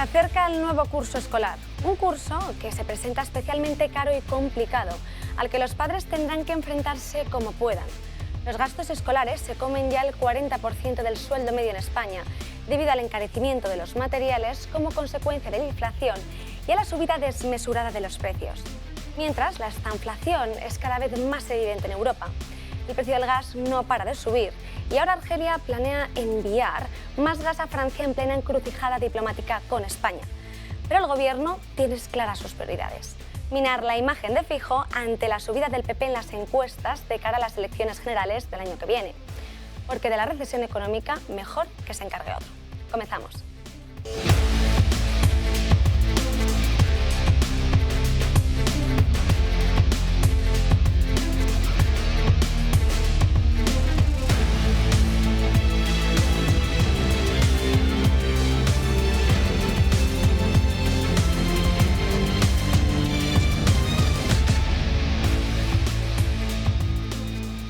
acerca el nuevo curso escolar, un curso que se presenta especialmente caro y complicado, al que los padres tendrán que enfrentarse como puedan. Los gastos escolares se comen ya el 40% del sueldo medio en España, debido al encarecimiento de los materiales como consecuencia de la inflación y a la subida desmesurada de los precios. Mientras, la estanflación es cada vez más evidente en Europa. El precio del gas no para de subir y ahora Argelia planea enviar más gas a Francia en plena encrucijada diplomática con España. Pero el gobierno tiene claras sus prioridades: minar la imagen de Feijóo ante la subida del PP en las encuestas de cara a las elecciones generales del año que viene. Porque de la recesión económica, mejor que se encargue otro. Comenzamos.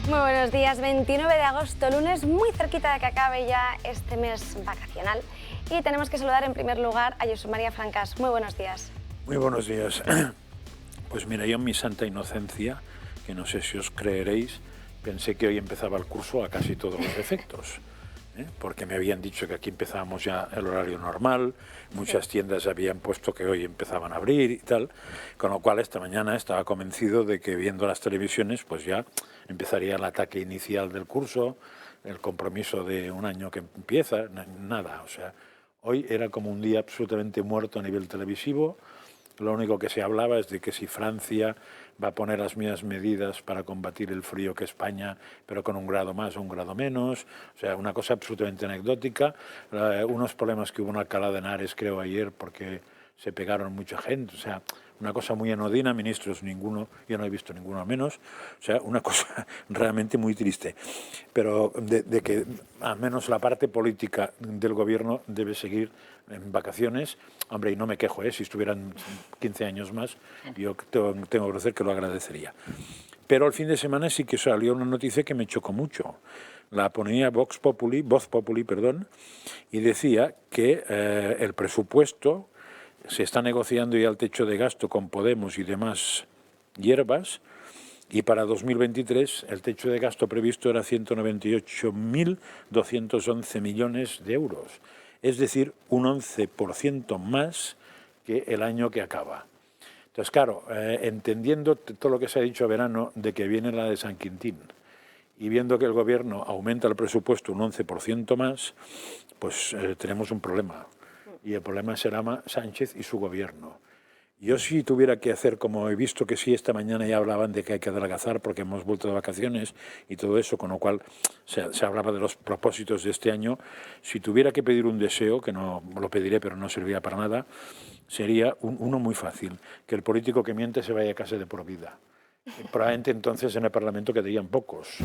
Muy buenos días, 29 de agosto, lunes, muy cerquita de que acabe ya este mes vacacional. Y tenemos que saludar en primer lugar a Josep María Francas. Muy buenos días. Muy buenos días. Pues mira, yo en mi santa inocencia, que no sé si os creeréis, pensé que hoy empezaba el curso a casi todos los efectos. Porque me habían dicho que aquí empezábamos ya el horario normal, muchas tiendas habían puesto que hoy empezaban a abrir y tal, con lo cual esta mañana estaba convencido de que viendo las televisiones pues ya empezaría el ataque inicial del curso, el compromiso de un año que empieza, nada, o sea, hoy era como un día absolutamente muerto a nivel televisivo. Lo único que se hablaba es de que si Francia va a poner las mismas medidas para combatir el frío que España, pero con un grado más o un grado menos. O sea, una cosa absolutamente anecdótica. Unos problemas que hubo en Alcalá de Henares, creo, ayer, porque se pegaron mucha gente. O sea, una cosa muy anodina, ministros ninguno, yo no he visto ninguno al menos. O sea, una cosa realmente muy triste. Pero de que al menos la parte política del gobierno debe seguir en vacaciones. Hombre, y no me quejo, si estuvieran 15 años más, yo tengo que decir que lo agradecería. Pero el fin de semana sí que salió una noticia que me chocó mucho. La ponía Voz Populi, y decía que el presupuesto se está negociando ya el techo de gasto con Podemos y demás hierbas, y para 2023 el techo de gasto previsto era 198.211 millones de euros. Es decir, un 11% más que el año que acaba. Entonces, claro, entendiendo todo lo que se ha dicho a verano de que viene la de San Quintín y viendo que el gobierno aumenta el presupuesto un 11% más, pues tenemos un problema. Y el problema será Sánchez y su gobierno. Yo si tuviera que hacer, como he visto que sí, esta mañana ya hablaban de que hay que adelgazar porque hemos vuelto de vacaciones y todo eso, con lo cual se hablaba de los propósitos de este año. Si tuviera que pedir un deseo, que no lo pediré pero no serviría para nada, sería uno muy fácil: que el político que miente se vaya a casa de por vida. Probablemente entonces en el Parlamento quedarían pocos,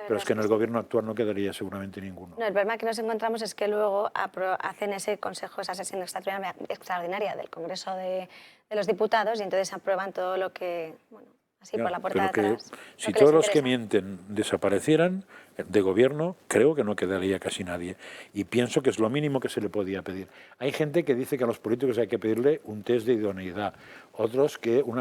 pero es que en el gobierno actual no quedaría seguramente ninguno. No, el problema que nos encontramos es que luego hacen ese consejo, esa sesión extraordinaria del Congreso de los Diputados, y entonces aprueban todo lo que, bueno, así por la puerta de atrás. Si todos los que mienten desaparecieran de gobierno, creo que no quedaría casi nadie. Y pienso que es lo mínimo que se le podía pedir. Hay gente que dice que a los políticos hay que pedirle un test de idoneidad, otros que un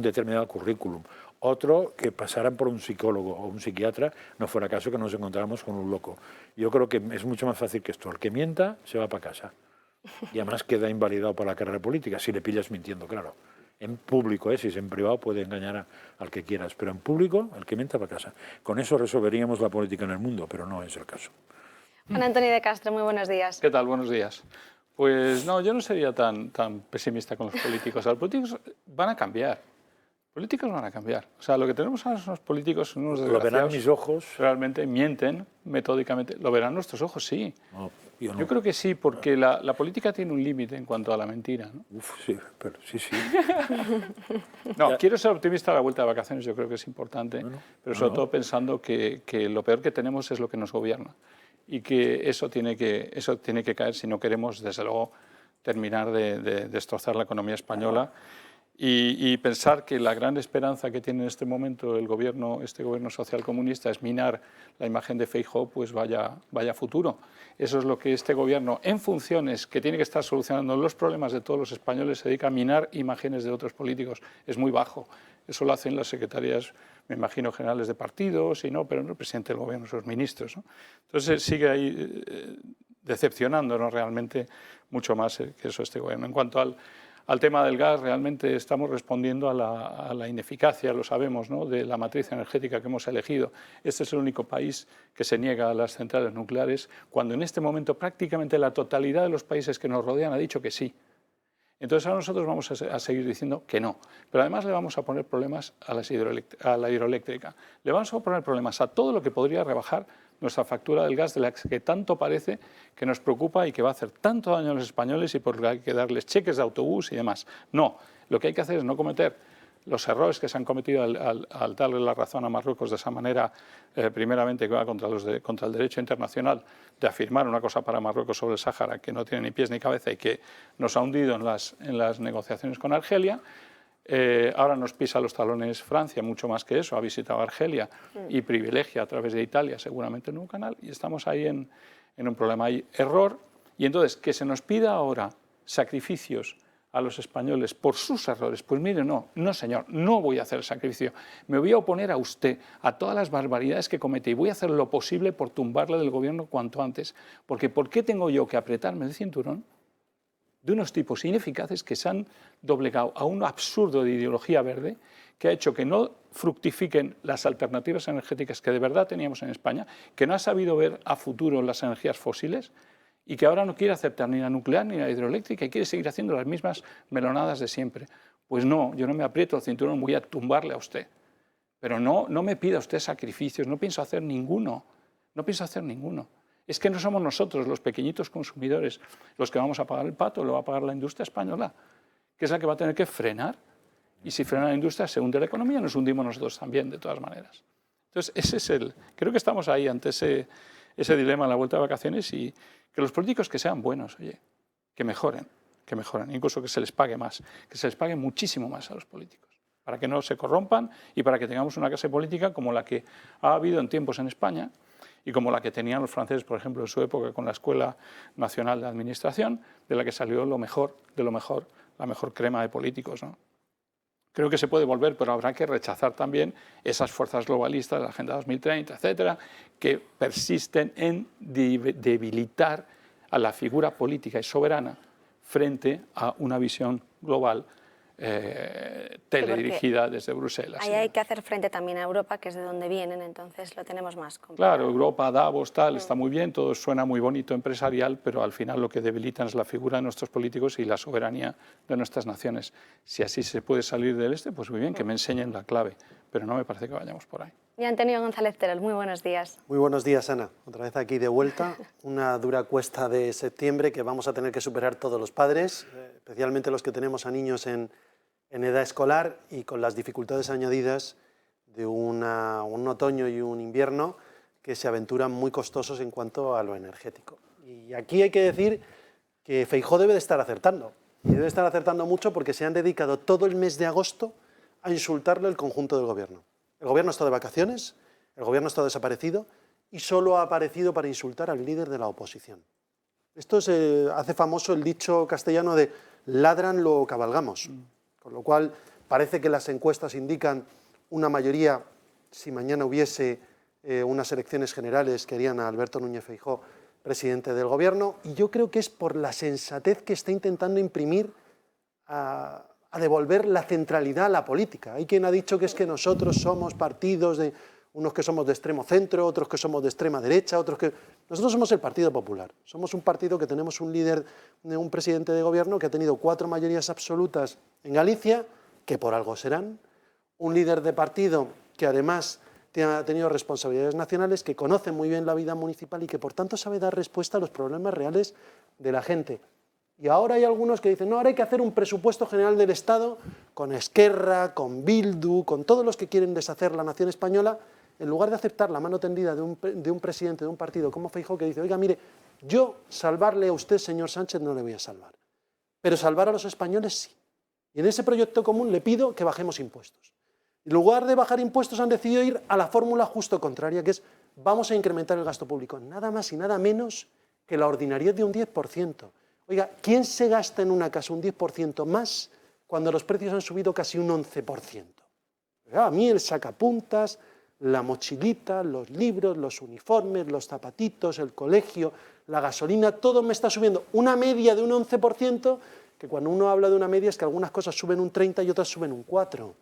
determinado currículum, otro que pasaran por un psicólogo o un psiquiatra, no fuera caso que nos encontráramos con un loco. Yo creo que es mucho más fácil que esto: el que mienta se va para casa. Y además queda invalidado para la carrera política, si le pillas mintiendo, claro. En público, si es en privado puede engañar al que quieras, pero en público, el que mienta para casa. Con eso resolveríamos la política en el mundo, pero no es el caso. Juan Antonio de Castro, muy buenos días. ¿Qué tal? Buenos días. Pues no, yo no sería tan pesimista con los políticos. Los políticos van a cambiar. Políticos van a cambiar. O sea, lo que tenemos ahora son los políticos, unos desgraciados. ¿Lo verán mis ojos? Realmente mienten metódicamente. ¿Lo verán nuestros ojos? Sí. No, yo no. Yo creo que sí, porque la política tiene un límite en cuanto a la mentira, ¿no? Sí, pero sí. No, quiero ser optimista a la vuelta de vacaciones, yo creo que es importante, pero sobre todo pensando que lo peor que tenemos es lo que nos gobierna y que eso tiene que caer si no queremos, desde luego, terminar de destrozar la economía española. Y pensar que la gran esperanza que tiene en este momento el gobierno, este gobierno socialcomunista, es minar la imagen de Feijóo, pues vaya futuro. Eso es lo que este gobierno, en funciones que tiene que estar solucionando los problemas de todos los españoles, se dedica a minar imágenes de otros políticos. Es muy bajo. Eso lo hacen las secretarias, me imagino, generales de partidos, y no, pero no el presidente del gobierno, sus ministros, ¿no? Entonces sigue ahí decepcionándonos realmente mucho más que eso este gobierno. En cuanto al tema del gas, realmente estamos respondiendo a la ineficacia, lo sabemos, ¿no?, de la matriz energética que hemos elegido. Este es el único país que se niega a las centrales nucleares, cuando en este momento prácticamente la totalidad de los países que nos rodean ha dicho que sí. Entonces ahora nosotros vamos a seguir diciendo que no. Pero además le vamos a poner problemas a la hidroeléctrica. Le vamos a poner problemas a todo lo que podría rebajar nuestra factura del gas, de la que tanto parece que nos preocupa y que va a hacer tanto daño a los españoles y por lo que hay que darles cheques de autobús y demás. No, lo que hay que hacer es no cometer los errores que se han cometido al darle la razón a Marruecos de esa manera, primeramente que va contra el derecho internacional, de afirmar una cosa para Marruecos sobre el Sáhara que no tiene ni pies ni cabeza y que nos ha hundido en las negociaciones con Argelia. Ahora nos pisa los talones Francia, mucho más que eso, ha visitado Argelia y privilegia a través de Italia seguramente en un canal, y estamos ahí en un problema. Hay error, y entonces que se nos pida ahora sacrificios a los españoles por sus errores, pues mire, no señor, no voy a hacer el sacrificio, me voy a oponer a usted, a todas las barbaridades que comete, y voy a hacer lo posible por tumbarle del gobierno cuanto antes, porque ¿por qué tengo yo que apretarme el cinturón de unos tipos ineficaces que se han doblegado a un absurdo de ideología verde que ha hecho que no fructifiquen las alternativas energéticas que de verdad teníamos en España, que no ha sabido ver a futuro las energías fósiles y que ahora no quiere aceptar ni la nuclear ni la hidroeléctrica y quiere seguir haciendo las mismas melonadas de siempre? Pues no, yo no me aprieto el cinturón, voy a tumbarle a usted. Pero no me pida usted sacrificios, no pienso hacer ninguno, no pienso hacer ninguno. Es que no somos nosotros, los pequeñitos consumidores, los que vamos a pagar el pato, lo va a pagar la industria española, que es la que va a tener que frenar. Y si frena la industria, se hunde la economía, nos hundimos nosotros también, de todas maneras. Entonces, ese es creo que estamos ahí ante ese dilema en la vuelta de vacaciones, y que los políticos que sean buenos, oye, que mejoren, incluso que se les pague más, que se les pague muchísimo más a los políticos, para que no se corrompan y para que tengamos una clase política como la que ha habido en tiempos en España, y como la que tenían los franceses, por ejemplo, en su época con la Escuela Nacional de Administración, de la que salió lo mejor de lo mejor, la mejor crema de políticos, ¿no? Creo que se puede volver, pero habrá que rechazar también esas fuerzas globalistas, la Agenda 2030, etcétera, que persisten en debilitar a la figura política y soberana frente a una visión global teledirigida desde Bruselas. Ahí hay que hacer frente también a Europa, que es de donde vienen, entonces lo tenemos más complicado. Claro, Europa, Davos, tal, está muy bien, todo suena muy bonito empresarial, pero al final lo que debilitan es la figura de nuestros políticos y la soberanía de nuestras naciones. Si así se puede salir del pues muy bien, que me enseñen la clave, pero no me parece que vayamos por ahí. Y Antonio González Terol, muy buenos días. Muy buenos días, Ana. Otra vez aquí de vuelta, una dura cuesta de septiembre que vamos a tener que superar todos los padres, especialmente los que tenemos a niños en edad escolar y con las dificultades añadidas de un otoño y un invierno que se aventuran muy costosos en cuanto a lo energético. Y aquí hay que decir que Feijóo debe de estar acertando, y debe estar acertando mucho porque se han dedicado todo el mes de agosto a insultarle el conjunto del gobierno. El gobierno está de vacaciones, el gobierno está desaparecido y solo ha aparecido para insultar al líder de la oposición. Esto hace famoso el dicho castellano de ladran lo cabalgamos. Con lo cual parece que las encuestas indican una mayoría, si mañana hubiese unas elecciones generales que harían a Alberto Núñez Feijóo presidente del gobierno, y yo creo que es por la sensatez que está intentando imprimir a devolver la centralidad a la política. Hay quien ha dicho que es que nosotros somos partidos de unos que somos de extremo centro, otros que somos de extrema derecha, otros que... Nosotros somos el Partido Popular, somos un partido que tenemos un líder, un presidente de gobierno que ha tenido 4 mayorías absolutas en Galicia, que por algo serán, un líder de partido que además ha tenido responsabilidades nacionales, que conoce muy bien la vida municipal y que por tanto sabe dar respuesta a los problemas reales de la gente. Y ahora hay algunos que dicen, no, ahora hay que hacer un presupuesto general del Estado con Esquerra, con Bildu, con todos los que quieren deshacer la nación española, en lugar de aceptar la mano tendida de un presidente de un partido como Feijóo, que dice, oiga, mire, yo salvarle a usted, señor Sánchez, no le voy a salvar, pero salvar a los españoles sí. Y en ese proyecto común le pido que bajemos impuestos. En lugar de bajar impuestos han decidido ir a la fórmula justo contraria, que es vamos a incrementar el gasto público. Nada más y nada menos que la ordinariedad de un 10%. Oiga, ¿quién se gasta en una casa un 10% más cuando los precios han subido casi un 11%? A mí el sacapuntas, la mochilita, los libros, los uniformes, los zapatitos, el colegio, la gasolina, todo me está subiendo una media de un 11%, que cuando uno habla de una media es que algunas cosas suben un 30 y otras suben un 4.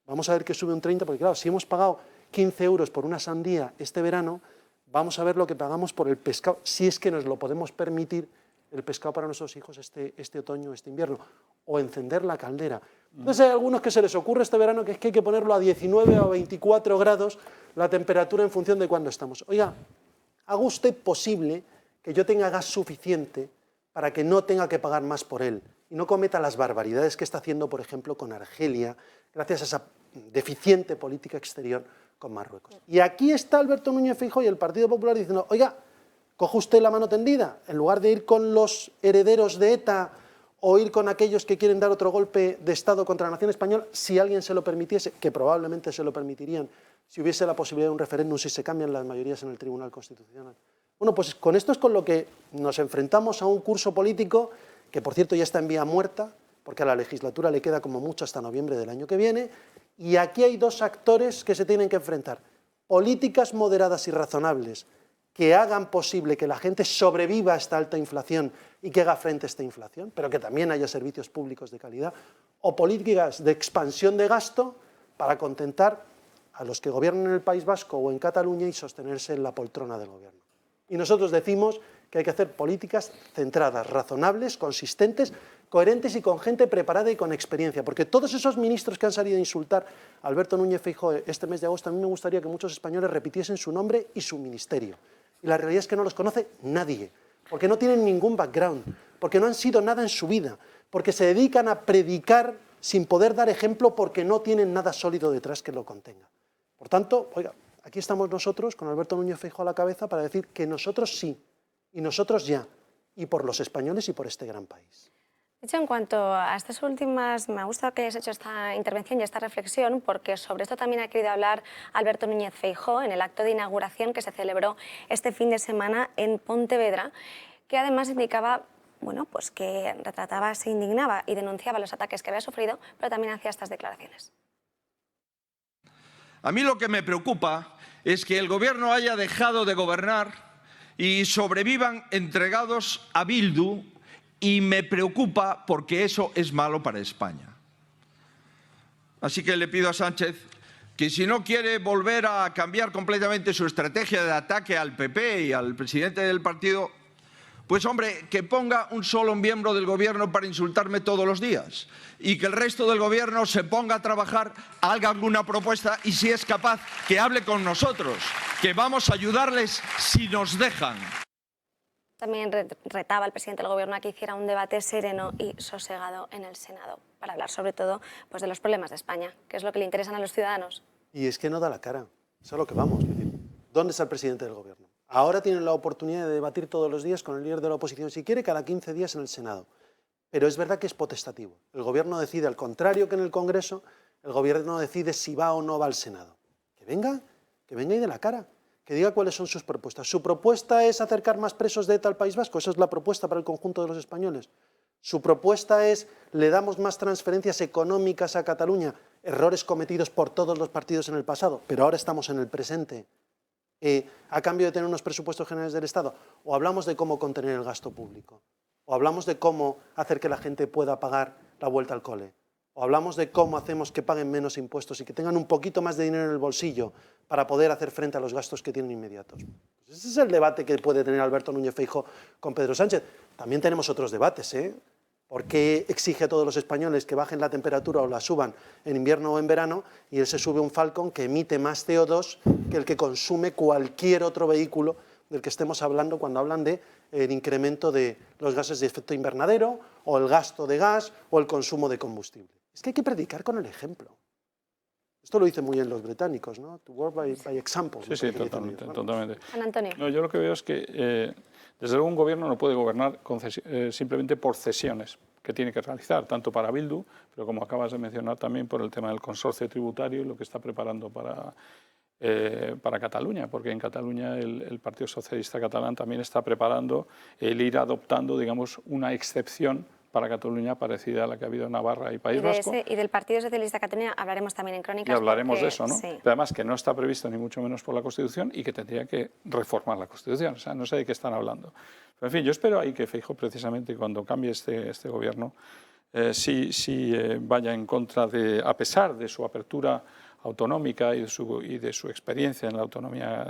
Vamos a ver que sube un 30, porque claro, si hemos pagado 15 euros por una sandía este verano, vamos a ver lo que pagamos por el pescado, si es que nos lo podemos permitir, el pescado para nuestros hijos este otoño, este invierno, o encender la caldera. Entonces hay algunos que se les ocurre este verano que es que hay que ponerlo a 19 o 24 grados la temperatura en función de cuándo estamos. Oiga, ¿haga usted posible que yo tenga gas suficiente para que no tenga que pagar más por él y no cometa las barbaridades que está haciendo, por ejemplo, con Argelia, gracias a esa deficiente política exterior con Marruecos? Y aquí está Alberto Núñez Feijóo y el Partido Popular diciendo, oiga, coge usted la mano tendida, en lugar de ir con los herederos de ETA o ir con aquellos que quieren dar otro golpe de Estado contra la nación española, si alguien se lo permitiese, que probablemente se lo permitirían, si hubiese la posibilidad de un referéndum, si se cambian las mayorías en el Tribunal Constitucional. Bueno, pues con esto es con lo que nos enfrentamos a un curso político que, por cierto, ya está en vía muerta, porque a la legislatura le queda como mucho hasta noviembre del año que viene, y aquí hay dos actores que se tienen que enfrentar. Políticas moderadas y razonables que hagan posible que la gente sobreviva a esta alta inflación y que haga frente a esta inflación, pero que también haya servicios públicos de calidad, o políticas de expansión de gasto para contentar a los que gobiernan en el País Vasco o en Cataluña y sostenerse en la poltrona del gobierno. Y nosotros decimos que hay que hacer políticas centradas, razonables, consistentes, coherentes y con gente preparada y con experiencia, porque todos esos ministros que han salido a insultar a Alberto Núñez Feijóo este mes de agosto, a mí me gustaría que muchos españoles repitiesen su nombre y su ministerio. Y la realidad es que no los conoce nadie, porque no tienen ningún background, porque no han sido nada en su vida, porque se dedican a predicar sin poder dar ejemplo porque no tienen nada sólido detrás que lo contenga. Por tanto, oiga, aquí estamos nosotros con Alberto Núñez Feijóo a la cabeza para decir que nosotros sí, y nosotros ya, y por los españoles y por este gran país. De hecho, en cuanto a estas últimas, me ha gustado que hayas hecho esta intervención y esta reflexión, porque sobre esto también ha querido hablar Alberto Núñez Feijóo en el acto de inauguración que se celebró este fin de semana en Pontevedra, que además indicaba, bueno, pues que retrataba, se indignaba y denunciaba los ataques que había sufrido, pero también hacía estas declaraciones. A mí lo que me preocupa es que el gobierno haya dejado de gobernar y sobrevivan entregados a Bildu, y me preocupa porque eso es malo para España. Así que le pido a Sánchez que si no quiere volver a cambiar completamente su estrategia de ataque al PP y al presidente del partido, pues hombre, que ponga un solo miembro del gobierno para insultarme todos los días y que el resto del gobierno se ponga a trabajar, haga alguna propuesta y si es capaz que hable con nosotros, que vamos a ayudarles si nos dejan. También retaba al presidente del Gobierno a que hiciera un debate sereno y sosegado en el Senado para hablar sobre todo pues, de los problemas de España, que es lo que le interesan a los ciudadanos. Y es que no da la cara, es a lo que vamos. ¿Dónde está el presidente del Gobierno? Ahora tienen la oportunidad de debatir todos los días con el líder de la oposición, si quiere, cada 15 días en el Senado. Pero es verdad que es potestativo. El Gobierno decide, al contrario que en el Congreso, el Gobierno decide si va o no va al Senado. Que venga y dé la cara. Que diga cuáles son sus propuestas. ¿Su propuesta es acercar más presos de ETA al País Vasco? Esa es la propuesta para el conjunto de los españoles. ¿Su propuesta es, le damos más transferencias económicas a Cataluña? Errores cometidos por todos los partidos en el pasado, pero ahora estamos en el presente, a cambio de tener unos presupuestos generales del Estado. O hablamos de cómo contener el gasto público, o hablamos de cómo hacer que la gente pueda pagar la vuelta al cole, o hablamos de cómo hacemos que paguen menos impuestos y que tengan un poquito más de dinero en el bolsillo para poder hacer frente a los gastos que tienen inmediatos. Pues ese es el debate que puede tener Alberto Núñez Feijóo con Pedro Sánchez. También tenemos otros debates, ¿eh? ¿Por qué exige a todos los españoles que bajen la temperatura o la suban en invierno o en verano y él se sube un Falcon que emite más CO2 que el que consume cualquier otro vehículo del que estemos hablando cuando hablan de el incremento de los gases de efecto invernadero o el gasto de gas o el consumo de combustible? Es que hay que predicar con el ejemplo. Esto lo dicen muy bien los británicos, ¿no? To work by example. Sí, totalmente. San Antonio. No, yo lo que veo es que Desde luego un gobierno no puede gobernar simplemente por cesiones que tiene que realizar, tanto para Bildu, pero como acabas de mencionar también por el tema del consorcio tributario y lo que está preparando para Cataluña, porque en Cataluña el Partido Socialista Catalán también está preparando el ir adoptando, digamos, una excepción para Cataluña parecida a la que ha habido en Navarra y País Vasco. Y del Partido Socialista Catalán hablaremos también en Crónicas. Y hablaremos de eso, ¿no? Sí. Pero además que no está previsto ni mucho menos por la Constitución y que tendría que reformar la Constitución. O sea, no sé de qué están hablando. Pero, en fin, yo espero ahí que Feijóo, precisamente, cuando cambie este gobierno, sí vaya en contra de, a pesar de su apertura autonómica y de su experiencia en la autonomía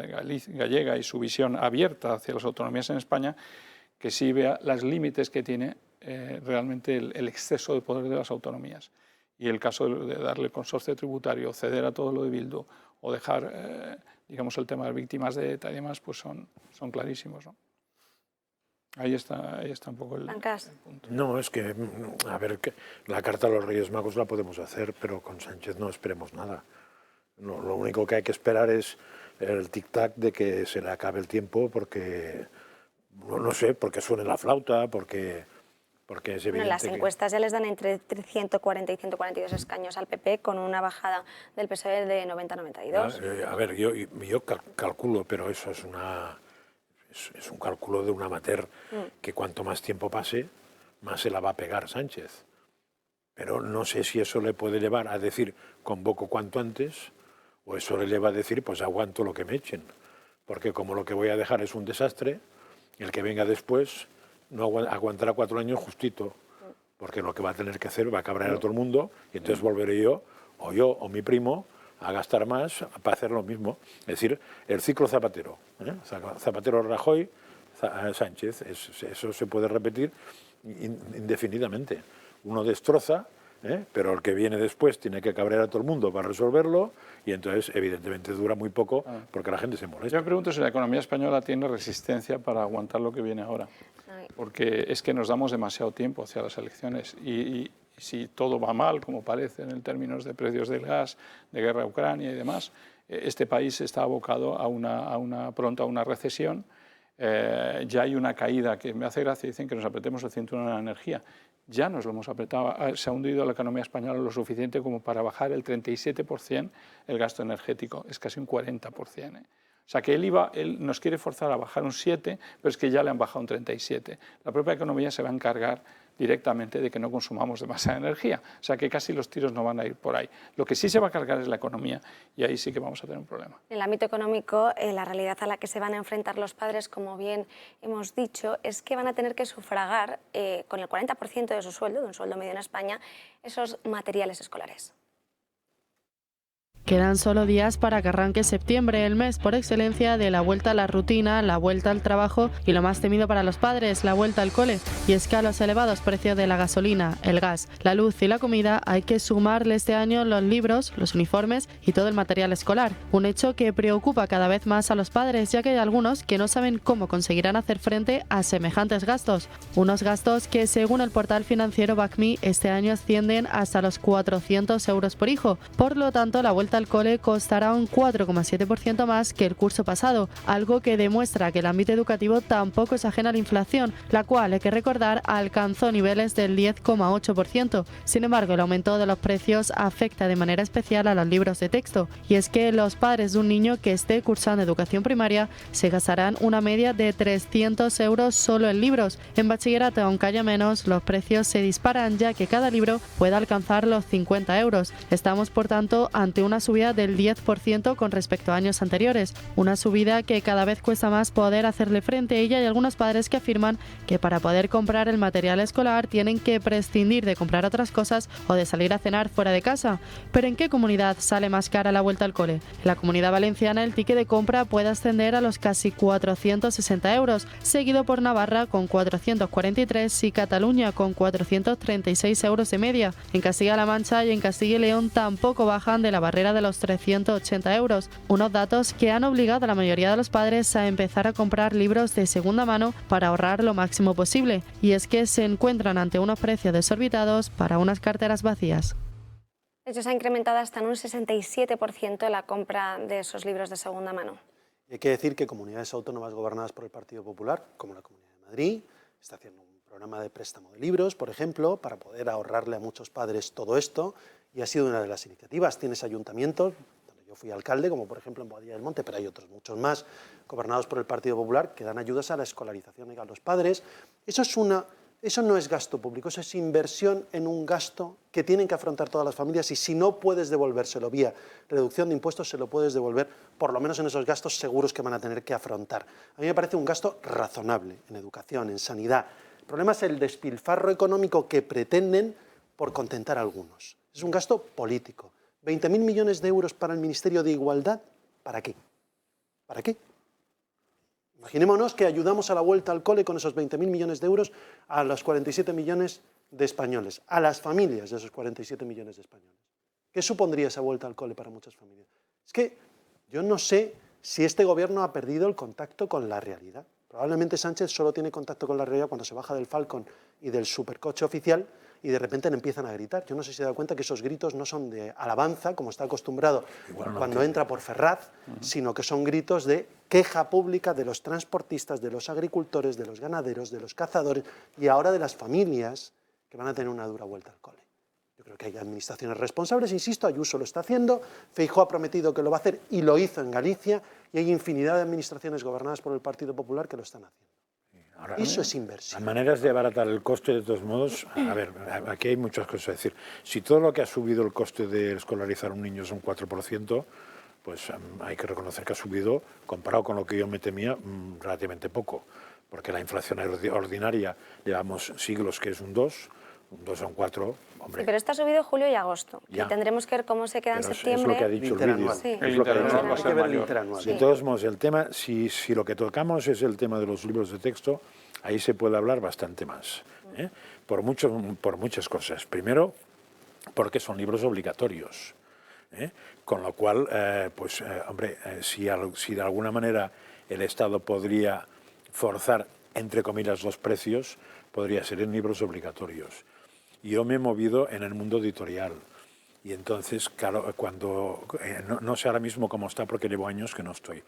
gallega y su visión abierta hacia las autonomías en España, que sí vea los límites que tiene realmente el exceso de poder de las autonomías. Y el caso de darle el consorcio tributario, ceder a todo lo de Bildu o dejar, digamos, el tema de víctimas de ETA y demás, pues son clarísimos, ¿no? Ahí está un poco el punto. No, es que, a ver, que la carta a los Reyes Magos la podemos hacer, pero con Sánchez no esperemos nada. No, lo único que hay que esperar es el tic-tac de que se le acabe el tiempo porque, no sé, porque suene la flauta, porque es evidente. Bueno, las encuestas ya les dan entre 140 y 142 escaños al PP, con una bajada del PSOE de 90 a 92. A ver, yo calculo, pero eso es un cálculo de un amateur que cuanto más tiempo pase, más se la va a pegar Sánchez. Pero no sé si eso le puede llevar a decir convoco cuanto antes, o eso le lleva a decir pues aguanto lo que me echen. Porque como lo que voy a dejar es un desastre, el que venga después no aguantará 4 años justito, porque lo que va a tener que hacer va a cabrear a todo el mundo y entonces volveré yo o mi primo a gastar más para hacer lo mismo. Es decir, el ciclo Zapatero, Zapatero-Rajoy, Sánchez, eso se puede repetir indefinidamente. Uno destroza, pero el que viene después tiene que cabrear a todo el mundo para resolverlo y entonces evidentemente dura muy poco porque la gente se molesta. Yo me pregunto si la economía española tiene resistencia para aguantar lo que viene ahora, porque es que nos damos demasiado tiempo hacia las elecciones y si todo va mal, como parece en términos de precios del gas, de guerra a Ucrania y demás, este país está abocado pronto a una recesión. Ya hay una caída que me hace gracia, dicen que nos apretemos el cinturón de la energía. Ya nos lo hemos apretado, se ha hundido la economía española lo suficiente como para bajar el 37% el gasto energético, es casi un 40%. O sea que él nos quiere forzar a bajar un 7, pero es que ya le han bajado un 37. La propia economía se va a encargar directamente de que no consumamos demasiada energía. O sea que casi los tiros no van a ir por ahí. Lo que sí se va a cargar es la economía y ahí sí que vamos a tener un problema. En el ámbito económico, la realidad a la que se van a enfrentar los padres, como bien hemos dicho, es que van a tener que sufragar con el 40% de su sueldo, de un sueldo medio en España, esos materiales escolares. Quedan solo días para que arranque septiembre, el mes por excelencia de la vuelta a la rutina, la vuelta al trabajo y lo más temido para los padres, la vuelta al cole. Y es que a los elevados precios de la gasolina, el gas, la luz y la comida hay que sumarle este año los libros, los uniformes y todo el material escolar. Un hecho que preocupa cada vez más a los padres, ya que hay algunos que no saben cómo conseguirán hacer frente a semejantes gastos. Unos gastos que, según el portal financiero BACMI, este año ascienden hasta los 400 euros por hijo. Por lo tanto, la vuelta al cole costará un 4,7% más que el curso pasado, algo que demuestra que el ámbito educativo tampoco es ajeno a la inflación, la cual, hay que recordar, alcanzó niveles del 10,8%. Sin embargo, el aumento de los precios afecta de manera especial a los libros de texto, y es que los padres de un niño que esté cursando educación primaria se gastarán una media de 300 euros solo en libros. En bachillerato, aunque haya menos, los precios se disparan, ya que cada libro puede alcanzar los 50 euros. Estamos, por tanto, ante una subida del 10% con respecto a años anteriores, una subida que cada vez cuesta más poder hacerle frente a ella, y algunos padres que afirman que para poder comprar el material escolar tienen que prescindir de comprar otras cosas o de salir a cenar fuera de casa. ¿Pero en qué comunidad sale más cara la vuelta al cole? En la Comunidad Valenciana el ticket de compra puede ascender a los casi 460 euros, seguido por Navarra con 443 y Cataluña con 436 euros de media. En Castilla-La Mancha y en Castilla y León tampoco bajan de la barrera de los 380 euros, unos datos que han obligado a la mayoría de los padres a empezar a comprar libros de segunda mano para ahorrar lo máximo posible, y es que se encuentran ante unos precios desorbitados para unas carteras vacías. De hecho, se ha incrementado hasta en un 67% la compra de esos libros de segunda mano. Hay que decir que comunidades autónomas gobernadas por el Partido Popular, como la Comunidad de Madrid, está haciendo un programa de préstamo de libros, por ejemplo, para poder ahorrarle a muchos padres todo esto, y ha sido una de las iniciativas. Tienes ayuntamientos, donde yo fui alcalde, como por ejemplo en Boadilla del Monte, pero hay otros muchos más, gobernados por el Partido Popular, que dan ayudas a la escolarización a los padres. Eso no es gasto público, eso es inversión en un gasto que tienen que afrontar todas las familias, y si no puedes devolvérselo vía reducción de impuestos, se lo puedes devolver por lo menos en esos gastos seguros que van a tener que afrontar. A mí me parece un gasto razonable en educación, en sanidad. El problema es el despilfarro económico que pretenden por contentar a algunos. Es un gasto político. 20.000 millones de euros para el Ministerio de Igualdad, ¿para qué? ¿Para qué? Imaginémonos que ayudamos a la vuelta al cole con esos 20.000 millones de euros a los 47 millones de españoles, a las familias de esos 47 millones de españoles. ¿Qué supondría esa vuelta al cole para muchas familias? Es que yo no sé si este gobierno ha perdido el contacto con la realidad. Probablemente Sánchez solo tiene contacto con la realidad cuando se baja del Falcon y del supercoche oficial y de repente le empiezan a gritar. Yo no sé si se da cuenta que esos gritos no son de alabanza, como está acostumbrado cuando entra por Ferraz, sino que son gritos de queja pública de los transportistas, de los agricultores, de los ganaderos, de los cazadores y ahora de las familias que van a tener una dura vuelta al cole. Yo creo que hay administraciones responsables, insisto, Ayuso lo está haciendo, Feijóo ha prometido que lo va a hacer y lo hizo en Galicia, y hay infinidad de administraciones gobernadas por el Partido Popular que lo están haciendo. Ahora, eso es inversión. Las maneras de abaratar el coste, de todos modos, a ver, aquí hay muchas cosas a decir. Si todo lo que ha subido el coste de escolarizar a un niño es un 4%, pues hay que reconocer que ha subido, comparado con lo que yo me temía, relativamente poco. Porque la inflación ordinaria, llevamos siglos que es un 2 a un 4, hombre. Sí, pero esto ha subido julio y agosto. Ya. Y tendremos que ver cómo se queda Pero en septiembre. es lo que ha dicho el vídeo. Sí. El interanual va a ser mayor. De todos modos, el tema, si lo que tocamos es el tema de los libros de texto, ahí se puede hablar bastante más, ¿eh? por muchas cosas. Primero, porque son libros obligatorios, ¿eh? Con lo cual, hombre, si de alguna manera el Estado podría forzar, entre comillas, los precios, podría ser en libros obligatorios. Yo me he movido en el mundo editorial. Y entonces, claro, cuando, no sé ahora mismo cómo está porque llevo años que no estoy,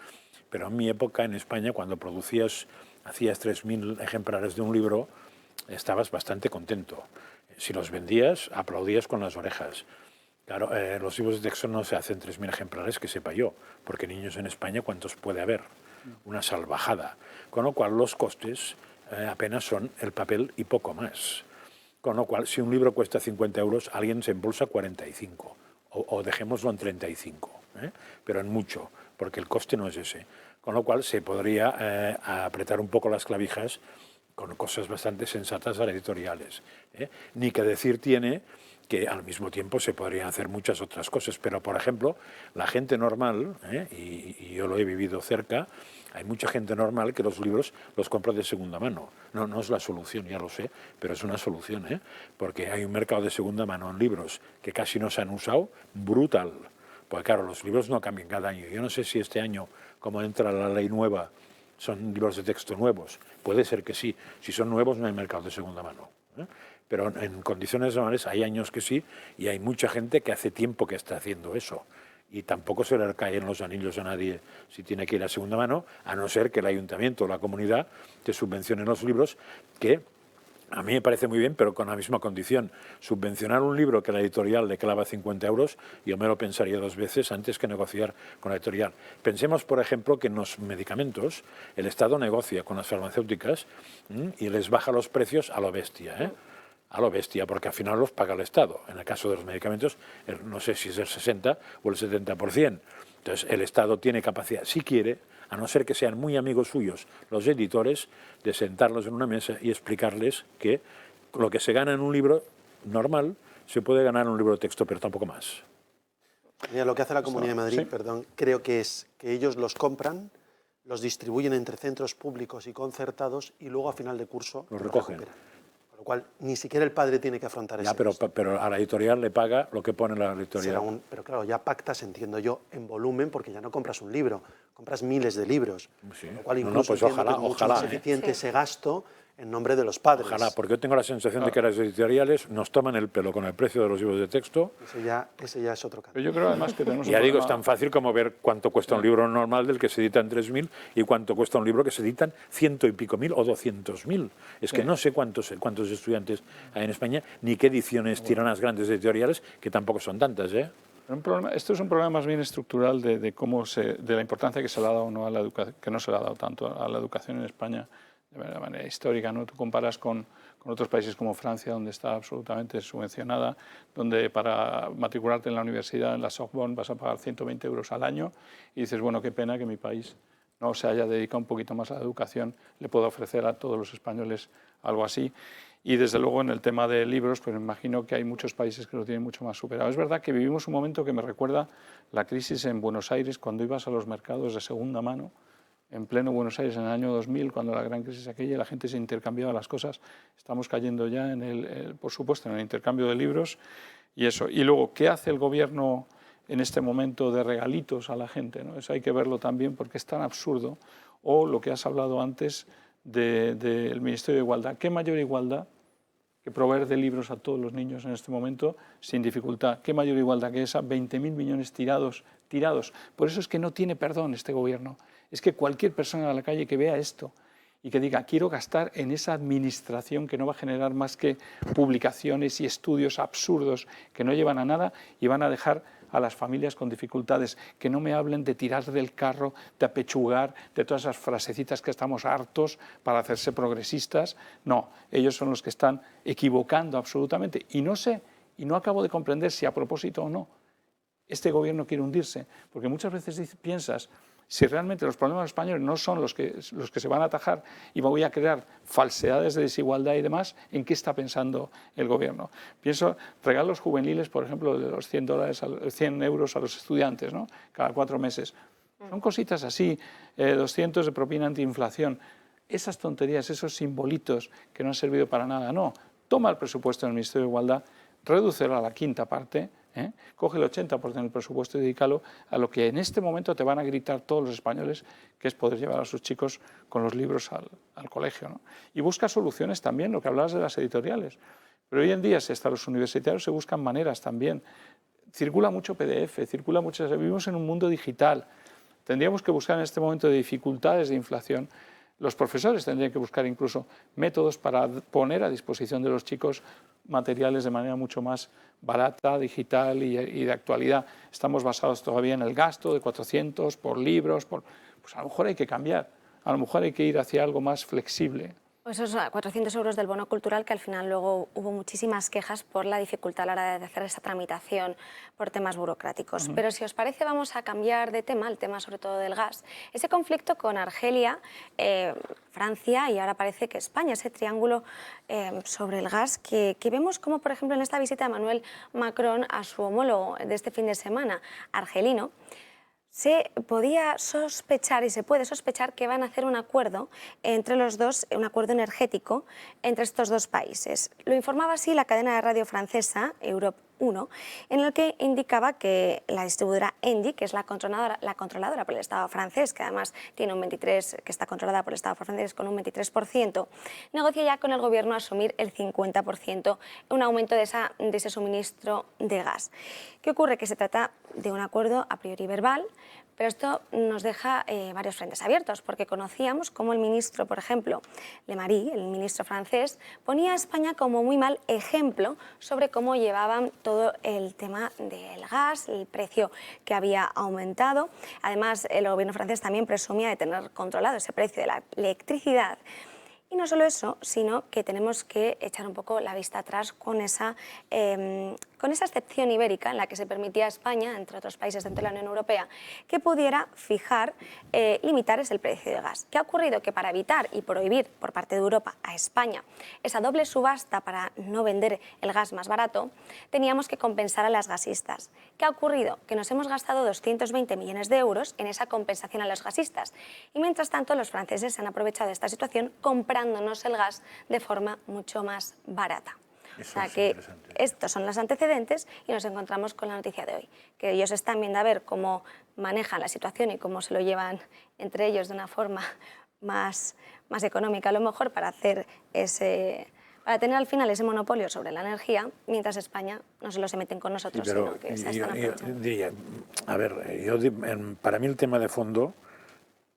pero en mi época en España, cuando hacías 3.000 ejemplares de un libro, estabas bastante contento. Si los vendías, aplaudías con las orejas. Claro, los libros de texto no se hacen 3.000 ejemplares, que sepa yo, porque niños en España, ¿cuántos puede haber? Una salvajada. Con lo cual, los costes apenas son el papel y poco más. Con lo cual, si un libro cuesta 50 euros, alguien se embolsa 45, o dejémoslo en 35, pero en mucho, porque el coste no es ese. Con lo cual, se podría apretar un poco las clavijas con cosas bastante sensatas a las editoriales. Ni que decir tiene que al mismo tiempo se podrían hacer muchas otras cosas, pero por ejemplo, la gente normal, y yo lo he vivido cerca, hay mucha gente normal que los libros los compra de segunda mano. No es la solución, ya lo sé, pero es una solución, porque hay un mercado de segunda mano en libros que casi no se han usado, brutal. Porque claro, los libros no cambian cada año. Yo no sé si este año, como entra la ley nueva, son libros de texto nuevos. Puede ser que sí. Si son nuevos no hay mercado de segunda mano. Pero en condiciones normales hay años que sí, y hay mucha gente que hace tiempo que está haciendo eso. Y tampoco se le cae en los anillos a nadie si tiene que ir a segunda mano, a no ser que el ayuntamiento o la comunidad te subvencione los libros, que a mí me parece muy bien, pero con la misma condición. Subvencionar un libro que la editorial le clava 50 euros, yo me lo pensaría 2 veces antes que negociar con la editorial. Pensemos, por ejemplo, que en los medicamentos el Estado negocia con las farmacéuticas y les baja los precios a lo bestia, a lo bestia, porque al final los paga el Estado. En el caso de los medicamentos, no sé si es el 60 o el 70%. Entonces, el Estado tiene capacidad, si quiere, a no ser que sean muy amigos suyos los editores, de sentarlos en una mesa y explicarles que lo que se gana en un libro normal se puede ganar en un libro de texto, pero tampoco más. Mira, lo que hace la Comunidad de Madrid, ¿sí? perdón, creo que es que ellos los compran, los distribuyen entre centros públicos y concertados y luego a final de curso Los recogen. recuperan. Con lo cual, ni siquiera el padre tiene que afrontar ese gasto. Pero a la editorial le paga lo que pone la editorial. Pero claro, ya pactas, entiendo yo, en volumen, porque ya no compras un libro, compras miles de libros. Sí. Con lo cual No, incluso pues entiendo ojalá, que es mucho más ojalá, eficiente Sí. ese gasto en nombre de los padres. Ojalá, porque yo tengo la sensación de que las editoriales nos toman el pelo con el precio de los libros de texto. Ese ya es otro caso. Pero yo creo además que tenemos Ya digo, es tan fácil como ver cuánto cuesta un libro normal del que se editan 3.000 y cuánto cuesta un libro que se editan 100 y pico mil o 200.000. Es que no sé cuántos estudiantes hay en España, ni qué ediciones tiran las grandes editoriales, que tampoco son tantas, ¿eh? Esto es un problema más bien estructural de la importancia que se le ha dado o no a la educación, que no se le ha dado tanto a la educación en España de manera histórica, ¿no? Tú comparas con otros países como Francia, donde está absolutamente subvencionada, donde para matricularte en la universidad, en la Sorbonne, vas a pagar 120 euros al año y dices, bueno, qué pena que mi país no se haya dedicado un poquito más a la educación, le puedo ofrecer a todos los españoles algo así. Y desde luego en el tema de libros, pues me imagino que hay muchos países que lo tienen mucho más superado. Es verdad que vivimos un momento que me recuerda la crisis en Buenos Aires, cuando ibas a los mercados de segunda mano, en pleno Buenos Aires en el año 2000, cuando la gran crisis aquella, la gente se intercambiaba las cosas. Estamos cayendo ya por supuesto, en el intercambio de libros y eso. Y luego, ¿qué hace el gobierno en este momento de regalitos a la gente, ¿no? Eso hay que verlo también porque es tan absurdo. O lo que has hablado antes del Ministerio de Igualdad. ¿Qué mayor igualdad que proveer de libros a todos los niños en este momento sin dificultad? ¿Qué mayor igualdad que esa? 20.000 millones tirados. Por eso es que no tiene perdón este gobierno. Es que cualquier persona en la calle que vea esto y que diga, quiero gastar en esa administración que no va a generar más que publicaciones y estudios absurdos que no llevan a nada y van a dejar a las familias con dificultades, que no me hablen de tirar del carro, de apechugar, de todas esas frasecitas que estamos hartos para hacerse progresistas. No, ellos son los que están equivocando absolutamente. Y no sé, y no acabo de comprender si a propósito o no, este gobierno quiere hundirse, porque muchas veces piensas, si realmente los problemas españoles no son los que se van a atajar y voy a crear falsedades de desigualdad y demás, ¿en qué está pensando el gobierno? Pienso, regalos juveniles, por ejemplo, de los 100 euros a los estudiantes, ¿no? Cada 4 meses. Son cositas así, 200 de propina antiinflación. Esas tonterías, esos simbolitos que no han servido para nada, no. Toma el presupuesto del Ministerio de Igualdad, redúcelo a la quinta parte, coge el 80% del presupuesto y dedícalo a lo que en este momento te van a gritar todos los españoles, que es poder llevar a sus chicos con los libros al colegio, ¿no? Y busca soluciones también, lo que hablabas de las editoriales. Pero hoy en día, si hasta los universitarios se buscan maneras también, circula mucho PDF, vivimos en un mundo digital. Tendríamos que buscar en este momento de dificultades de inflación. Los profesores tendrían que buscar incluso métodos para poner a disposición de los chicos materiales de manera mucho más barata, digital y de actualidad. Estamos basados todavía en el gasto de 400 por libros. Pues a lo mejor hay que cambiar, a lo mejor hay que ir hacia algo más flexible. Pues esos 400 euros del bono cultural, que al final luego hubo muchísimas quejas por la dificultad a la hora de hacer esa tramitación por temas burocráticos. Pero si os parece, vamos a cambiar de tema, el tema sobre todo del gas. Ese conflicto con Argelia, Francia y ahora parece que España, ese triángulo sobre el gas que vemos como, por ejemplo, en esta visita de Emmanuel Macron a su homólogo de este fin de semana, argelino, se podía sospechar y se puede sospechar que van a hacer un acuerdo entre los dos, un acuerdo energético entre estos dos países. Lo informaba así la cadena de radio francesa, Europe 1, en el que indicaba que la distribuidora Engie, que es la controladora por el Estado francés, que además tiene un 23%, que está controlada por el Estado francés con un 23%, negocia ya con el gobierno asumir el 50%, un aumento de ese suministro de gas. ¿Qué ocurre? Que se trata de un acuerdo a priori verbal, pero esto nos deja varios frentes abiertos, porque conocíamos cómo el ministro, por ejemplo, Le Maire, el ministro francés, ponía a España como muy mal ejemplo sobre cómo llevaban todo el tema del gas, el precio que había aumentado. Además, el gobierno francés también presumía de tener controlado ese precio de la electricidad. Y no solo eso, sino que tenemos que echar un poco la vista atrás con esa excepción ibérica en la que se permitía a España, entre otros países dentro de la Unión Europea, que pudiera fijar, limitar el precio del gas. ¿Qué ha ocurrido? Que para evitar y prohibir por parte de Europa a España esa doble subasta para no vender el gas más barato, teníamos que compensar a las gasistas. ¿Qué ha ocurrido? Que nos hemos gastado 220 millones de euros en esa compensación a los gasistas. Y mientras tanto, los franceses se han aprovechado de esta situación comprándonos el gas de forma mucho más barata. Eso, o sea que estos son los antecedentes y nos encontramos con la noticia de hoy, que ellos están viendo a ver cómo manejan la situación y cómo se lo llevan entre ellos de una forma más económica a lo mejor para hacer para tener al final ese monopolio sobre la energía, mientras España no solo se meten con nosotros, Sí, pero sino que se están yo aprovechando. diría, a ver, para mí el tema de fondo,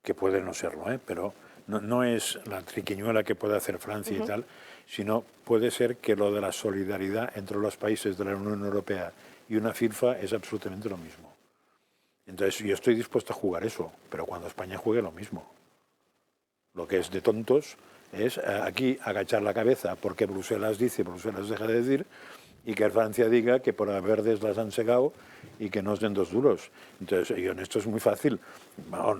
que puede no serlo, pero no es la triquiñuela que puede hacer Francia y tal, sino puede ser que lo de la solidaridad entre los países de la Unión Europea y una FIFA es absolutamente lo mismo. Entonces yo estoy dispuesto a jugar eso, pero cuando España juegue lo mismo. Lo que es de tontos es aquí agachar la cabeza porque Bruselas dice, Bruselas deja de decir, y que Francia diga que por las verdes las han segado y que nos den 2 duros. Entonces, yo en esto es muy fácil.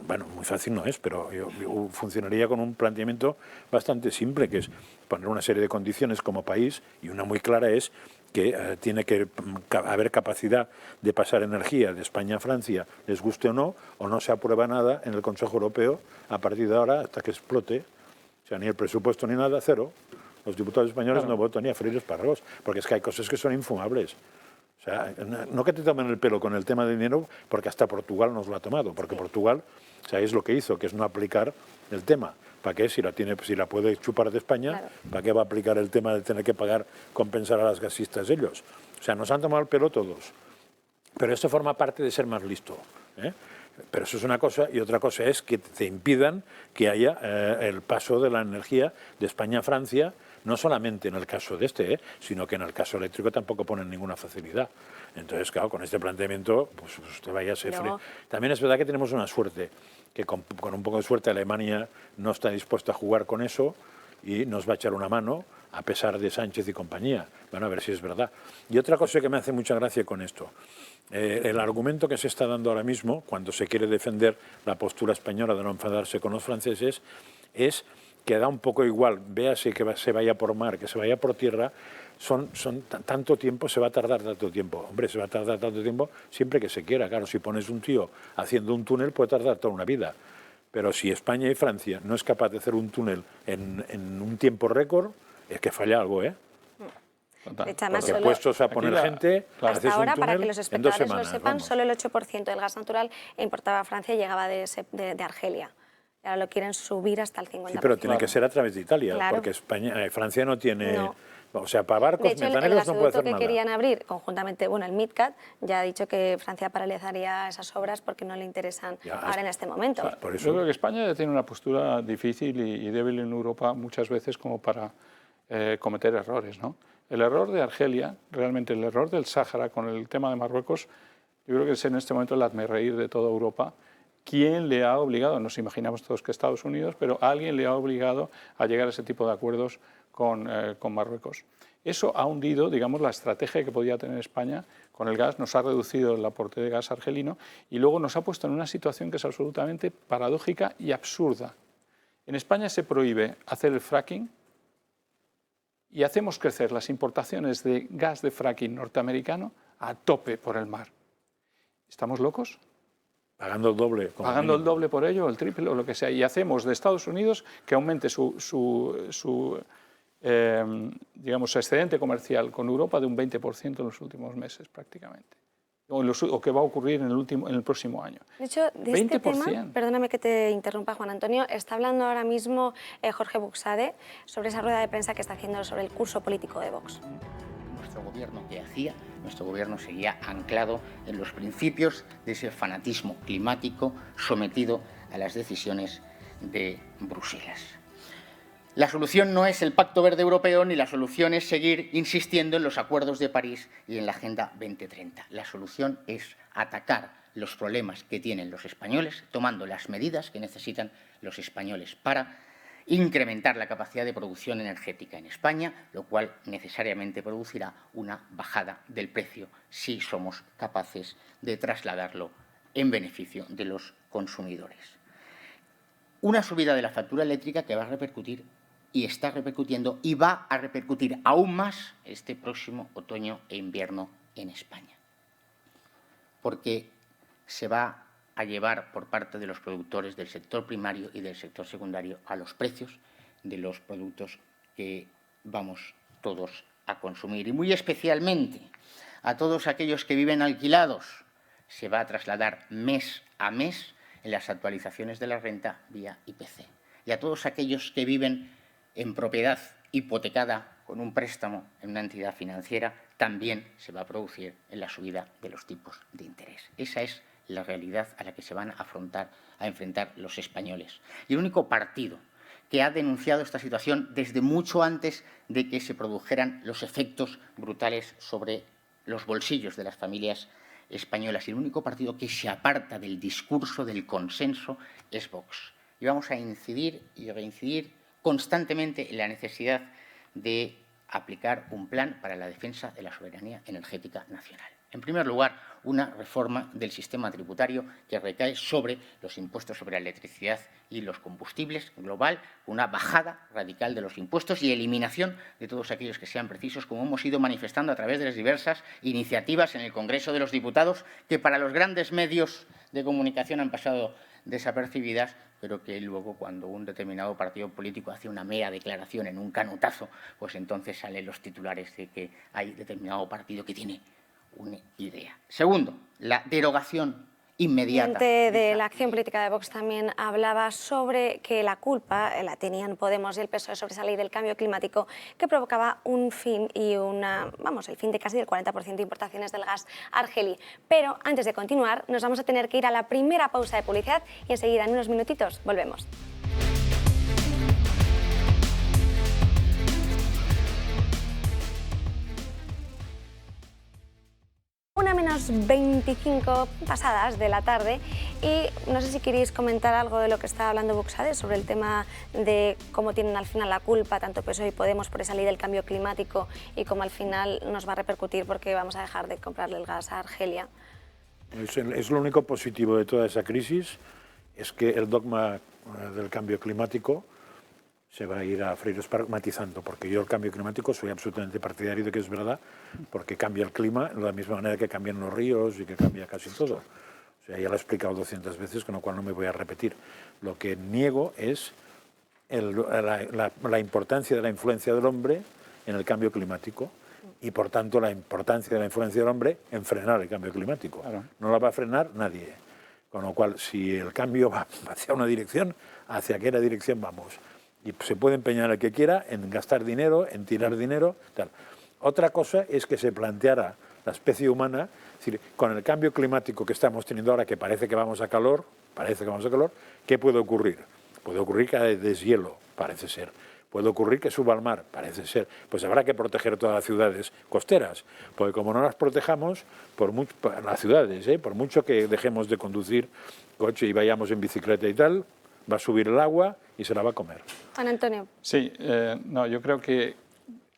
Bueno, muy fácil no es, pero yo funcionaría con un planteamiento bastante simple, que es poner una serie de condiciones como país, y una muy clara es que tiene que haber capacidad de pasar energía de España a Francia, les guste o no se aprueba nada en el Consejo Europeo a partir de ahora hasta que explote. O sea, ni el presupuesto ni nada, cero. Los diputados españoles no votan ni a freír espárragos, porque es que hay cosas que son infumables. O sea, no que te tomen el pelo con el tema de dinero, porque hasta Portugal nos lo ha tomado, porque Portugal, ¿sabéis lo que hizo? Que es no aplicar el tema. ¿Para qué? Si la puede chupar de España, claro. ¿Para qué va a aplicar el tema de tener que compensar a las gasistas ellos? O sea, nos han tomado el pelo todos. Pero esto forma parte de ser más listo, ¿eh? Pero eso es una cosa, y otra cosa es que te impidan que haya el paso de la energía de España a Francia, no solamente en el caso de sino que en el caso eléctrico tampoco ponen ninguna facilidad. Entonces, claro, con este planteamiento, pues usted vaya a ser frío. También es verdad que tenemos una suerte, que con un poco de suerte Alemania no está dispuesta a jugar con eso y nos va a echar una mano, a pesar de Sánchez y compañía. Bueno, a ver si es verdad. Y otra cosa que me hace mucha gracia con esto, el argumento que se está dando ahora mismo, cuando se quiere defender la postura española de no enfadarse con los franceses, es que da un poco igual, véase que se vaya por mar, que se vaya por tierra, tanto tiempo, se va a tardar tanto tiempo. Hombre, se va a tardar tanto tiempo siempre que se quiera. Claro, si pones un tío haciendo un túnel puede tardar toda una vida. Pero si España y Francia no es capaz de hacer un túnel en un tiempo récord, es que falla algo, ¿eh? Porque puestos a poner gente, hasta ahora, para que los en 2 espectadores semanas, lo sepan, vamos. Solo el 8% del gas natural importado a Francia llegaba de Argelia. Y ahora lo quieren subir hasta el 50%. Sí, pero tiene que ser a través de Italia, claro. Porque Francia no tiene... No. O sea, para barcos metaneros no puede hacer nada. El gasoducto que querían abrir conjuntamente, el MidCat, ya ha dicho que Francia paralizaría esas obras porque no le interesan ahora en este momento. Por eso. Yo creo que España ya tiene una postura difícil y débil en Europa muchas veces como para cometer errores, ¿no? El error de Argelia, realmente el error del Sáhara con el tema de Marruecos, yo creo que es en este momento el hazmerreír de toda Europa. ¿Quién le ha obligado? Nos imaginamos todos que Estados Unidos, pero alguien le ha obligado a llegar a ese tipo de acuerdos con Marruecos. Eso ha hundido, digamos, la estrategia que podía tener España con el gas, nos ha reducido el aporte de gas argelino y luego nos ha puesto en una situación que es absolutamente paradójica y absurda. En España se prohíbe hacer el fracking y hacemos crecer las importaciones de gas de fracking norteamericano a tope por el mar. ¿Estamos locos? Pagando el doble. Pagando el doble por ello, el triple o lo que sea. Y hacemos de Estados Unidos que aumente su excedente comercial con Europa de un 20% en los últimos meses prácticamente. O que va a ocurrir en el próximo año. De hecho, de 20%. Este tema, perdóname que te interrumpa, Juan Antonio, está hablando ahora mismo Jorge Buxade sobre esa rueda de prensa que está haciendo sobre el curso político de Vox. Nuestro gobierno, ¿qué hacía? Nuestro gobierno seguía anclado en los principios de ese fanatismo climático sometido a las decisiones de Bruselas. La solución no es el Pacto Verde Europeo ni la solución es seguir insistiendo en los acuerdos de París y en la Agenda 2030. La solución es atacar los problemas que tienen los españoles, tomando las medidas que necesitan los españoles para incrementar la capacidad de producción energética en España, lo cual necesariamente producirá una bajada del precio si somos capaces de trasladarlo en beneficio de los consumidores. Una subida de la factura eléctrica que va a repercutir y está repercutiendo y va a repercutir aún más este próximo otoño e invierno en España. Porque se va a llevar por parte de los productores del sector primario y del sector secundario a los precios de los productos que vamos todos a consumir. Y muy especialmente a todos aquellos que viven alquilados se va a trasladar mes a mes en las actualizaciones de la renta vía IPC. y a todos aquellos que viven en propiedad hipotecada con un préstamo en una entidad financiera, también se va a producir en la subida de los tipos de interés. Esa es la realidad a la que se van a enfrentar los españoles. Y el único partido que ha denunciado esta situación desde mucho antes de que se produjeran los efectos brutales sobre los bolsillos de las familias españolas, y el único partido que se aparta del discurso del consenso es Vox. Y vamos a incidir y reincidir constantemente en la necesidad de aplicar un plan para la defensa de la soberanía energética nacional. En primer lugar, una reforma del sistema tributario que recae sobre los impuestos sobre la electricidad y los combustibles global, una bajada radical de los impuestos y eliminación de todos aquellos que sean precisos, como hemos ido manifestando a través de las diversas iniciativas en el Congreso de los Diputados, que para los grandes medios de comunicación han pasado desapercibidas, pero que luego, cuando un determinado partido político hace una mera declaración en un canutazo, pues entonces salen los titulares de que hay determinado partido que tiene una idea. Segundo, la derogación inmediata. De la acción política de Vox también hablaba sobre que la culpa la tenían Podemos y el PSOE sobre esa ley del cambio climático que provocaba un fin y el fin de casi el 40% de importaciones del gas argelí. Pero antes de continuar, nos vamos a tener que ir a la primera pausa de publicidad y enseguida, en unos minutitos, volvemos. 1:25 pasadas de la tarde, y no sé si queréis comentar algo de lo que está hablando Buxade sobre el tema de cómo tienen al final la culpa tanto PSOE y Podemos por esa ley del cambio climático y cómo al final nos va a repercutir porque vamos a dejar de comprarle el gas a Argelia. Es lo único positivo de toda esa crisis, es que el dogma del cambio climático se va a ir a freír matizando, porque yo el cambio climático soy absolutamente partidario de que es verdad, porque cambia el clima de la misma manera que cambian los ríos y que cambia casi todo. O sea, ya lo he explicado 200 veces, con lo cual no me voy a repetir. Lo que niego es la importancia de la influencia del hombre en el cambio climático y, por tanto, la importancia de la influencia del hombre en frenar el cambio climático. Claro. No la va a frenar nadie. Con lo cual, si el cambio va hacia una dirección, ¿hacia qué dirección vamos? Y se puede empeñar el que quiera en gastar dinero, en tirar dinero, tal. Otra cosa es que se planteara la especie humana, es decir, con el cambio climático que estamos teniendo ahora, que parece que vamos a calor, ¿qué puede ocurrir? Puede ocurrir que haya deshielo, parece ser. Puede ocurrir que suba al mar, parece ser. Pues habrá que proteger todas las ciudades costeras, porque como no las protejamos, las ciudades, por mucho que dejemos de conducir coche y vayamos en bicicleta y tal, va a subir el agua y se la va a comer. Juan Antonio. Sí, no, yo creo que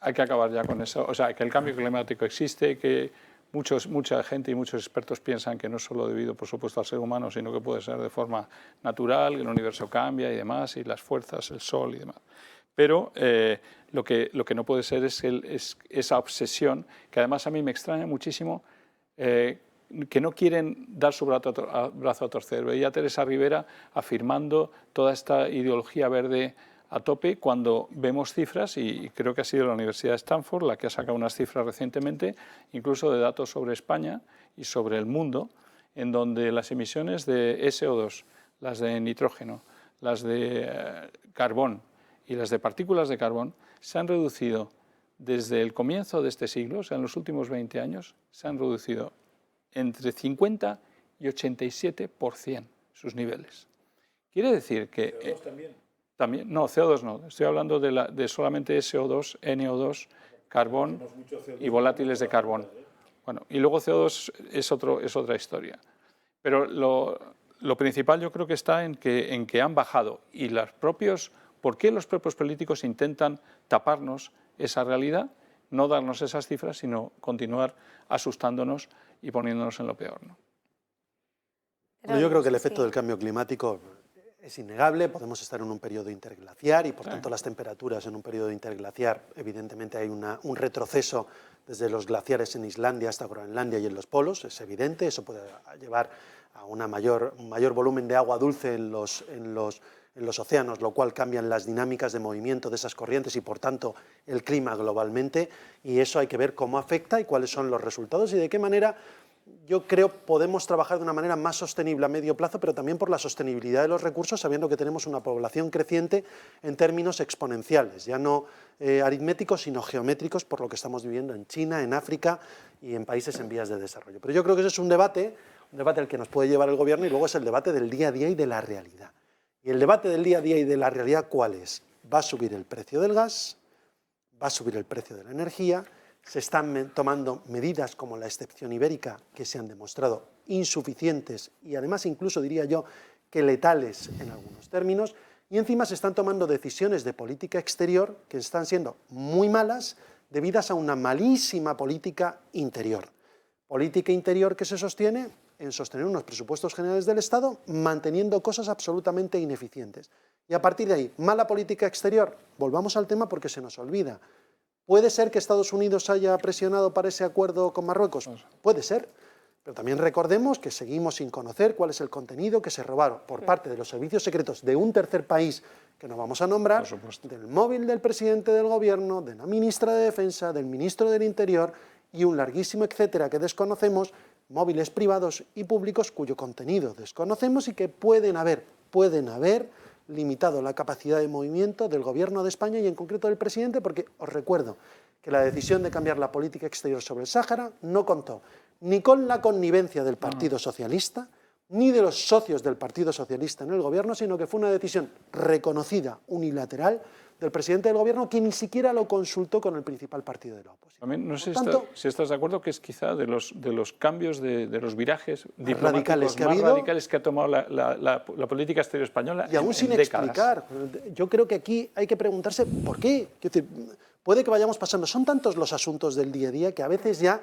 hay que acabar ya con eso. O sea, que el cambio climático existe, que mucha gente y muchos expertos piensan que no es solo debido, por supuesto, al ser humano, sino que puede ser de forma natural, que el universo cambia y demás, y las fuerzas, el sol y demás. Pero lo que no puede ser es esa obsesión, que además a mí me extraña muchísimo, que no quieren dar su brazo a torcer. Veía a Teresa Rivera afirmando toda esta ideología verde a tope cuando vemos cifras, y creo que ha sido la Universidad de Stanford la que ha sacado unas cifras recientemente, incluso de datos sobre España y sobre el mundo, en donde las emisiones de SO2, las de nitrógeno, las de carbón y las de partículas de carbón se han reducido desde el comienzo de este siglo, o sea, en los últimos 20 años, se han reducido entre 50 y 87% sus niveles. Quiere decir que... ¿CO2 también? No, CO2 no. Estoy hablando de solamente SO2, NO2, carbón y volátiles de carbón. Bueno, y luego CO2 es otra historia. Pero lo principal yo creo que está en que han bajado. Y ¿por qué los propios políticos intentan taparnos esa realidad? No darnos esas cifras, sino continuar asustándonos y poniéndonos en lo peor, ¿no? Bueno, yo creo que el efecto del cambio climático es innegable. Podemos estar en un periodo interglaciar y, por tanto, las temperaturas en un periodo interglaciar, evidentemente hay un retroceso desde los glaciares en Islandia hasta Groenlandia y en los polos, es evidente. Eso puede llevar a un mayor volumen de agua dulce en los océanos, lo cual cambian las dinámicas de movimiento de esas corrientes y, por tanto, el clima globalmente, y eso hay que ver cómo afecta y cuáles son los resultados y de qué manera yo creo podemos trabajar de una manera más sostenible a medio plazo, pero también por la sostenibilidad de los recursos, sabiendo que tenemos una población creciente en términos exponenciales, ya no aritméticos, sino geométricos, por lo que estamos viviendo en China, en África y en países en vías de desarrollo. Pero yo creo que ese es un debate al que nos puede llevar el Gobierno, y luego es el debate del día a día y de la realidad. Y el debate del día a día y de la realidad, ¿cuál es? ¿Va a subir el precio del gas? ¿Va a subir el precio de la energía? Se están tomando medidas como la excepción ibérica, que se han demostrado insuficientes y además incluso diría yo que letales en algunos términos, y encima se están tomando decisiones de política exterior que están siendo muy malas debidas a una malísima política interior. Política interior que se sostiene en sostener unos presupuestos generales del Estado manteniendo cosas absolutamente ineficientes. Y a partir de ahí, mala política exterior, volvamos al tema porque se nos olvida. ¿Puede ser que Estados Unidos haya presionado para ese acuerdo con Marruecos? Puede ser, pero también recordemos que seguimos sin conocer cuál es el contenido que se robaron por parte de los servicios secretos de un tercer país que no vamos a nombrar, del móvil del presidente del Gobierno, de la ministra de Defensa, del ministro del Interior y un larguísimo etcétera que desconocemos, móviles privados y públicos cuyo contenido desconocemos y que pueden haber limitado la capacidad de movimiento del Gobierno de España y en concreto del presidente, porque os recuerdo que la decisión de cambiar la política exterior sobre el Sáhara no contó ni con la connivencia del Partido Socialista, ni de los socios del Partido Socialista en el Gobierno, sino que fue una decisión reconocida, unilateral, del presidente del Gobierno, que ni siquiera lo consultó con el principal partido de la oposición. También, no sé si estás de acuerdo que es quizá de los cambios, de los virajes diplomáticos más radicales que ha tomado la política exterior española y aún sin décadas. Explicar. Yo creo que aquí hay que preguntarse por qué. Quiero decir, puede que vayamos pasando, son tantos los asuntos del día a día que a veces ya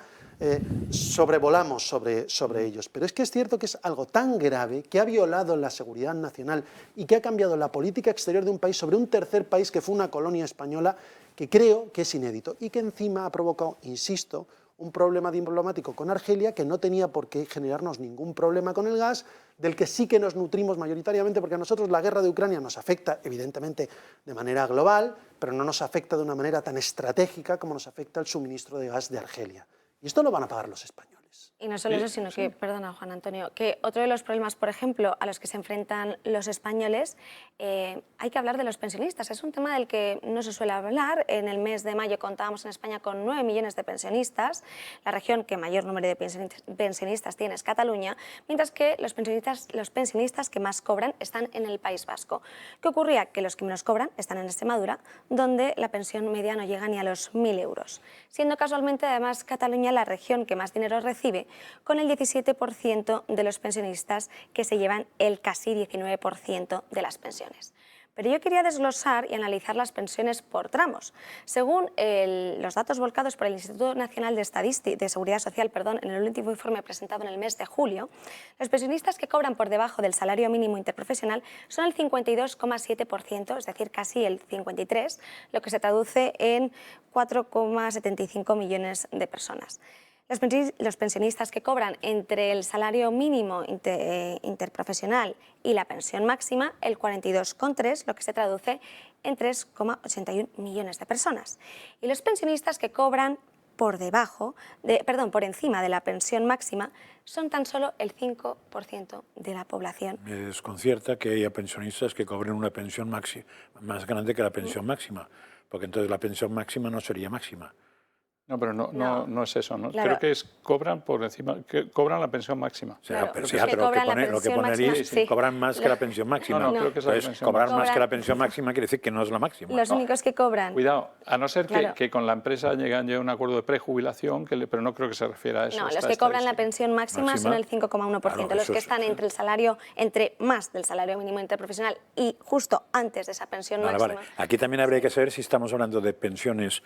sobrevolamos sobre ellos. Pero es que es cierto que es algo tan grave que ha violado la seguridad nacional y que ha cambiado la política exterior de un país sobre un tercer país que fue una colonia española, que creo que es inédito y que encima ha provocado, insisto, un problema diplomático con Argelia que no tenía por qué generarnos ningún problema con el gas, del que sí que nos nutrimos mayoritariamente, porque a nosotros la guerra de Ucrania nos afecta, evidentemente, de manera global, pero no nos afecta de una manera tan estratégica como nos afecta el suministro de gas de Argelia. Y esto lo van a pagar los españoles. Y no solo eso, sino que, perdona Juan Antonio, que otro de los problemas, por ejemplo, a los que se enfrentan los españoles, hay que hablar de los pensionistas. Es un tema del que no se suele hablar. En el mes de mayo contábamos en España con 9 millones de pensionistas. La región que mayor número de pensionistas tiene es Cataluña, mientras que los pensionistas que más cobran están en el País Vasco. ¿Qué ocurría? Que los que menos cobran están en Extremadura, donde la pensión media no llega ni a los 1.000 euros. Siendo casualmente, además, Cataluña la región que más dinero recibe, con el 17% de los pensionistas que se llevan el casi 19% de las pensiones. Pero yo quería desglosar y analizar las pensiones por tramos. Según los datos volcados por el Instituto Nacional de Seguridad Social en el último informe presentado en el mes de julio, los pensionistas que cobran por debajo del salario mínimo interprofesional son el 52,7%, es decir, casi el 53%, lo que se traduce en 4,75 millones de personas. Los pensionistas que cobran entre el salario mínimo interprofesional y la pensión máxima, el 42,3%, lo que se traduce en 3,81 millones de personas. Y los pensionistas que cobran por encima de la pensión máxima son tan solo el 5% de la población. Me desconcierta que haya pensionistas que cobren una pensión máxima más grande que la pensión máxima, porque entonces la pensión máxima no sería máxima. No, pero no es eso, ¿no? Claro. Creo que cobran por encima, que cobran la pensión máxima. O sea, Claro, pero, lo que ponería es sí. cobran más que la pensión máxima. No, creo que es la Entonces, pensión cobrar máxima. más que la pensión máxima quiere decir que no es la máxima. Los únicos que cobran... Cuidado, a no ser Claro. que con la empresa lleguen a un acuerdo de prejubilación, pero no creo que se refiera a eso. No, los que cobran la pensión máxima son el 5,1%. Claro, los que están entre más del salario mínimo interprofesional y justo antes de esa pensión máxima. Vale. Aquí también habría que saber si estamos hablando de pensiones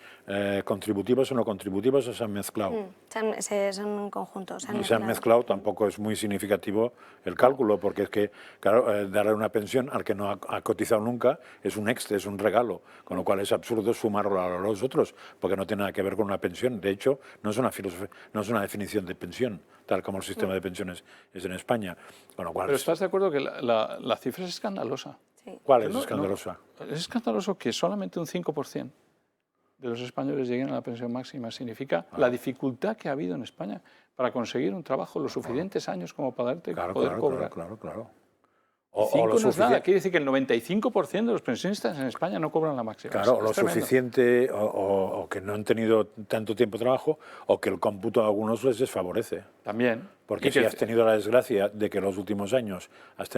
contributivas o no contributivas, o se han mezclado. Son un conjunto. Y se han mezclado, tampoco es muy significativo el cálculo, porque es que, claro, darle una pensión al que no ha cotizado nunca es un extra, es un regalo, con lo cual es absurdo sumarlo a los otros, porque no tiene nada que ver con una pensión. De hecho, no es una definición de pensión, tal como el sistema de pensiones es en España. Con lo cual, Pero ¿estás de acuerdo que la cifra es escandalosa? Sí. ¿Cuál es escandalosa? Es escandaloso que solamente un 5% de los españoles lleguen a la pensión máxima. Significa la dificultad que ha habido en España para conseguir un trabajo los suficientes años como para poder cobrar. Claro. O lo no es nada. Quiere decir que el 95% de los pensionistas en España no cobran la máxima. Claro, es lo tremendo. suficiente, o que no han tenido tanto tiempo de trabajo, o que el cómputo a algunos les desfavorece. También. Porque si has tenido la desgracia de que en los últimos años has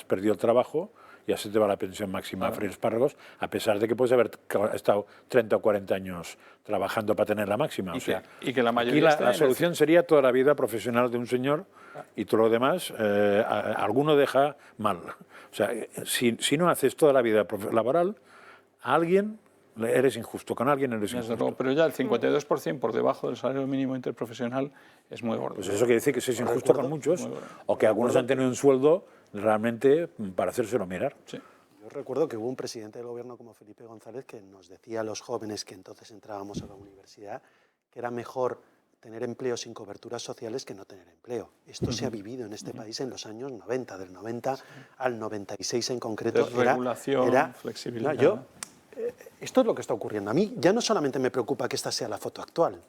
perdido el trabajo, ya se te va la pensión máxima a freír espárragos, a pesar de que puedes haber estado 30 o 40 años trabajando para tener la máxima. Y que la mayoría aquí la solución sería toda la vida profesional de un señor y todo lo demás, alguno deja mal. O sea, si no haces toda la vida laboral, a alguien eres injusto, con alguien eres injusto. Pero ya el 52% por debajo del salario mínimo interprofesional es muy gordo. Pues eso quiere decir que es injusto con muchos, o que algunos han tenido un sueldo realmente para hacérselo mirar. Sí. Yo recuerdo que hubo un presidente del gobierno como Felipe González que nos decía a los jóvenes que entonces entrábamos a la universidad que era mejor tener empleo sin coberturas sociales que no tener empleo. Esto se ha vivido en este país en los años 90, del 90 al 96 en concreto. Desregulación, flexibilidad. Esto es lo que está ocurriendo. A mí ya no solamente me preocupa que esta sea la foto actual,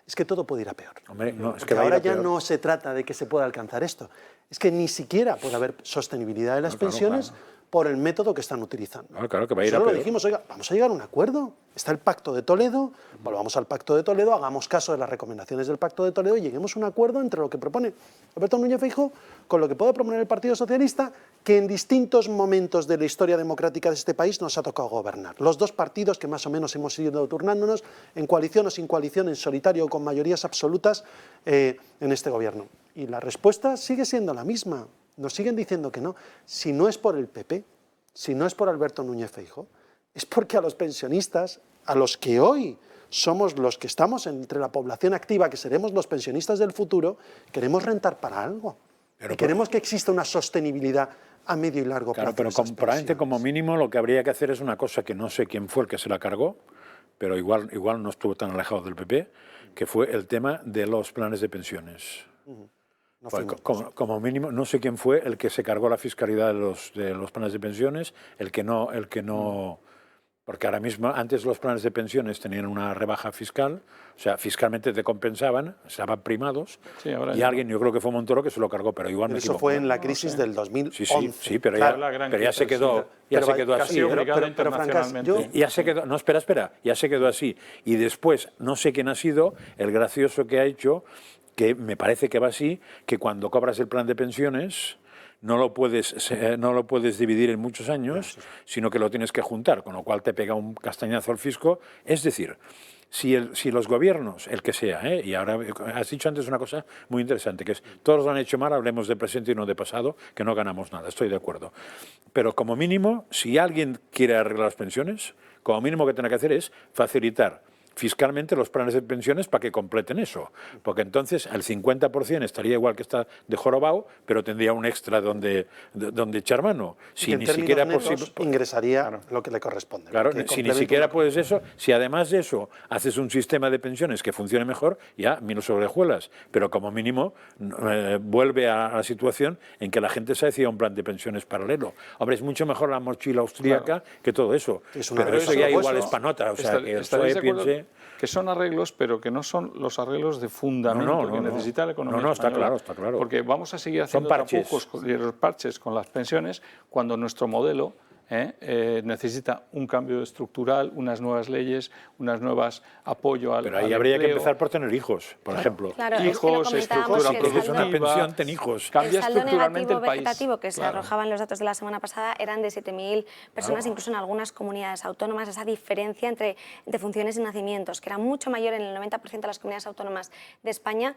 es que todo puede ir a peor. Hombre, no, es que ahora ya no se trata de que se pueda alcanzar esto, es que ni siquiera puede haber sostenibilidad de las pensiones por el método que están utilizando. Claro que va a ir a Solo peor. dijimos, oiga, vamos a llegar a un acuerdo. Está el Pacto de Toledo, volvamos al Pacto de Toledo, hagamos caso de las recomendaciones del Pacto de Toledo y lleguemos a un acuerdo entre lo que propone Alberto Núñez Feijóo con lo que puede proponer el Partido Socialista, que en distintos momentos de la historia democrática de este país nos ha tocado gobernar. Los dos partidos que más o menos hemos ido turnándonos, en coalición o sin coalición, en solitario o con mayorías absolutas en este gobierno. Y la respuesta sigue siendo la misma. Nos siguen diciendo que no. Si no es por el PP, si no es por Alberto Núñez Feijóo, es porque a los pensionistas, a los que hoy somos los que estamos entre la población activa, que seremos los pensionistas del futuro, queremos rentar para algo. Y queremos que exista una sostenibilidad a medio y largo plazo. Pero probablemente como mínimo lo que habría que hacer es una cosa que no sé quién fue el que se la cargó, pero igual no estuvo tan alejado del PP, que fue el tema de los planes de pensiones. Como mínimo, no sé quién fue el que se cargó la fiscalidad de los planes de pensiones, el que no, porque ahora mismo, antes los planes de pensiones tenían una rebaja fiscal, o sea, fiscalmente te compensaban, estaban primados, sí, ahora y alguien, yo creo que fue Montoro, que se lo cargó, pero igual me equivoco. Eso fue en la crisis del 2011. Sí, pero, claro, ya se quedó, así. Pero francamente, ya se quedó, no, espera, ya se quedó así. Y después, no sé quién ha sido el gracioso que ha hecho, que me parece que va así, que cuando cobras el plan de pensiones no lo puedes dividir en muchos años, sino que lo tienes que juntar, con lo cual te pega un castañazo al fisco. Es decir, si los gobiernos, el que sea, y ahora has dicho antes una cosa muy interesante, que es todos lo han hecho mal, hablemos de presente y no de pasado, que no ganamos nada, estoy de acuerdo. Pero como mínimo, si alguien quiere arreglar las pensiones, como mínimo que tiene que hacer es facilitar fiscalmente los planes de pensiones para que completen eso, porque entonces el 50% estaría igual que está de jorobado, pero tendría un extra donde echar mano. Si ni siquiera ingresaría lo que le corresponde. Claro, si ni siquiera puedes eso, si además de eso haces un sistema de pensiones que funcione mejor, ya mil sobrejuelas, pero como mínimo vuelve a la situación en que la gente se decía un plan de pensiones paralelo. Hombre, es mucho mejor la mochila austríaca que todo eso, pero eso ya igual es panota, o sea, que el PSOE piense... que son arreglos, pero que no son los arreglos de fundamento que necesita la economía española. Está claro. Porque vamos a seguir haciendo tapujos y parches con las pensiones cuando nuestro modelo necesita un cambio estructural, unas nuevas leyes, unas nuevas apoyo al Pero ahí al habría empleo. que empezar por tener hijos, por ejemplo. Claro, Hijos, estructura productiva. Una pensión, ten hijos. Cambia el saldo estructuralmente negativo el país. vegetativo que se arrojaban los datos de la semana pasada eran de 7.000 personas, incluso en algunas comunidades autónomas, esa diferencia entre defunciones y nacimientos, que era mucho mayor en el 90% de las comunidades autónomas de España,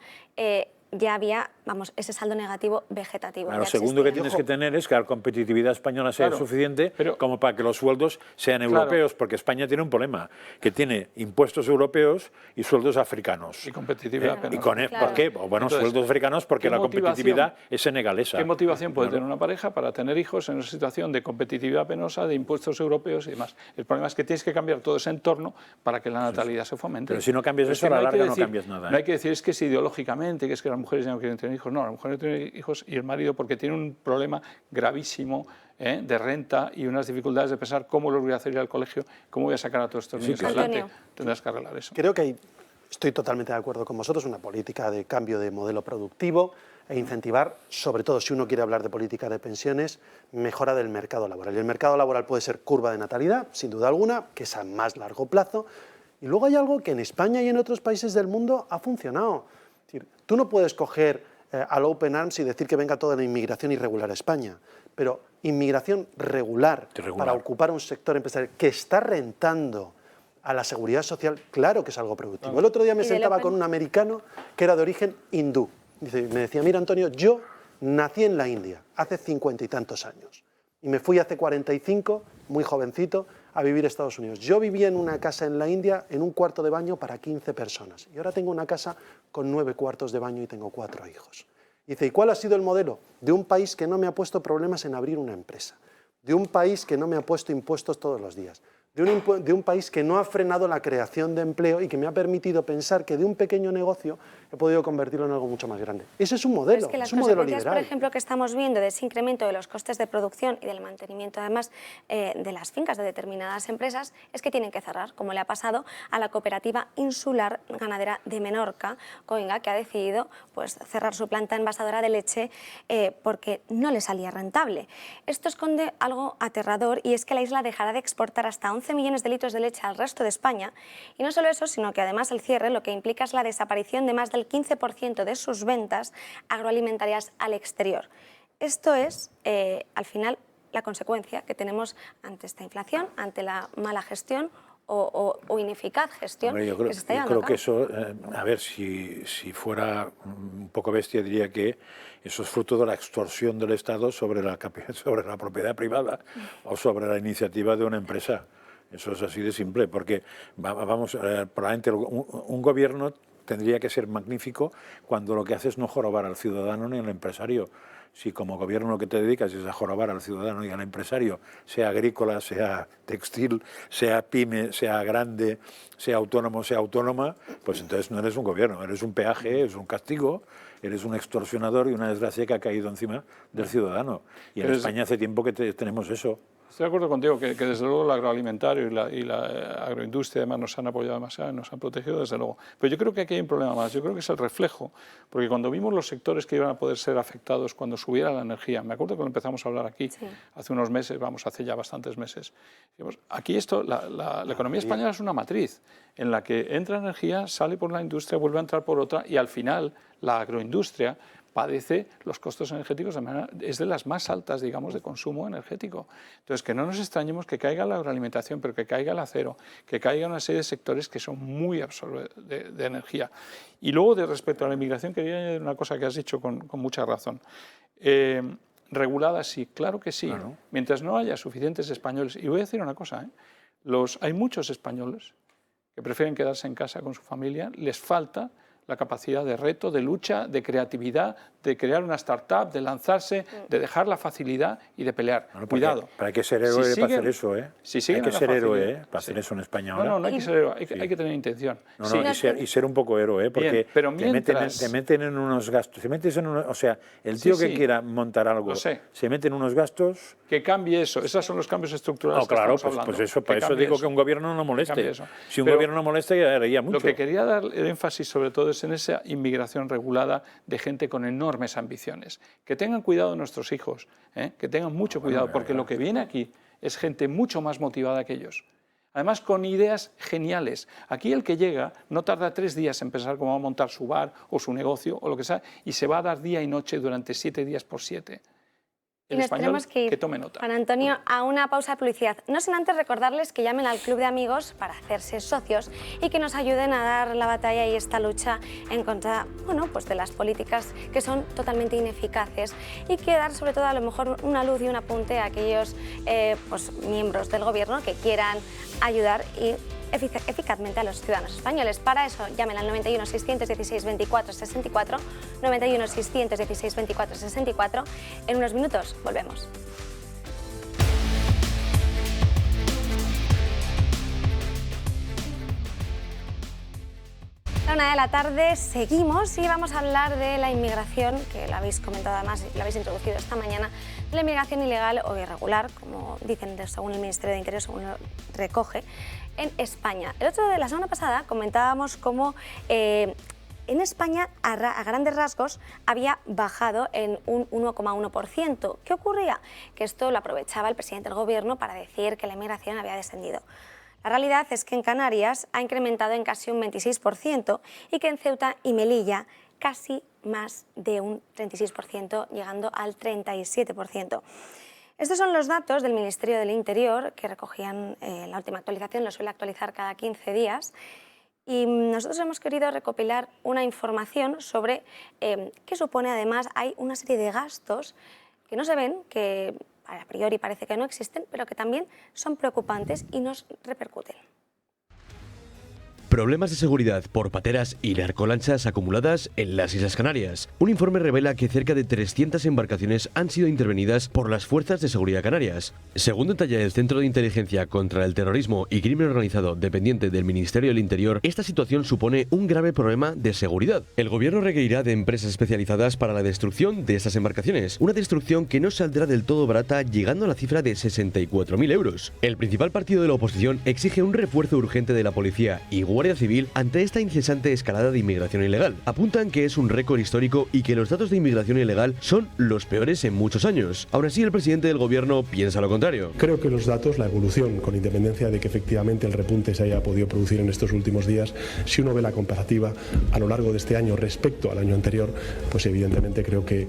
ya había, ese saldo negativo vegetativo. Lo segundo que tienes que tener es que la competitividad española sea suficiente como para que los sueldos sean europeos, porque España tiene un problema, que tiene impuestos europeos y sueldos africanos. Y competitividad penosa. ¿Por qué? Bueno, Entonces, sueldos africanos porque la competitividad es senegalesa. ¿Qué motivación puede tener una pareja para tener hijos en una situación de competitividad penosa, de impuestos europeos y demás? El problema es que tienes que cambiar todo ese entorno para que la natalidad se fomente. Pero si no cambias eso, a la larga no cambias nada. No hay que decir es que es ideológicamente, que es que las mujeres ya no quieren tener hijos. No, las mujeres no tienen hijos y el marido porque tiene un problema gravísimo de renta y unas dificultades de pensar cómo los voy a hacer ir al colegio, cómo voy a sacar a todos estos niños adelante. Tendrás que arreglar eso. Creo que estoy totalmente de acuerdo con vosotros, una política de cambio de modelo productivo e incentivar, sobre todo si uno quiere hablar de política de pensiones, mejora del mercado laboral. Y el mercado laboral puede ser curva de natalidad, sin duda alguna, que es a más largo plazo. Y luego hay algo que en España y en otros países del mundo ha funcionado. Es decir, tú no puedes coger al Open Arms y decir que venga toda la inmigración irregular a España, pero inmigración regular para ocupar un sector empresarial que está rentando a la seguridad social, claro que es algo productivo. El otro día me sentaba con un americano que era de origen hindú. Me decía, mira Antonio, yo nací en la India hace 50 y tantos años y me fui hace 45, muy jovencito, a vivir a Estados Unidos. Yo vivía en una casa en la India en un cuarto de baño para 15 personas y ahora tengo una casa con 9 cuartos de baño y tengo 4 hijos. Y dice, ¿y cuál ha sido el modelo? De un país que no me ha puesto problemas en abrir una empresa, de un país que no me ha puesto impuestos todos los días, de un país que no ha frenado la creación de empleo y que me ha permitido pensar que de un pequeño negocio he podido convertirlo en algo mucho más grande. Ese es un modelo, es un modelo liberal. liberal. Por ejemplo, que estamos viendo de ese incremento de los costes de producción y del mantenimiento, además, de las fincas de determinadas empresas, es que tienen que cerrar, como le ha pasado a la Cooperativa Insular Ganadera de Menorca, Coinga, que ha decidido pues, cerrar su planta envasadora de leche porque no le salía rentable. Esto esconde algo aterrador y es que la isla dejará de exportar hasta 11 millones de litros de leche al resto de España y no solo eso, sino que además el cierre lo que implica es la desaparición de más del 15% de sus ventas agroalimentarias al exterior. Esto es, al final, la consecuencia que tenemos ante esta inflación, ante la mala gestión o ineficaz gestión. Hombre, yo creo, que se está llevando a cabo. que eso, a ver, si fuera un poco bestia, diría que eso es fruto de la extorsión del Estado sobre la propiedad privada o sobre la iniciativa de una empresa. Eso es así de simple, porque vamos, probablemente un gobierno tendría que ser magnífico cuando lo que hace es no jorobar al ciudadano ni al empresario. Si como gobierno lo que te dedicas es a jorobar al ciudadano y al empresario, sea agrícola, sea textil, sea pyme, sea grande, sea autónomo, sea autónoma, pues entonces no eres un gobierno, eres un peaje, eres un castigo, eres un extorsionador y una desgracia que ha caído encima del ciudadano. Y en España hace tiempo que tenemos eso. Estoy de acuerdo contigo que desde luego el agroalimentario y la agroindustria además nos han apoyado demasiado, nos han protegido desde luego. Pero yo creo que aquí hay un problema más, yo creo que es el reflejo, porque cuando vimos los sectores que iban a poder ser afectados cuando subiera la energía, me acuerdo que lo empezamos a hablar aquí hace unos meses, hace ya bastantes meses, digamos, aquí la economía española es una matriz en la que entra energía, sale por la industria, vuelve a entrar por otra y al final la agroindustria padece los costos energéticos es de las más altas, digamos, de consumo energético. Entonces, que no nos extrañemos que caiga la agroalimentación, pero que caiga el acero, que caiga una serie de sectores que son muy absorbedores de energía. Y luego, respecto a la inmigración, quería añadir una cosa que has dicho con mucha razón. Regulada, sí, claro que sí. Claro. Mientras no haya suficientes españoles. Y voy a decir una cosa, hay muchos españoles que prefieren quedarse en casa con su familia, les falta la capacidad de reto, de lucha, de creatividad, de crear una startup, de lanzarse, de dejar la facilidad y de pelear. Bueno, cuidado. Pero hay que ser héroe para hacer eso, ¿eh? Hay que ser héroe para hacer eso en España ahora. No hay que ser héroe, hay que tener intención. Y ser un poco héroe, porque bien, pero mientras... te meten en unos gastos, o sea, el tío que quiera montar algo, se mete en unos gastos... Que cambie eso, esos son los cambios estructurales que claro, estamos hablando. Pues eso, para eso digo que un gobierno no moleste. Si un gobierno no molesta, ya haría mucho. Lo que quería dar énfasis sobre todo es en esa inmigración regulada de gente con enormes ambiciones. Que tengan cuidado nuestros hijos, que tengan mucho cuidado, porque lo que viene aquí es gente mucho más motivada que ellos. Además, con ideas geniales. Aquí el que llega no tarda 3 días en pensar cómo va a montar su bar o su negocio o lo que sea, y se va a dar día y noche durante 7 días por 7. Y nos tenemos que ir, tome nota. Juan Antonio, a una pausa de publicidad. No sin antes recordarles que llamen al Club de Amigos para hacerse socios y que nos ayuden a dar la batalla y esta lucha en contra, pues de las políticas que son totalmente ineficaces y que dar sobre todo a lo mejor una luz y un apunte a aquellos miembros del gobierno que quieran ayudar y eficazmente a los ciudadanos españoles. Para eso, llamen al 91 616 24 64, 91 616 24 64. En unos minutos volvemos. La 1 de la tarde seguimos y vamos a hablar de la inmigración, que lo habéis comentado además, lo habéis introducido esta mañana, de la inmigración ilegal o irregular, como dicen según el Ministerio de Interior, según lo recoge, en España. El otro de la semana pasada comentábamos cómo en España, a grandes rasgos, había bajado en un 1,1%. ¿Qué ocurría? Que esto lo aprovechaba el presidente del Gobierno para decir que la inmigración había descendido. La realidad es que en Canarias ha incrementado en casi un 26% y que en Ceuta y Melilla casi más de un 36%, llegando al 37%. Estos son los datos del Ministerio del Interior que recogían la última actualización, lo suele actualizar cada 15 días. Y nosotros hemos querido recopilar una información sobre qué supone. Además, hay una serie de gastos que no se ven, que a priori parece que no existen, pero que también son preocupantes y nos repercuten. Problemas de seguridad por pateras y narcolanchas acumuladas en las Islas Canarias. Un informe revela que cerca de 300 embarcaciones han sido intervenidas por las fuerzas de seguridad canarias. Según detalla el Centro de Inteligencia contra el Terrorismo y Crimen Organizado dependiente del Ministerio del Interior, esta situación supone un grave problema de seguridad. El gobierno requerirá de empresas especializadas para la destrucción de estas embarcaciones, una destrucción que no saldrá del todo barata, llegando a la cifra de 64.000 euros. El principal partido de la oposición exige un refuerzo urgente de la policía y Guardia Civil ante esta incesante escalada de inmigración ilegal. Apuntan que es un récord histórico y que los datos de inmigración ilegal son los peores en muchos años. Aún así, el presidente del gobierno piensa lo contrario. Creo que los datos, la evolución, con independencia de que efectivamente el repunte se haya podido producir en estos últimos días, si uno ve la comparativa a lo largo de este año respecto al año anterior, pues evidentemente creo que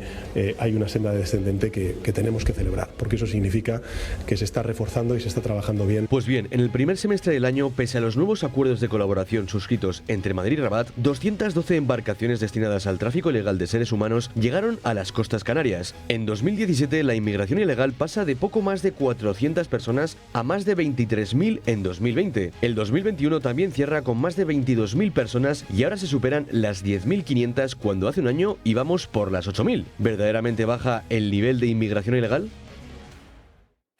hay una senda descendente que tenemos que celebrar, porque eso significa que se está reforzando y se está trabajando bien. Pues bien, en el primer semestre del año, pese a los nuevos acuerdos de colaboración suscritos entre Madrid y Rabat, 212 embarcaciones destinadas al tráfico ilegal de seres humanos llegaron a las costas canarias. En 2017, la inmigración ilegal pasa de poco más de 400 personas a más de 23.000 en 2020. El 2021 también cierra con más de 22.000 personas y ahora se superan las 10.500 cuando hace un año íbamos por las 8.000. ¿Verdaderamente baja el nivel de inmigración ilegal?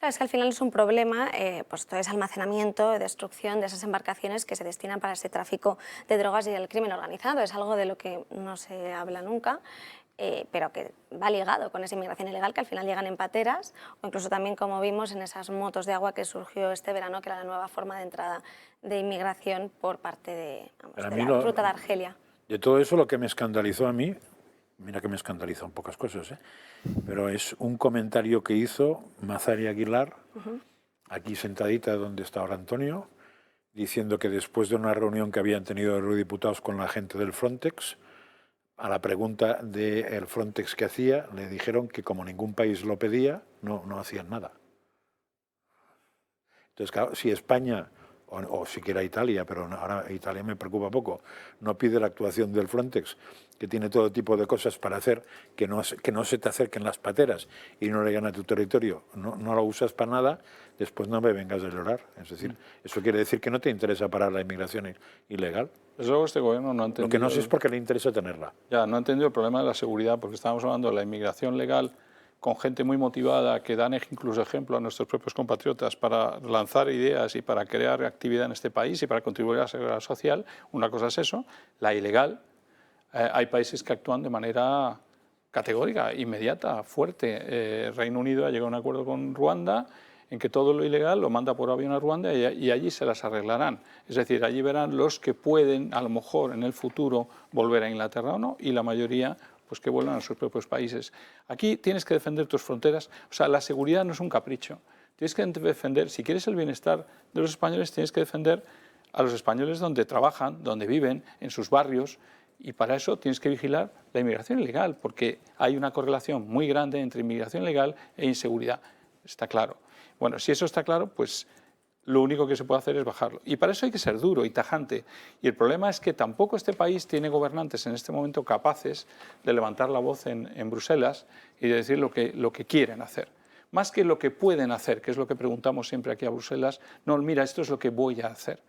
Es que al final es un problema, pues todo ese almacenamiento, destrucción de esas embarcaciones que se destinan para ese tráfico de drogas y el crimen organizado. Es algo de lo que no se habla nunca, pero que va ligado con esa inmigración ilegal, que al final llegan en pateras o incluso también, como vimos, en esas motos de agua que surgió este verano, que era la nueva forma de entrada de inmigración por parte de la ruta de Argelia. De todo eso, lo que me escandalizó a mí, mira que me escandalizan pocas cosas, pero es un comentario que hizo Mazari Aguilar, aquí sentadita donde está ahora Antonio, diciendo que después de una reunión que habían tenido los eurodiputados con la gente del Frontex, a la pregunta del Frontex que hacía, le dijeron que como ningún país lo pedía, no hacían nada. Entonces, claro, si España, o siquiera Italia, pero ahora Italia me preocupa poco, no pide la actuación del Frontex, que tiene todo tipo de cosas para hacer que no se te acerquen las pateras y no llegan a tu territorio, no lo usas para nada, después no me vengas a llorar. Es decir, eso quiere decir que no te interesa parar la inmigración ilegal. Desde luego este gobierno no ha entendido... Lo que no sé es por qué le interesa tenerla. Ya, no ha entendido el problema de la seguridad, porque estábamos hablando de la inmigración legal con gente muy motivada que dan incluso ejemplo a nuestros propios compatriotas para lanzar ideas y para crear actividad en este país y para contribuir a la seguridad social. Una cosa es eso, la ilegal. Hay países que actúan de manera categórica, inmediata, fuerte. Reino Unido ha llegado a un acuerdo con Ruanda en que todo lo ilegal lo manda por avión a Ruanda y allí se las arreglarán. Es decir, allí verán los que pueden, a lo mejor en el futuro, volver a Inglaterra o no, y la mayoría pues que vuelvan a sus propios países. Aquí tienes que defender tus fronteras. O sea, la seguridad no es un capricho. Tienes que defender, si quieres el bienestar de los españoles, tienes que defender a los españoles donde trabajan, donde viven, en sus barrios, y para eso tienes que vigilar la inmigración ilegal, porque hay una correlación muy grande entre inmigración ilegal e inseguridad. Está claro. Bueno, si eso está claro, pues lo único que se puede hacer es bajarlo. Y para eso hay que ser duro y tajante. Y el problema es que tampoco este país tiene gobernantes en este momento capaces de levantar la voz en Bruselas y de decir lo que quieren hacer. Más que lo que pueden hacer, que es lo que preguntamos siempre aquí a Bruselas, no, mira, esto es lo que voy a hacer.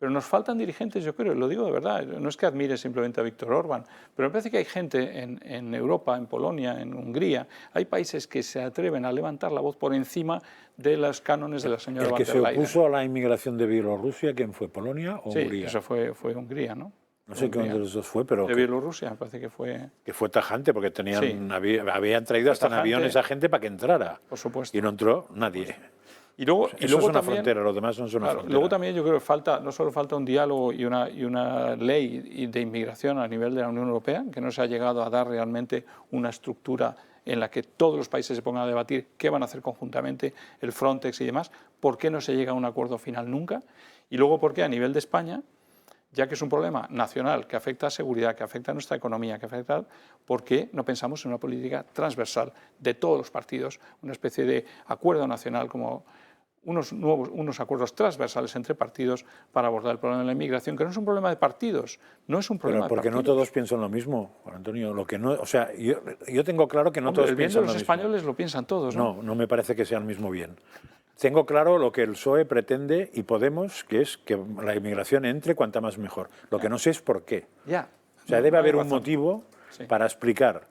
Pero nos faltan dirigentes, yo creo, lo digo de verdad, no es que admire simplemente a Víctor Orbán, pero me parece que hay gente en Europa, en Polonia, en Hungría, hay países que se atreven a levantar la voz por encima de los cánones de la señora van der Leyen. ¿El que se opuso a la inmigración de Bielorrusia, quién fue, Polonia o Hungría? Sí, eso fue Hungría, ¿no? No sé qué de los dos fue, pero... De Bielorrusia, me parece que fue... Que fue tajante, porque tenían, Sí. habían traído hasta en aviones a gente para que entrara. Por supuesto. Y no entró nadie. Y luego, Eso y luego es una también, frontera, los demás no son una claro, frontera. luego también yo creo que no solo falta un diálogo y una ley de inmigración a nivel de la Unión Europea, que no se ha llegado a dar realmente una estructura en la que todos los países se pongan a debatir qué van a hacer conjuntamente, el Frontex y demás, por qué no se llega a un acuerdo final nunca, y luego por qué a nivel de España, ya que es un problema nacional que afecta a seguridad, que afecta a nuestra economía, que afecta, ¿por qué no pensamos en una política transversal de todos los partidos, una especie de acuerdo nacional, como unos acuerdos transversales entre partidos para abordar el problema de la inmigración, que no es un problema de partidos, no es un problema Pero porque de no partidos. todos piensan lo mismo, Juan Antonio. Lo que no, o sea, yo tengo claro que no Hombre, todos el bien de piensan los lo mismo. españoles lo piensan todos, ¿no? No, no me parece que sea el mismo bien. Tengo claro lo que el PSOE pretende y Podemos, que es que la inmigración entre cuanta más mejor. Lo que no sé es por qué. Ya. O sea, No, debe no hay haber un razón. motivo Sí. para explicar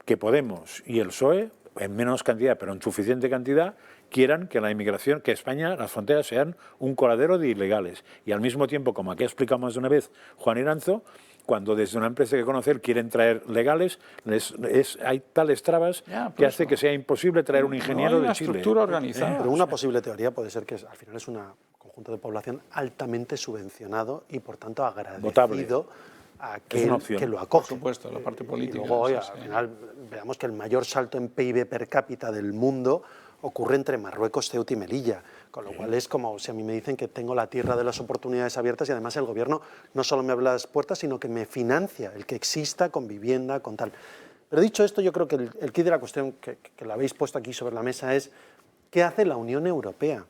que Podemos y el PSOE, en menos cantidad, pero en suficiente cantidad, quieran que la inmigración, que España, las fronteras sean un coladero de ilegales. Y al mismo tiempo, como aquí ha explicado más de una vez Juan Iranzo, cuando desde una empresa que conoce él quieren traer legales, hay tales trabas Ya, por que hace eso. que sea imposible traer un ingeniero No hay de una Chile. estructura organizada. Pero una posible teoría puede ser que al final es un conjunto de población altamente subvencionado y por tanto agradecido a Es una opción. que lo acoge. Por supuesto, la parte política, Y luego, oye, sí, al sí. final, veamos que el mayor salto en PIB per cápita del mundo ocurre entre Marruecos, Ceuta y Melilla, con lo cual es como si a mí me dicen que tengo la tierra de las oportunidades abiertas y además el gobierno no solo me abre las puertas, sino que me financia el que exista con vivienda, con tal. Pero dicho esto, yo creo que el quid de la cuestión que la habéis puesto aquí sobre la mesa es ¿qué hace la Unión Europea?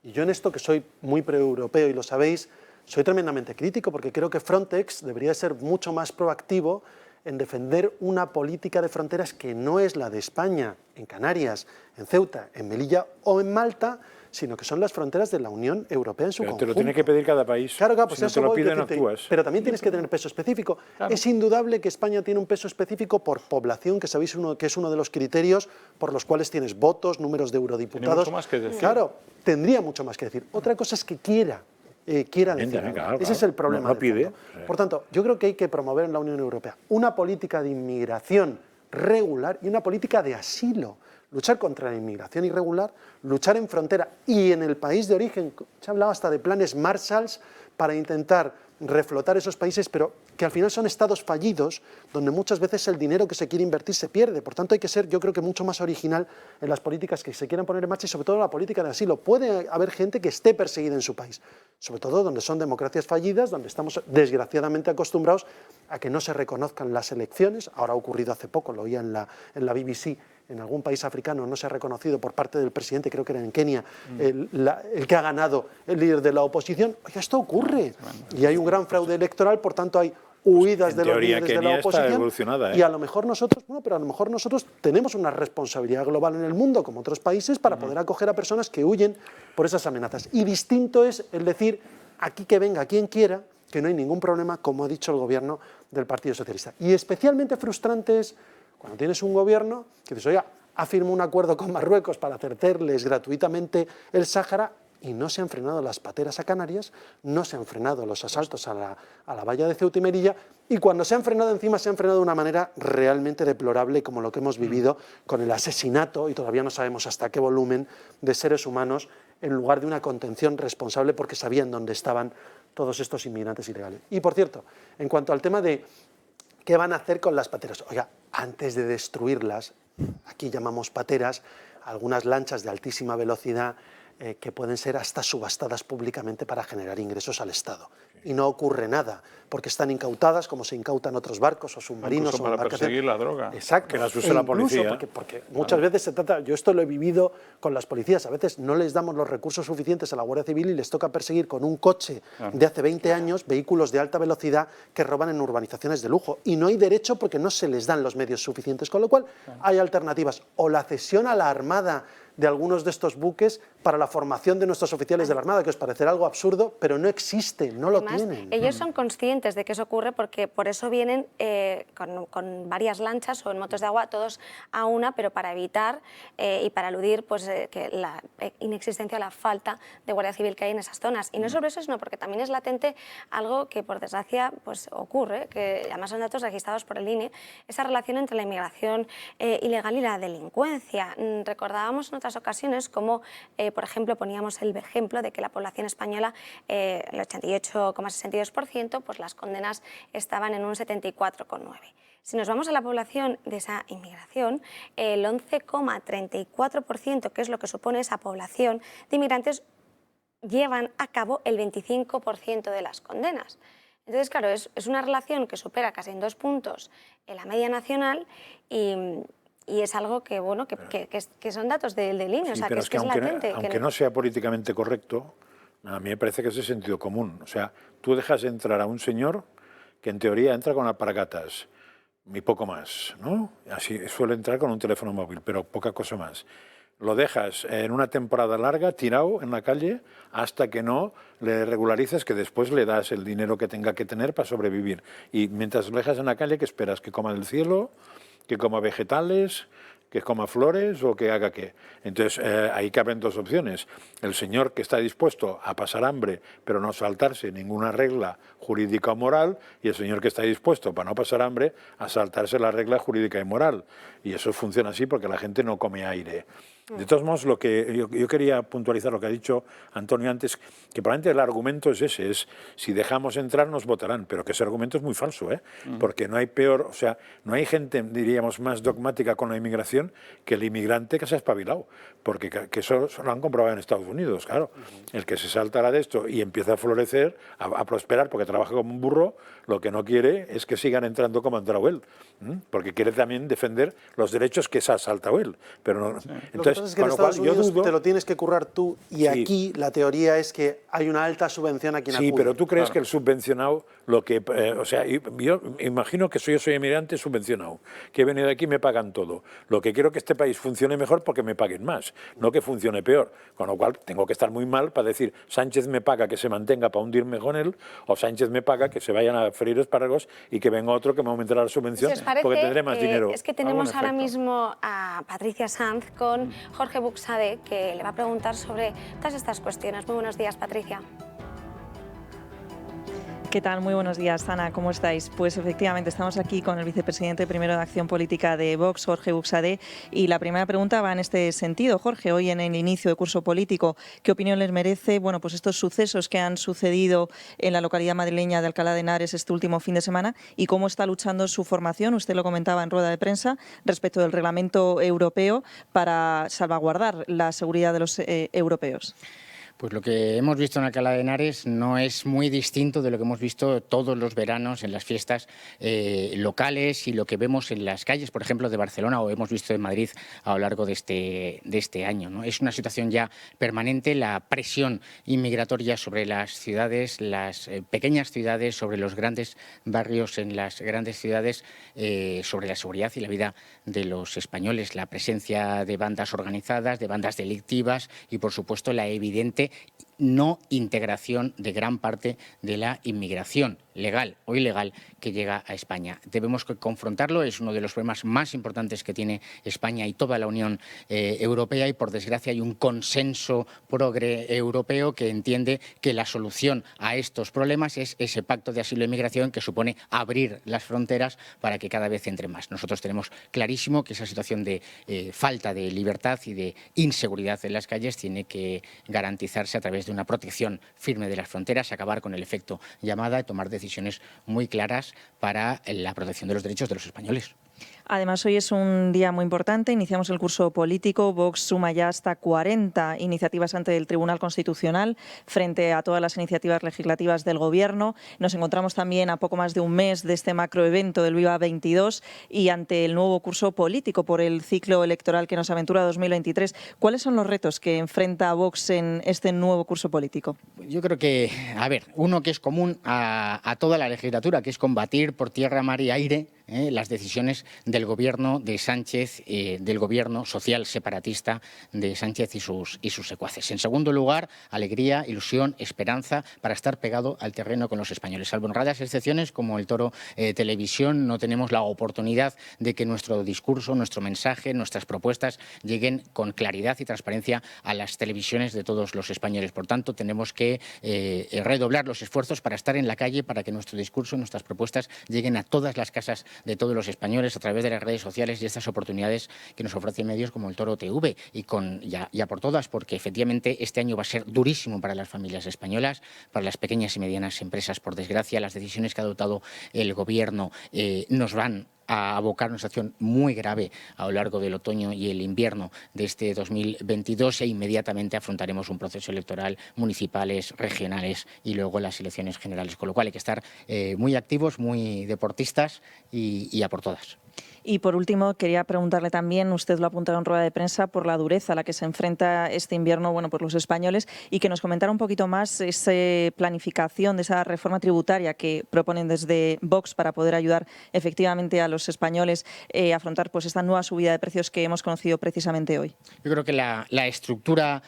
Y yo en esto, que soy muy pro-europeo y lo sabéis, soy tremendamente crítico porque creo que Frontex debería ser mucho más proactivo en defender una política de fronteras que no es la de España, en Canarias, en Ceuta, en Melilla o en Malta, sino que son las fronteras de la Unión Europea en su Pero te conjunto. lo tiene que pedir cada país. Claro, claro, pues si no eso te lo voy, piden, quiero decirte, actúas. pero también tienes que tener peso específico. Claro. Es indudable que España tiene un peso específico por población, que sabéis que es uno de los criterios por los cuales tienes votos, números de eurodiputados. Tiene mucho más que decir. Claro, tendría mucho más que decir. Otra cosa es que quiera decir. Claro, Ese es el problema. No de pide. fondo. Por tanto, yo creo que hay que promover en la Unión Europea una política de inmigración regular y una política de asilo. Luchar contra la inmigración irregular, luchar en frontera y en el país de origen. Se ha hablado hasta de planes Marshalls para intentar reflotar esos países, pero que al final son estados fallidos, donde muchas veces el dinero que se quiere invertir se pierde. Por tanto, hay que ser, yo creo que mucho más original en las políticas que se quieran poner en marcha y sobre todo en la política de asilo. Puede haber gente que esté perseguida en su país, sobre todo donde son democracias fallidas, donde estamos desgraciadamente acostumbrados a que no se reconozcan las elecciones. Ahora ha ocurrido hace poco, lo oía en la BBC, en algún país africano no se ha reconocido por parte del presidente, creo que era en Kenia, el que ha ganado el líder de la oposición. Oye, esto ocurre y hay un gran fraude electoral, por tanto hay huidas de los líderes de la Kenia está oposición evolucionada, y a lo mejor nosotros, bueno, pero a lo mejor nosotros tenemos una responsabilidad global en el mundo, como otros países, para poder acoger a personas que huyen por esas amenazas. Y distinto es el decir, aquí que venga quien quiera, que no hay ningún problema, como ha dicho el gobierno del Partido Socialista. Y especialmente frustrante es cuando tienes un gobierno que dices, oiga, ha firmado un acuerdo con Marruecos para cederles gratuitamente el Sáhara y no se han frenado las pateras a Canarias, no se han frenado los asaltos a la valla de Ceuta y Melilla, y cuando se han frenado encima se han frenado de una manera realmente deplorable, como lo que hemos vivido con el asesinato, y todavía no sabemos hasta qué volumen, de seres humanos en lugar de una contención responsable porque sabían dónde estaban todos estos inmigrantes ilegales. Y por cierto, en cuanto al tema de ¿qué van a hacer con las pateras? Oiga, antes de destruirlas, aquí llamamos pateras, algunas lanchas de altísima velocidad que pueden ser hasta subastadas públicamente para generar ingresos al Estado. Y no ocurre nada, porque están incautadas como se incautan otros barcos o submarinos. Incluso o para perseguir la droga. Exacto. Que las use la policía. Porque muchas veces se trata, yo esto lo he vivido con las policías, a veces no les damos los recursos suficientes a la Guardia Civil y les toca perseguir con un coche de hace 20 años vehículos de alta velocidad que roban en urbanizaciones de lujo. Y no hay derecho porque no se les dan los medios suficientes, con lo cual hay alternativas. O la cesión a la Armada de algunos de estos buques para la formación de nuestros oficiales de la Armada, que os parecerá algo absurdo, pero no existe, no lo además ellos son conscientes de que eso ocurre porque por eso vienen con varias lanchas o en motos de agua, todos a una, pero para evitar y para eludir pues, que la inexistencia o la falta de Guardia Civil que hay en esas zonas. Y no solo eso, sino porque también es latente algo que por desgracia pues, ocurre, que además son datos registrados por el INE, esa relación entre la inmigración ilegal y la delincuencia. Recordábamos en otras ocasiones como, por ejemplo, poníamos el ejemplo de que la población española, el 88,62%, pues las condenas estaban en un 74,9%. Si nos vamos a la población de esa inmigración, el 11,34%, que es lo que supone esa población de inmigrantes, llevan a cabo el 25% de las condenas. Entonces, claro, es una relación que supera casi en 2 puntos en la media nacional y es algo que, bueno, que son datos del INE, sí, o sea, pero que es latente. Aunque no sea políticamente correcto, a mí me parece que es de sentido común. O sea, tú dejas entrar a un señor que en teoría entra con alpargatas y poco más, ¿no? Así suele entrar con un teléfono móvil, pero poca cosa más. Lo dejas en una temporada larga tirado en la calle hasta que no le regularices, que después le das el dinero que tenga que tener para sobrevivir. Y mientras lo dejas en la calle, ¿qué esperas? ¿Que coma del cielo? ¿Que coma vegetales? ¿Que coma flores o que haga qué? Entonces, ahí caben 2 opciones. El señor que está dispuesto a pasar hambre, pero no saltarse ninguna regla jurídica o moral, y el señor que está dispuesto, para no pasar hambre, a saltarse la regla jurídica y moral. Y eso funciona así porque la gente no come aire. De todos modos, lo que yo quería puntualizar lo que ha dicho Antonio antes, que probablemente el argumento es ese, es si dejamos entrar nos votarán, pero que ese argumento es muy falso, porque no hay peor, o sea, no hay gente, diríamos, más dogmática con la inmigración que el inmigrante que se ha espabilado, porque que eso lo han comprobado en Estados Unidos, claro. El que se saltará de esto y empieza a florecer, a prosperar porque trabaja como un burro, lo que no quiere es que sigan entrando como ha entrado él, porque quiere también defender los derechos que se ha saltado él. Pero no, Sí. entonces, Es que en Estados Unidos te lo tienes que currar tú y aquí la teoría es que hay una alta subvención a quien acude. Sí, pero tú crees que el subvencionado, lo que, o sea, yo imagino que yo soy emigrante subvencionado, que he venido aquí y me pagan todo. Lo que quiero es que este país funcione mejor porque me paguen más, no que funcione peor. Con lo cual tengo que estar muy mal para decir Sánchez me paga que se mantenga para hundirme con él, o Sánchez me paga que se vayan a freír espárragos y que venga otro que me aumentará la subvención porque tendré más dinero. Es que tenemos ahora mismo a Patricia Sanz con Jorge Buxade, que le va a preguntar sobre todas estas cuestiones. Muy buenos días, Patricia. ¿Qué tal? Muy buenos días, Ana. ¿Cómo estáis? Pues efectivamente estamos aquí con el vicepresidente primero de Acción Política de Vox, Jorge Buxade, y la primera pregunta va en este sentido. Jorge, hoy en el inicio de curso político, ¿qué opinión les merece pues estos sucesos que han sucedido en la localidad madrileña de Alcalá de Henares este último fin de semana y cómo está luchando su formación? Usted lo comentaba en rueda de prensa respecto del reglamento europeo para salvaguardar la seguridad de los europeos. Pues lo que hemos visto en Alcalá de Henares no es muy distinto de lo que hemos visto todos los veranos en las fiestas locales y lo que vemos en las calles, por ejemplo, de Barcelona o hemos visto en Madrid a lo largo de este año, ¿no? Es una situación ya permanente, la presión inmigratoria sobre las ciudades, las pequeñas ciudades, sobre los grandes barrios en las grandes ciudades, sobre la seguridad y la vida de los españoles, la presencia de bandas organizadas, de bandas delictivas y, por supuesto, la evidente no integración de gran parte de la inmigración legal o ilegal que llega a España. Debemos confrontarlo, es uno de los problemas más importantes que tiene España y toda la Unión Europea y, por desgracia, hay un consenso progre europeo que entiende que la solución a estos problemas es ese pacto de asilo e inmigración que supone abrir las fronteras para que cada vez entre más. Nosotros tenemos clarísimo que esa situación de falta de libertad y de inseguridad en las calles tiene que garantizarse a través de una protección firme de las fronteras, acabar con el efecto llamada y tomar decisiones muy claras para la protección de los derechos de los españoles. Además, hoy es un día muy importante. Iniciamos el curso político. Vox suma ya hasta 40 iniciativas ante el Tribunal Constitucional frente a todas las iniciativas legislativas del Gobierno. Nos encontramos también a poco más de un mes de este macroevento del Viva 22 y ante el nuevo curso político por el ciclo electoral que nos aventura 2023. ¿Cuáles son los retos que enfrenta Vox en este nuevo curso político? Yo creo que, uno que es común a toda la legislatura, que es combatir por tierra, mar y aire las decisiones del gobierno de Sánchez, del gobierno social separatista de Sánchez y sus secuaces. En segundo lugar, alegría, ilusión, esperanza para estar pegado al terreno con los españoles. Salvo en raras excepciones como el Toro Televisión, no tenemos la oportunidad de que nuestro discurso, nuestro mensaje, nuestras propuestas lleguen con claridad y transparencia a las televisiones de todos los españoles. Por tanto, tenemos que redoblar los esfuerzos para estar en la calle, para que nuestro discurso, nuestras propuestas lleguen a todas las casas de todos los españoles a través de las redes sociales y estas oportunidades que nos ofrecen medios como el Toro TV y a por todas, porque efectivamente este año va a ser durísimo para las familias españolas, para las pequeñas y medianas empresas. Por desgracia, las decisiones que ha adoptado el Gobierno nos van a abocar una situación muy grave a lo largo del otoño y el invierno de este 2022 e inmediatamente afrontaremos un proceso electoral, municipales, regionales y luego las elecciones generales, con lo cual hay que estar muy activos, muy deportistas y a por todas. Y por último, quería preguntarle también, usted lo ha apuntado en rueda de prensa, por la dureza a la que se enfrenta este invierno, por los españoles, y que nos comentara un poquito más esa planificación de esa reforma tributaria que proponen desde Vox para poder ayudar efectivamente a los españoles a afrontar esta nueva subida de precios que hemos conocido precisamente hoy. Yo creo que la estructura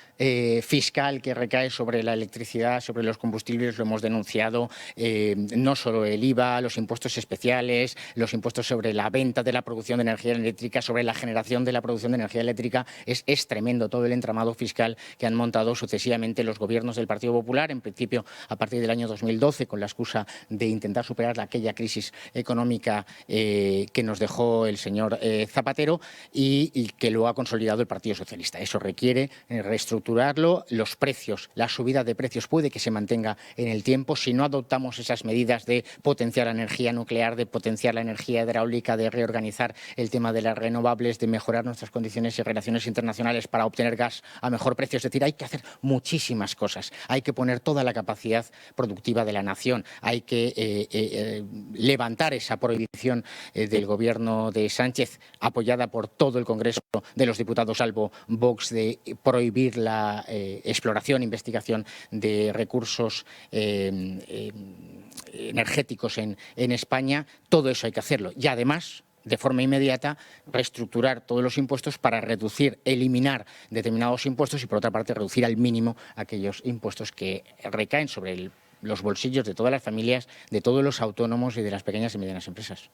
fiscal que recae sobre la electricidad, sobre los combustibles, lo hemos denunciado, no solo el IVA, los impuestos especiales, los impuestos sobre la venta de la producción de energía eléctrica, sobre la generación de la producción de energía eléctrica, es tremendo todo el entramado fiscal que han montado sucesivamente los gobiernos del Partido Popular, en principio a partir del año 2012, con la excusa de intentar superar aquella crisis económica que nos dejó el señor Zapatero y que lo ha consolidado el Partido Socialista. Eso requiere reestructurarlo. Los precios, la subida de precios puede que se mantenga en el tiempo si no adoptamos esas medidas de potenciar la energía nuclear, de potenciar la energía hidráulica, de reorganizar el tema de las renovables, de mejorar nuestras condiciones y relaciones internacionales para obtener gas a mejor precio. Es decir, hay que hacer muchísimas cosas. Hay que poner toda la capacidad productiva de la nación. Hay que levantar esa prohibición del gobierno de Sánchez, apoyada por todo el Congreso de los Diputados, salvo Vox, de prohibir la exploración, investigación de recursos energéticos en España. Todo eso hay que hacerlo. Y además, de forma inmediata, reestructurar todos los impuestos para reducir, eliminar determinados impuestos y, por otra parte, reducir al mínimo aquellos impuestos que recaen sobre los bolsillos de todas las familias, de todos los autónomos y de las pequeñas y medianas empresas.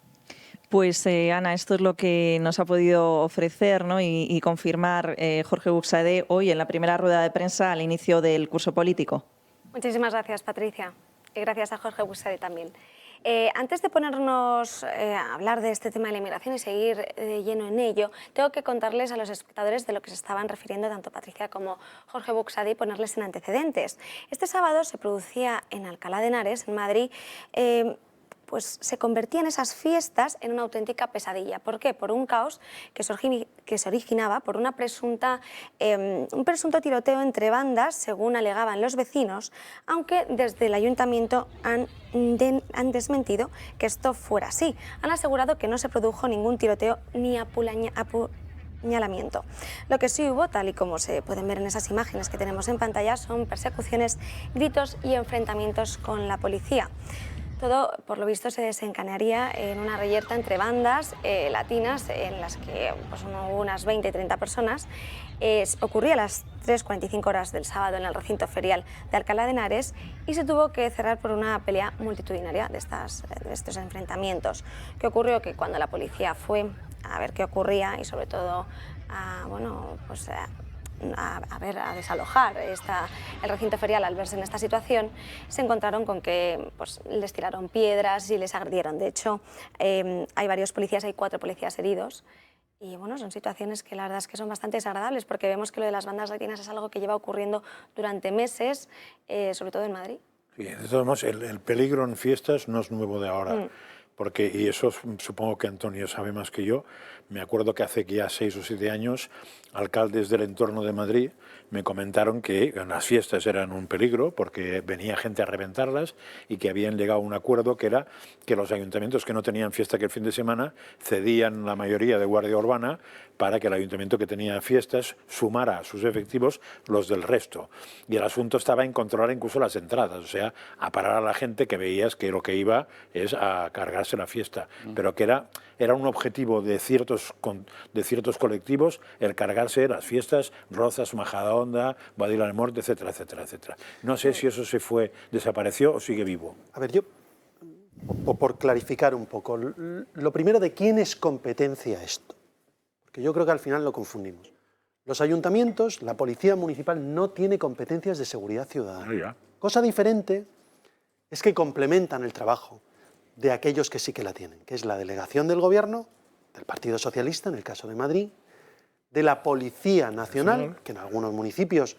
Pues Ana, esto es lo que nos ha podido ofrecer, ¿no? y confirmar Jorge Buxadé hoy en la primera rueda de prensa al inicio del curso político. Muchísimas gracias, Patricia. Y gracias a Jorge Buxadé también. Antes de ponernos a hablar de este tema de la inmigración y seguir de lleno en ello, tengo que contarles a los espectadores de lo que se estaban refiriendo tanto Patricia como Jorge Buxadé y ponerles en antecedentes. Este sábado se producía en Alcalá de Henares, en Madrid, pues se convertían esas fiestas en una auténtica pesadilla. ¿Por qué? Por un caos que se originaba por un presunto tiroteo entre bandas, según alegaban los vecinos, aunque desde el ayuntamiento han desmentido que esto fuera así. Han asegurado que no se produjo ningún tiroteo ni apuñalamiento. Lo que sí hubo, tal y como se pueden ver en esas imágenes que tenemos en pantalla, son persecuciones, gritos y enfrentamientos con la policía. Todo, por lo visto, se desencadenaría en una reyerta entre bandas latinas en las que hubo unas 20 y 30 personas. Ocurría a las 3:45 horas del sábado en el recinto ferial de Alcalá de Henares y se tuvo que cerrar por una pelea multitudinaria de estos enfrentamientos. ¿Qué ocurrió? Que cuando la policía fue a ver qué ocurría y sobre todo a desalojar el recinto ferial al verse en esta situación, se encontraron con que les tiraron piedras y les agredieron. De hecho, hay varios policías, hay 4 policías heridos. Y son situaciones que la verdad es que son bastante desagradables porque vemos que lo de las bandas latinas es algo que lleva ocurriendo durante meses, sobre todo en Madrid. Sí, de todos modos, el peligro en fiestas no es nuevo de ahora. Porque, y eso supongo que Antonio sabe más que yo, me acuerdo que hace ya 6 o 7 años, alcaldes del entorno de Madrid me comentaron que las fiestas eran un peligro porque venía gente a reventarlas y que habían llegado a un acuerdo que era que los ayuntamientos que no tenían fiesta que el fin de semana cedían la mayoría de guardia urbana para que el ayuntamiento que tenía fiestas sumara a sus efectivos los del resto. Y el asunto estaba en controlar incluso las entradas, o sea, a parar a la gente que veías que lo que iba es a cargarse cargarse la fiesta, pero que era un objetivo de ciertos colectivos el cargarse las fiestas, Rozas, Majadahonda, Boadilla del Monte, etcétera, etcétera, etcétera. No sé si eso desapareció o sigue vivo. A ver, yo, por clarificar un poco, lo primero, ¿de quién es competencia esto? Porque yo creo que al final lo confundimos. Los ayuntamientos, la policía municipal no tiene competencias de seguridad ciudadana. Cosa diferente es que complementan el trabajo de aquellos que sí que la tienen, que es la delegación del Gobierno, del Partido Socialista, en el caso de Madrid, de la Policía Nacional, que en algunos municipios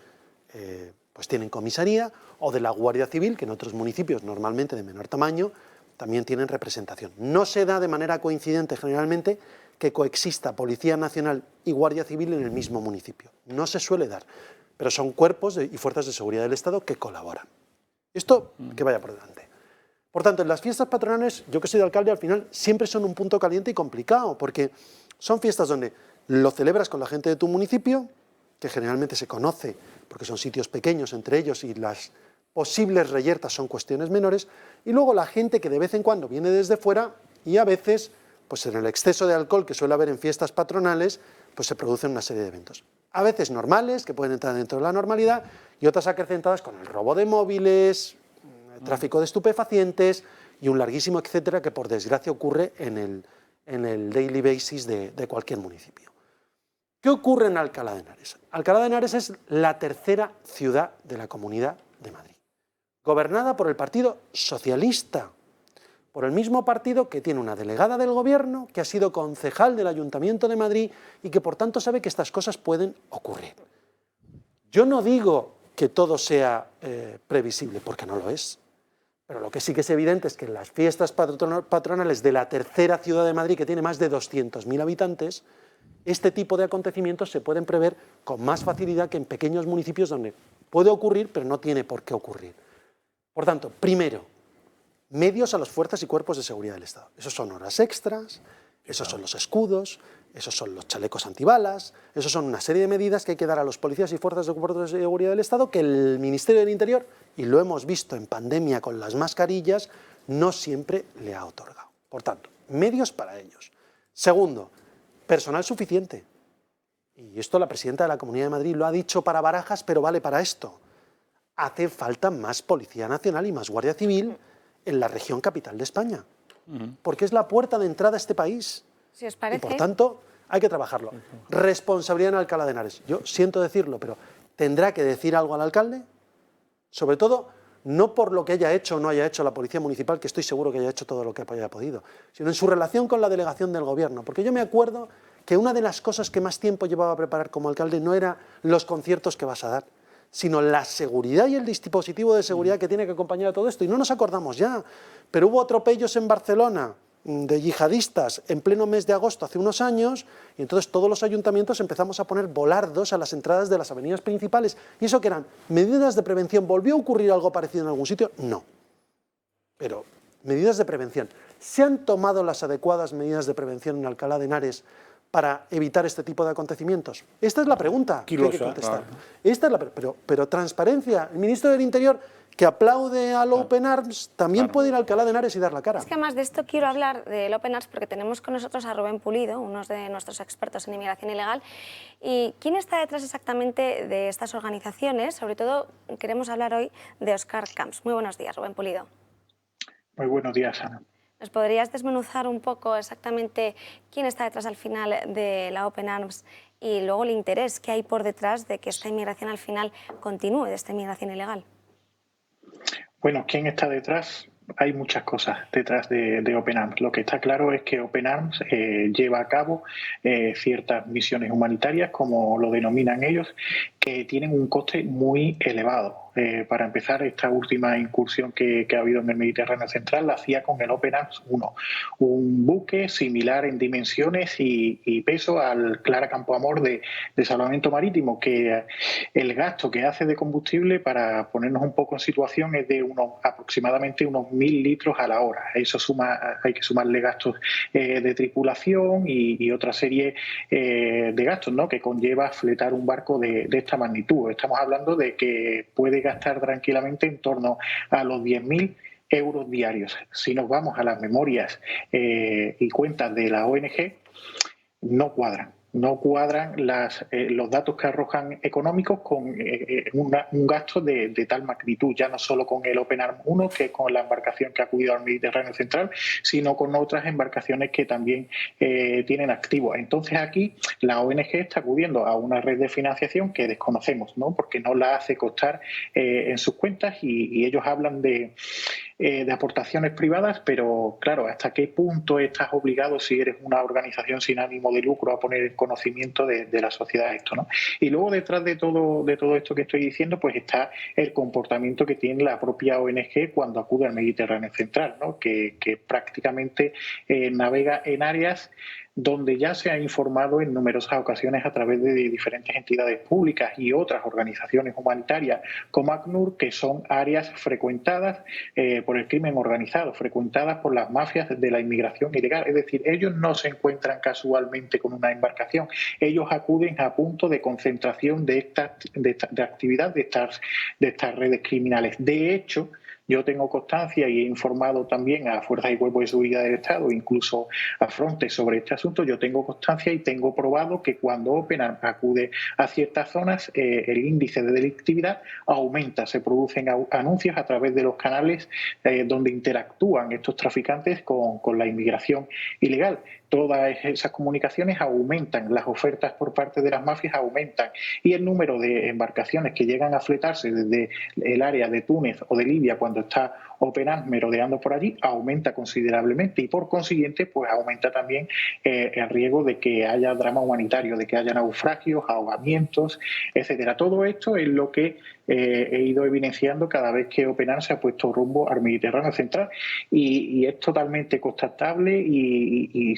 pues tienen comisaría, o de la Guardia Civil, que en otros municipios, normalmente de menor tamaño, también tienen representación. No se da de manera coincidente generalmente que coexista Policía Nacional y Guardia Civil en el mismo municipio. No se suele dar, pero son cuerpos y fuerzas de seguridad del Estado que colaboran. Esto que vaya por delante. Por tanto, en las fiestas patronales, yo que soy de alcalde, al final siempre son un punto caliente y complicado, porque son fiestas donde lo celebras con la gente de tu municipio, que generalmente se conoce, porque son sitios pequeños entre ellos y las posibles reyertas son cuestiones menores, y luego la gente que de vez en cuando viene desde fuera y a veces, pues en el exceso de alcohol que suele haber en fiestas patronales, pues se producen una serie de eventos. A veces normales, que pueden entrar dentro de la normalidad, y otras acrecentadas con el robo de móviles, tráfico de estupefacientes y un larguísimo etcétera que por desgracia ocurre en el daily basis de cualquier municipio. ¿Qué ocurre en Alcalá de Henares? Alcalá de Henares es la tercera ciudad de la Comunidad de Madrid, gobernada por el Partido Socialista, por el mismo partido que tiene una delegada del Gobierno, que ha sido concejal del Ayuntamiento de Madrid y que por tanto sabe que estas cosas pueden ocurrir. Yo no digo que todo sea previsible, porque no lo es, pero lo que sí que es evidente es que en las fiestas patronales de la tercera ciudad de Madrid, que tiene más de 200.000 habitantes, este tipo de acontecimientos se pueden prever con más facilidad que en pequeños municipios donde puede ocurrir, pero no tiene por qué ocurrir. Por tanto, primero, medios a las fuerzas y cuerpos de seguridad del Estado. Esos son horas extras, esos son los escudos, esos son los chalecos antibalas, esos son una serie de medidas que hay que dar a los policías y fuerzas de cuerpos de seguridad del Estado que el Ministerio del Interior, y lo hemos visto en pandemia con las mascarillas, no siempre le ha otorgado. Por tanto, medios para ellos. Segundo, personal suficiente. Y esto la presidenta de la Comunidad de Madrid lo ha dicho para Barajas, pero vale para esto. Hace falta más Policía Nacional y más Guardia Civil en la región capital de España, porque es la puerta de entrada a este país. Si os parece. Y por tanto, hay que trabajarlo. Responsabilidad en Alcalá de Henares. Yo siento decirlo, pero tendrá que decir algo al alcalde, sobre todo, no por lo que haya hecho o no haya hecho la Policía Municipal, que estoy seguro que haya hecho todo lo que haya podido, sino en su relación con la delegación del Gobierno. Porque yo me acuerdo que una de las cosas que más tiempo llevaba a preparar como alcalde no era los conciertos que vas a dar, sino la seguridad y el dispositivo de seguridad que tiene que acompañar a todo esto. Y no nos acordamos ya, pero hubo atropellos en Barcelona de yihadistas en pleno mes de agosto hace unos años, y entonces todos los ayuntamientos empezamos a poner volardos a las entradas de las avenidas principales. ¿Y eso qué eran? ¿Medidas de prevención? ¿Volvió a ocurrir algo parecido en algún sitio? No. Pero medidas de prevención. ¿Se han tomado las adecuadas medidas de prevención en Alcalá de Henares para evitar este tipo de acontecimientos? Esta es la pregunta que hay que contestar. Esta es pero transparencia. El ministro del Interior, que aplaude al Open Arms, también puede ir a Alcalá de Henares y dar la cara. Es que además de esto quiero hablar del Open Arms porque tenemos con nosotros a Rubén Pulido, uno de nuestros expertos en inmigración ilegal. ¿Y quién está detrás exactamente de estas organizaciones? Sobre todo queremos hablar hoy de Óscar Camps. Muy buenos días, Rubén Pulido. Muy buenos días, Ana. ¿Nos podrías desmenuzar un poco exactamente quién está detrás al final de la Open Arms y luego el interés que hay por detrás de que esta inmigración al final continúe, de esta inmigración ilegal? Bueno, ¿quién está detrás? Hay muchas cosas detrás de Open Arms. Lo que está claro es que Open Arms lleva a cabo ciertas misiones humanitarias, como lo denominan ellos, que tienen un coste muy elevado. Para empezar, esta última incursión que ha habido en el Mediterráneo Central la hacía con el Open Arms 1, un buque similar en dimensiones y peso al Clara Campoamor de salvamento marítimo, que el gasto que hace de combustible, para ponernos un poco en situación, es de aproximadamente unos 1.000 litros a la hora. Eso hay que sumarle gastos de tripulación y otra serie de gastos, ¿no?, que conlleva fletar un barco de esta magnitud. Estamos hablando de que puede gastar tranquilamente en torno a los 10.000 euros diarios. Si nos vamos a las memorias y cuentas de la ONG, no cuadran. No cuadran los datos que arrojan económicos con un gasto de tal magnitud, ya no solo con el Open Arms 1, que es con la embarcación que ha acudido al Mediterráneo Central, sino con otras embarcaciones que también tienen activos. Entonces aquí la ONG está acudiendo a una red de financiación que desconocemos, ¿no? Porque no la hace constar en sus cuentas y ellos hablan de aportaciones privadas, pero claro, ¿hasta qué punto estás obligado, si eres una organización sin ánimo de lucro, a poner en conocimiento de la sociedad esto, ¿no? Y luego detrás de todo esto que estoy diciendo, pues está el comportamiento que tiene la propia ONG cuando acude al Mediterráneo Central, ¿no? Que prácticamente navega en áreas donde ya se ha informado en numerosas ocasiones a través de diferentes entidades públicas y otras organizaciones humanitarias como ACNUR, que son áreas frecuentadas por el crimen organizado, frecuentadas por las mafias de la inmigración ilegal. Es decir, ellos no se encuentran casualmente con una embarcación, ellos acuden a punto de concentración de actividad de estas redes criminales. De hecho, yo tengo constancia y he informado también a Fuerzas y Cuerpos de Seguridad del Estado, incluso a Frontex, sobre este asunto. Yo tengo constancia y tengo probado que cuando Open Arms acude a ciertas zonas, el índice de delictividad aumenta. Se producen anuncios a través de los canales donde interactúan estos traficantes con la inmigración ilegal. Todas esas comunicaciones aumentan, las ofertas por parte de las mafias aumentan y el número de embarcaciones que llegan a fletarse desde el área de Túnez o de Libia cuando está Open Arms merodeando por allí aumenta considerablemente y por consiguiente pues aumenta también el riesgo de que haya drama humanitario, de que haya naufragios, ahogamientos, etcétera. Todo esto es lo que he ido evidenciando cada vez que Open Arms se ha puesto rumbo al Mediterráneo Central y es totalmente constatable y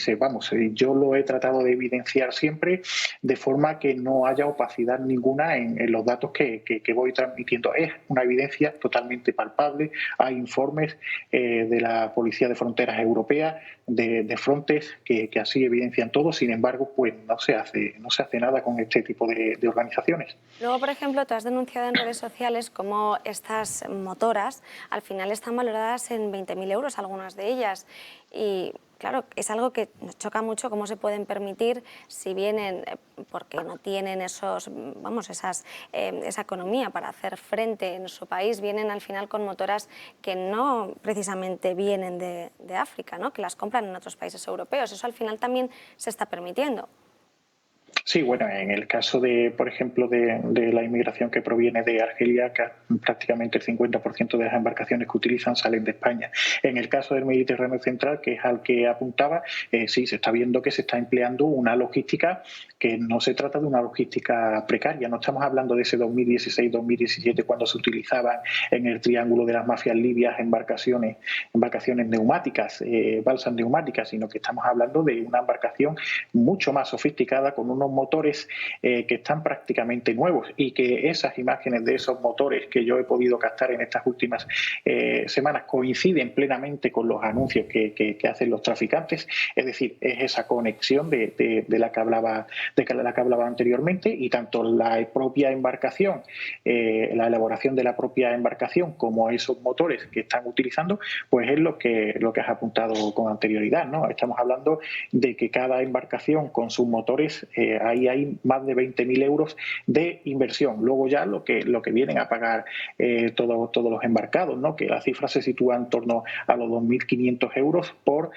yo lo he tratado de evidenciar siempre de forma que no haya opacidad ninguna en los datos que voy transmitiendo. Es una evidencia totalmente palpable. Hay informes de la Policía de Fronteras Europea, de Frontex, que así evidencian todo. Sin embargo, pues no se hace nada con este tipo de organizaciones. Luego, por ejemplo, tú has denunciado en redes sociales cómo estas motoras al final están valoradas en 20.000 euros, algunas de ellas. Y claro, es algo que nos choca mucho, cómo se pueden permitir si vienen, porque no tienen esa economía para hacer frente en su país, vienen al final con motoras que no precisamente vienen de África, ¿no? Que las compran en otros países europeos. Eso al final también se está permitiendo. Sí, bueno, en el caso de, por ejemplo, de la inmigración que proviene de Argelia, que prácticamente el 50% de las embarcaciones que utilizan salen de España. En el caso del Mediterráneo Central, que es al que apuntaba, sí, se está viendo que se está empleando una logística que no se trata de una logística precaria. No estamos hablando de ese 2016-2017 cuando se utilizaban en el triángulo de las mafias libias embarcaciones neumáticas, balsas neumáticas, sino que estamos hablando de una embarcación mucho más sofisticada con unos motores que están prácticamente nuevos y que esas imágenes de esos motores que yo he podido captar en estas últimas semanas coinciden plenamente con los anuncios que hacen los traficantes. Es decir, es esa conexión de la que hablaba anteriormente, y tanto la propia embarcación, la elaboración de la propia embarcación como esos motores que están utilizando, pues es lo que has apuntado con anterioridad, ¿no? Estamos hablando de que cada embarcación con sus motores ahí hay más de 20.000 euros de inversión. Luego ya lo que vienen a pagar todos los embarcados, ¿no? Que la cifra se sitúa en torno a los 2.500 euros por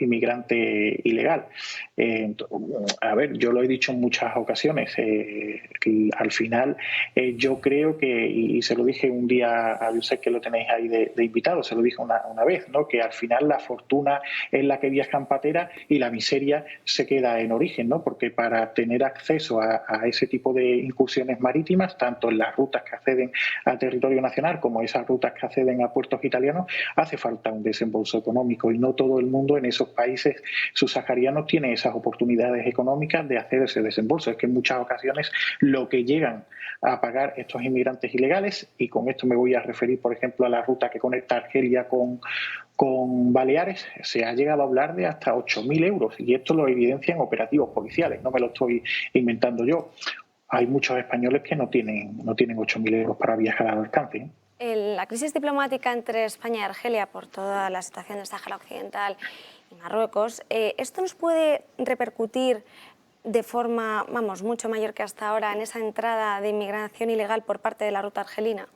inmigrante ilegal. A ver, yo lo he dicho en muchas ocasiones, al final yo creo que, y se lo dije un día a Josep, que lo tenéis ahí de invitado, se lo dije una vez, ¿no? Que al final la fortuna es la que viaja en patera y la miseria se queda en origen, ¿no? Porque para tener acceso a ese tipo de incursiones marítimas, tanto en las rutas que acceden al territorio nacional como esas rutas que acceden a puertos italianos, hace falta un desembolso económico, y no todo el mundo en esos países subsaharianos tiene esas oportunidades económicas de hacer ese desembolso. Es que en muchas ocasiones lo que llegan a pagar estos inmigrantes ilegales, y con esto me voy a referir, por ejemplo, a la ruta que conecta Argelia con Baleares, se ha llegado a hablar de hasta 8.000 euros, y esto lo evidencian operativos policiales, no me lo estoy inventando yo. Hay muchos españoles que no tienen 8.000 euros para viajar al alcance, ¿eh? La crisis diplomática entre España y Argelia por toda la situación del Sáhara Occidental y Marruecos, ¿esto nos puede repercutir de forma, mucho mayor que hasta ahora en esa entrada de inmigración ilegal por parte de la ruta argelina?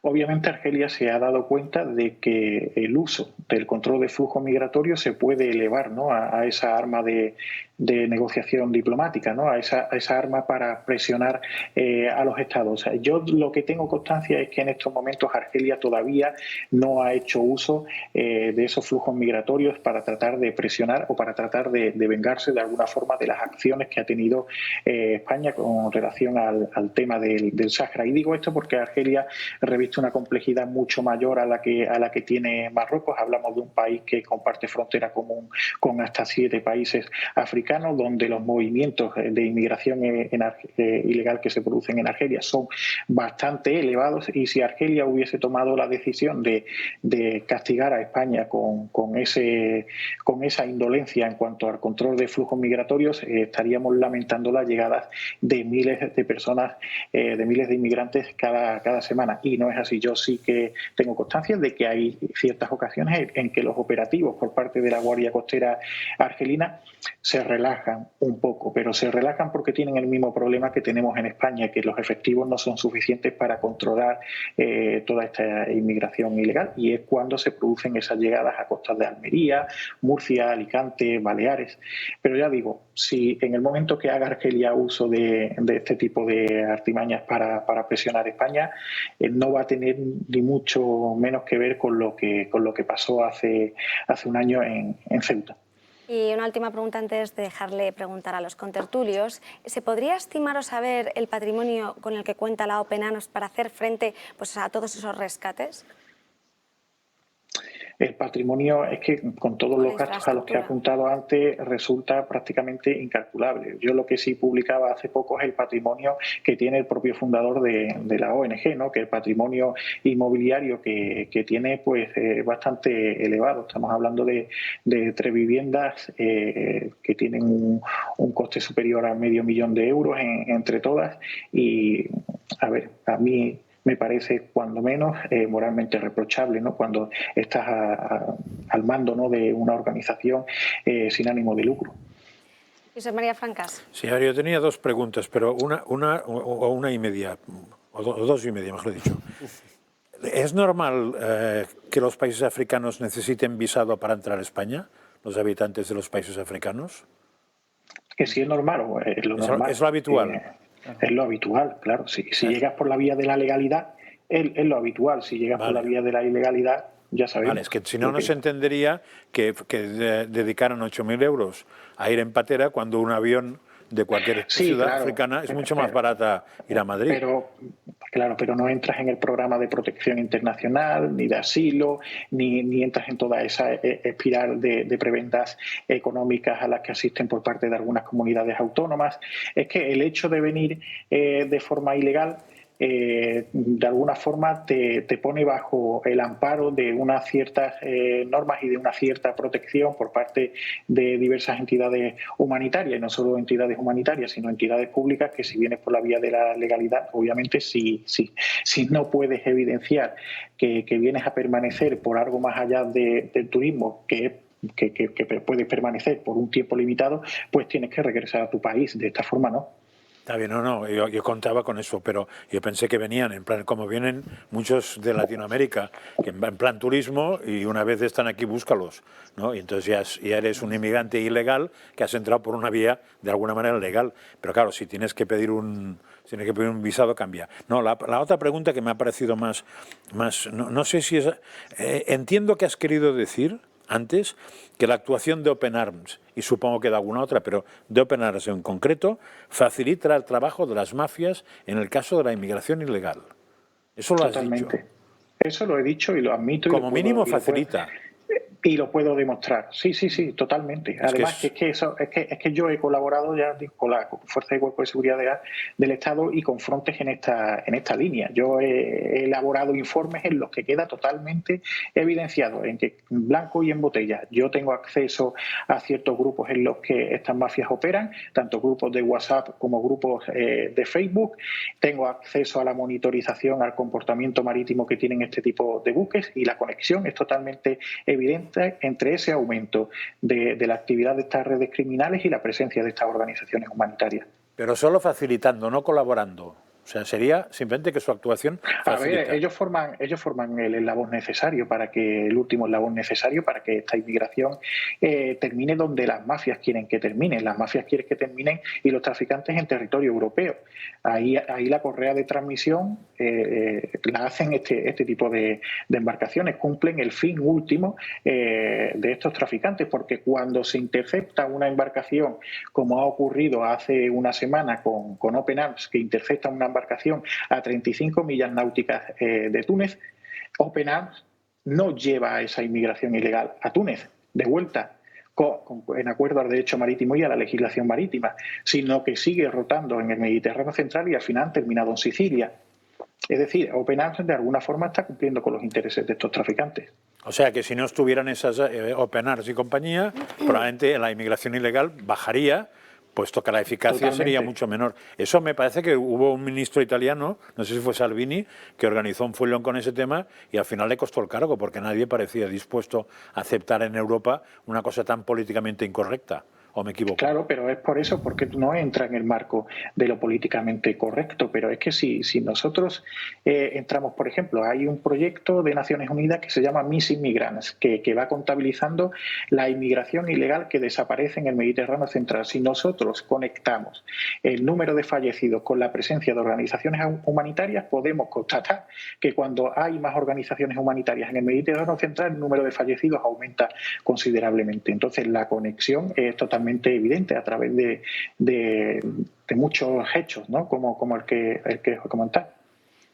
Obviamente Argelia se ha dado cuenta de que el uso del control de flujo migratorio se puede elevar, ¿no?, a esa arma de negociación diplomática, ¿no?, a esa arma para presionar a los estados. Yo lo que tengo constancia es que en estos momentos Argelia todavía no ha hecho uso de esos flujos migratorios para tratar de presionar o para tratar de vengarse de alguna forma de las acciones que ha tenido España con relación al tema del Sáhara. Y digo esto porque Argelia reviste una complejidad mucho mayor a la que tiene Marruecos. Hablamos de un país que comparte frontera común con hasta 7 países africanos, donde los movimientos de inmigración ilegal que se producen en Argelia son bastante elevados, y si Argelia hubiese tomado la decisión de castigar a España con esa indolencia en cuanto al control de flujos migratorios, estaríamos lamentando las llegadas de miles de personas, de miles de inmigrantes cada semana. Y no es así. Yo sí que tengo constancia de que hay ciertas ocasiones en que los operativos por parte de la Guardia Costera argelina se relajan un poco, pero se relajan porque tienen el mismo problema que tenemos en España, que los efectivos no son suficientes para controlar toda esta inmigración ilegal, y es cuando se producen esas llegadas a costas de Almería, Murcia, Alicante, Baleares. Pero ya digo, si en el momento que haga Argelia uso de este tipo de artimañas para presionar a España, no va a tener ni mucho menos que ver con lo que pasó hace un año en Ceuta. Y una última pregunta antes de dejarle preguntar a los contertulios. ¿Se podría estimar o saber el patrimonio con el que cuenta la Open Arms para hacer frente a todos esos rescates? El patrimonio es que con todos los gastos a los que he apuntado antes resulta prácticamente incalculable. Yo lo que sí publicaba hace poco es el patrimonio que tiene el propio fundador de la ONG, ¿no?, que el patrimonio inmobiliario que tiene pues bastante elevado. Estamos hablando de 3 viviendas que tienen un coste superior a $500.000 euros entre todas, y a ver, a mí me parece cuando menos moralmente reprochable, ¿no?, cuando estás al mando, ¿no?, de una organización sin ánimo de lucro. José María Francas. Sí, yo tenía 2 preguntas, pero una y media, o 2 y media, mejor dicho. ¿Es normal que los países africanos necesiten visado para entrar a España, los habitantes de los países africanos? Que sí es normal, o es lo normal. ¿Es lo habitual? Es lo habitual, claro. Si llegas por la vía de la legalidad, es lo habitual. Si llegas por la vía de la ilegalidad, ya sabemos. Vale, es que si no, no se entendería que dedicaran 8.000 euros a ir en patera cuando un avión de cualquier ciudad africana es mucho más barata ir a Madrid. Pero no entras en el programa de protección internacional, ni de asilo, ni entras en toda esa espiral de prebendas económicas a las que asisten por parte de algunas comunidades autónomas. Es que el hecho de venir de forma ilegal de alguna forma te pone bajo el amparo de unas ciertas normas y de una cierta protección por parte de diversas entidades humanitarias, y no solo entidades humanitarias, sino entidades públicas, que si vienes por la vía de la legalidad, obviamente si no puedes evidenciar que vienes a permanecer por algo más allá del turismo, que puedes permanecer por un tiempo limitado, pues tienes que regresar a tu país. De esta forma no. Está bien, yo contaba con eso, pero yo pensé que venían, en plan, como vienen muchos de Latinoamérica, que en plan turismo, y una vez están aquí, búscalos, ¿no? Y entonces ya eres un inmigrante ilegal que has entrado por una vía de alguna manera legal. Pero claro, si tienes que pedir un visado, cambia. No, la otra pregunta que me ha parecido más no sé si es... entiendo que has querido decir antes que la actuación de Open Arms, y supongo que de alguna otra, pero de Open Arms en concreto, facilita el trabajo de las mafias en el caso de la inmigración ilegal. Eso lo has dicho. Eso lo he dicho y lo admito. Como mínimo facilita. Y lo puedo demostrar. Sí, totalmente. Además, es que yo he colaborado ya con la Fuerza de Cuerpo de Seguridad del Estado y con Frontex en esta línea. Yo he elaborado informes en los que queda totalmente evidenciado, en que en blanco y en botella yo tengo acceso a ciertos grupos en los que estas mafias operan, tanto grupos de WhatsApp como grupos de Facebook. Tengo acceso a la monitorización, al comportamiento marítimo que tienen este tipo de buques, y la conexión es totalmente evidente entre ese aumento de la actividad de estas redes criminales y la presencia de estas organizaciones humanitarias. Pero solo facilitando, no colaborando. O sea, sería simplemente que su actuación facilita. A ver, ellos forman el eslabón necesario el último eslabón necesario para que esta inmigración termine donde las mafias quieren que termine. Las mafias quieren que terminen y los traficantes en territorio europeo. Ahí la correa de transmisión la hacen este tipo de embarcaciones, cumplen el fin último de estos traficantes, porque cuando se intercepta una embarcación, como ha ocurrido hace una semana con Open Arms, que intercepta una embarcación a 35 millas náuticas de Túnez, Open Arms no lleva a esa inmigración ilegal a Túnez de vuelta en acuerdo al derecho marítimo y a la legislación marítima, sino que sigue rotando en el Mediterráneo central y al final ha terminado en Sicilia. Es decir, Open Arms de alguna forma está cumpliendo con los intereses de estos traficantes. O sea que si no estuvieran esas Open Arms y compañía, probablemente la inmigración ilegal bajaría, puesto que la eficacia sería mucho menor. Eso me parece que hubo un ministro italiano, no sé si fue Salvini, que organizó un follón con ese tema y al final le costó el cargo, porque nadie parecía dispuesto a aceptar en Europa una cosa tan políticamente incorrecta. ¿O me equivoco? Claro, pero es por eso, porque no entra en el marco de lo políticamente correcto. Pero es que si nosotros entramos, por ejemplo, hay un proyecto de Naciones Unidas que se llama Missing Migrants, que va contabilizando la inmigración ilegal que desaparece en el Mediterráneo central. Si nosotros conectamos el número de fallecidos con la presencia de organizaciones humanitarias, podemos constatar que cuando hay más organizaciones humanitarias en el Mediterráneo central, el número de fallecidos aumenta considerablemente. Entonces, la conexión es totalmente evidente a través de muchos hechos, ¿no? como el que os he comentado.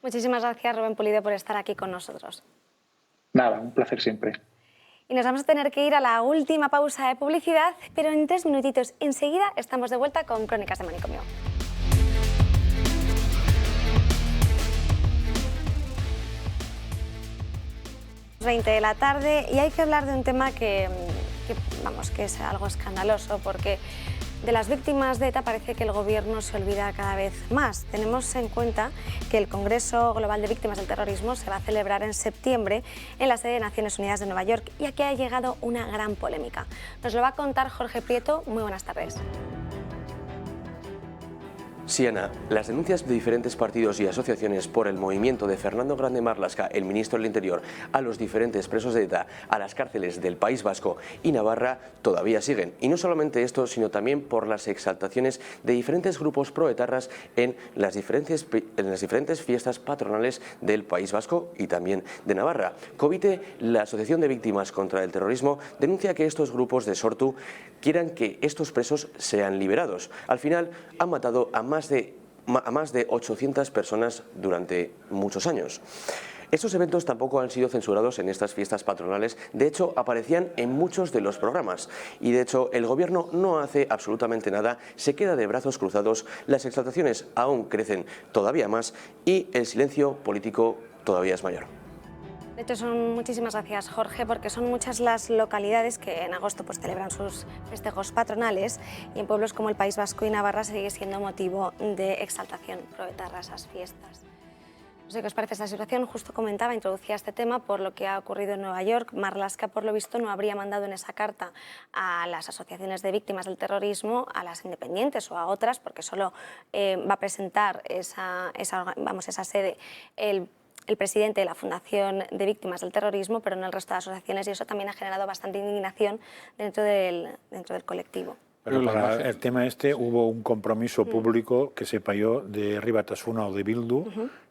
Muchísimas gracias, Rubén Pulido, por estar aquí con nosotros. Nada, un placer siempre. Y nos vamos a tener que ir a la última pausa de publicidad, pero en 3 minutitos enseguida estamos de vuelta con Crónicas de Manicomio. 20 de la tarde y hay que hablar de un tema que es algo escandaloso, porque de las víctimas de ETA parece que el Gobierno se olvida cada vez más. Tenemos en cuenta que el Congreso Global de Víctimas del Terrorismo se va a celebrar en septiembre en la sede de Naciones Unidas de Nueva York y aquí ha llegado una gran polémica. Nos lo va a contar Jorge Prieto. Muy buenas tardes. Sí, Ana, las denuncias de diferentes partidos y asociaciones por el movimiento de Fernando Grande Marlaska, el ministro del Interior, a los diferentes presos de ETA, a las cárceles del País Vasco y Navarra, todavía siguen. Y no solamente esto, sino también por las exaltaciones de diferentes grupos proetarras en las diferentes fiestas patronales del País Vasco y también de Navarra. Covite, la Asociación de Víctimas contra el Terrorismo, denuncia que estos grupos de Sortu quieran que estos presos sean liberados. Al final han matado a más de 800 personas durante muchos años. Estos eventos tampoco han sido censurados en estas fiestas patronales, de hecho aparecían en muchos de los programas y de hecho el Gobierno no hace absolutamente nada, se queda de brazos cruzados, las exaltaciones aún crecen todavía más y el silencio político todavía es mayor. De hecho, muchísimas gracias, Jorge, porque son muchas las localidades que en agosto celebran sus festejos patronales y en pueblos como el País Vasco y Navarra sigue siendo motivo de exaltación proetarra esas fiestas. No sé qué os parece esta situación. Justo introducía este tema por lo que ha ocurrido en Nueva York. Marlaska, por lo visto, no habría mandado en esa carta a las asociaciones de víctimas del terrorismo, a las independientes o a otras, porque solo va a presentar esa sede el presidente de la Fundación de Víctimas del Terrorismo, pero no el resto de asociaciones, y eso también ha generado bastante indignación dentro del colectivo. Pero para el tema hubo un compromiso público que se payó de Ribatasuna o de Bildu,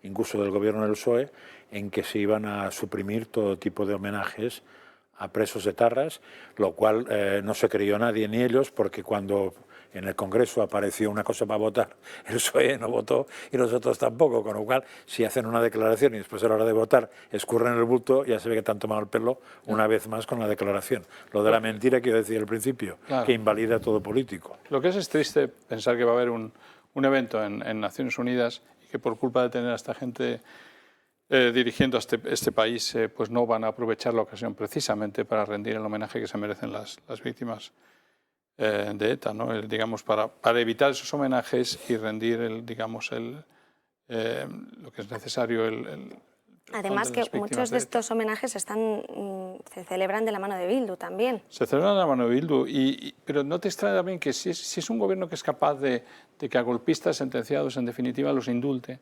incluso del gobierno del PSOE, en que se iban a suprimir todo tipo de homenajes a presos etarras, lo cual no se creyó nadie ni ellos, porque cuando en el Congreso apareció una cosa para votar, el PSOE no votó y nosotros tampoco, con lo cual si hacen una declaración y después a la hora de votar escurren el bulto, ya se ve que te han tomado el pelo una vez más con la declaración. Lo de la mentira que yo decía al principio, que invalida todo político. Lo que es triste pensar que va a haber un evento en Naciones Unidas y que por culpa de tener a esta gente dirigiendo a este país, pues no van a aprovechar la ocasión precisamente para rendir el homenaje que se merecen las víctimas de ETA, ¿no? Digamos, para evitar esos homenajes y rendir lo que es necesario. Además que muchos de estos homenajes se celebran de la mano de Bildu también. Se celebran de la mano de Bildu, pero no te extraña también que si es un gobierno que es capaz de que a golpistas sentenciados en definitiva los indulte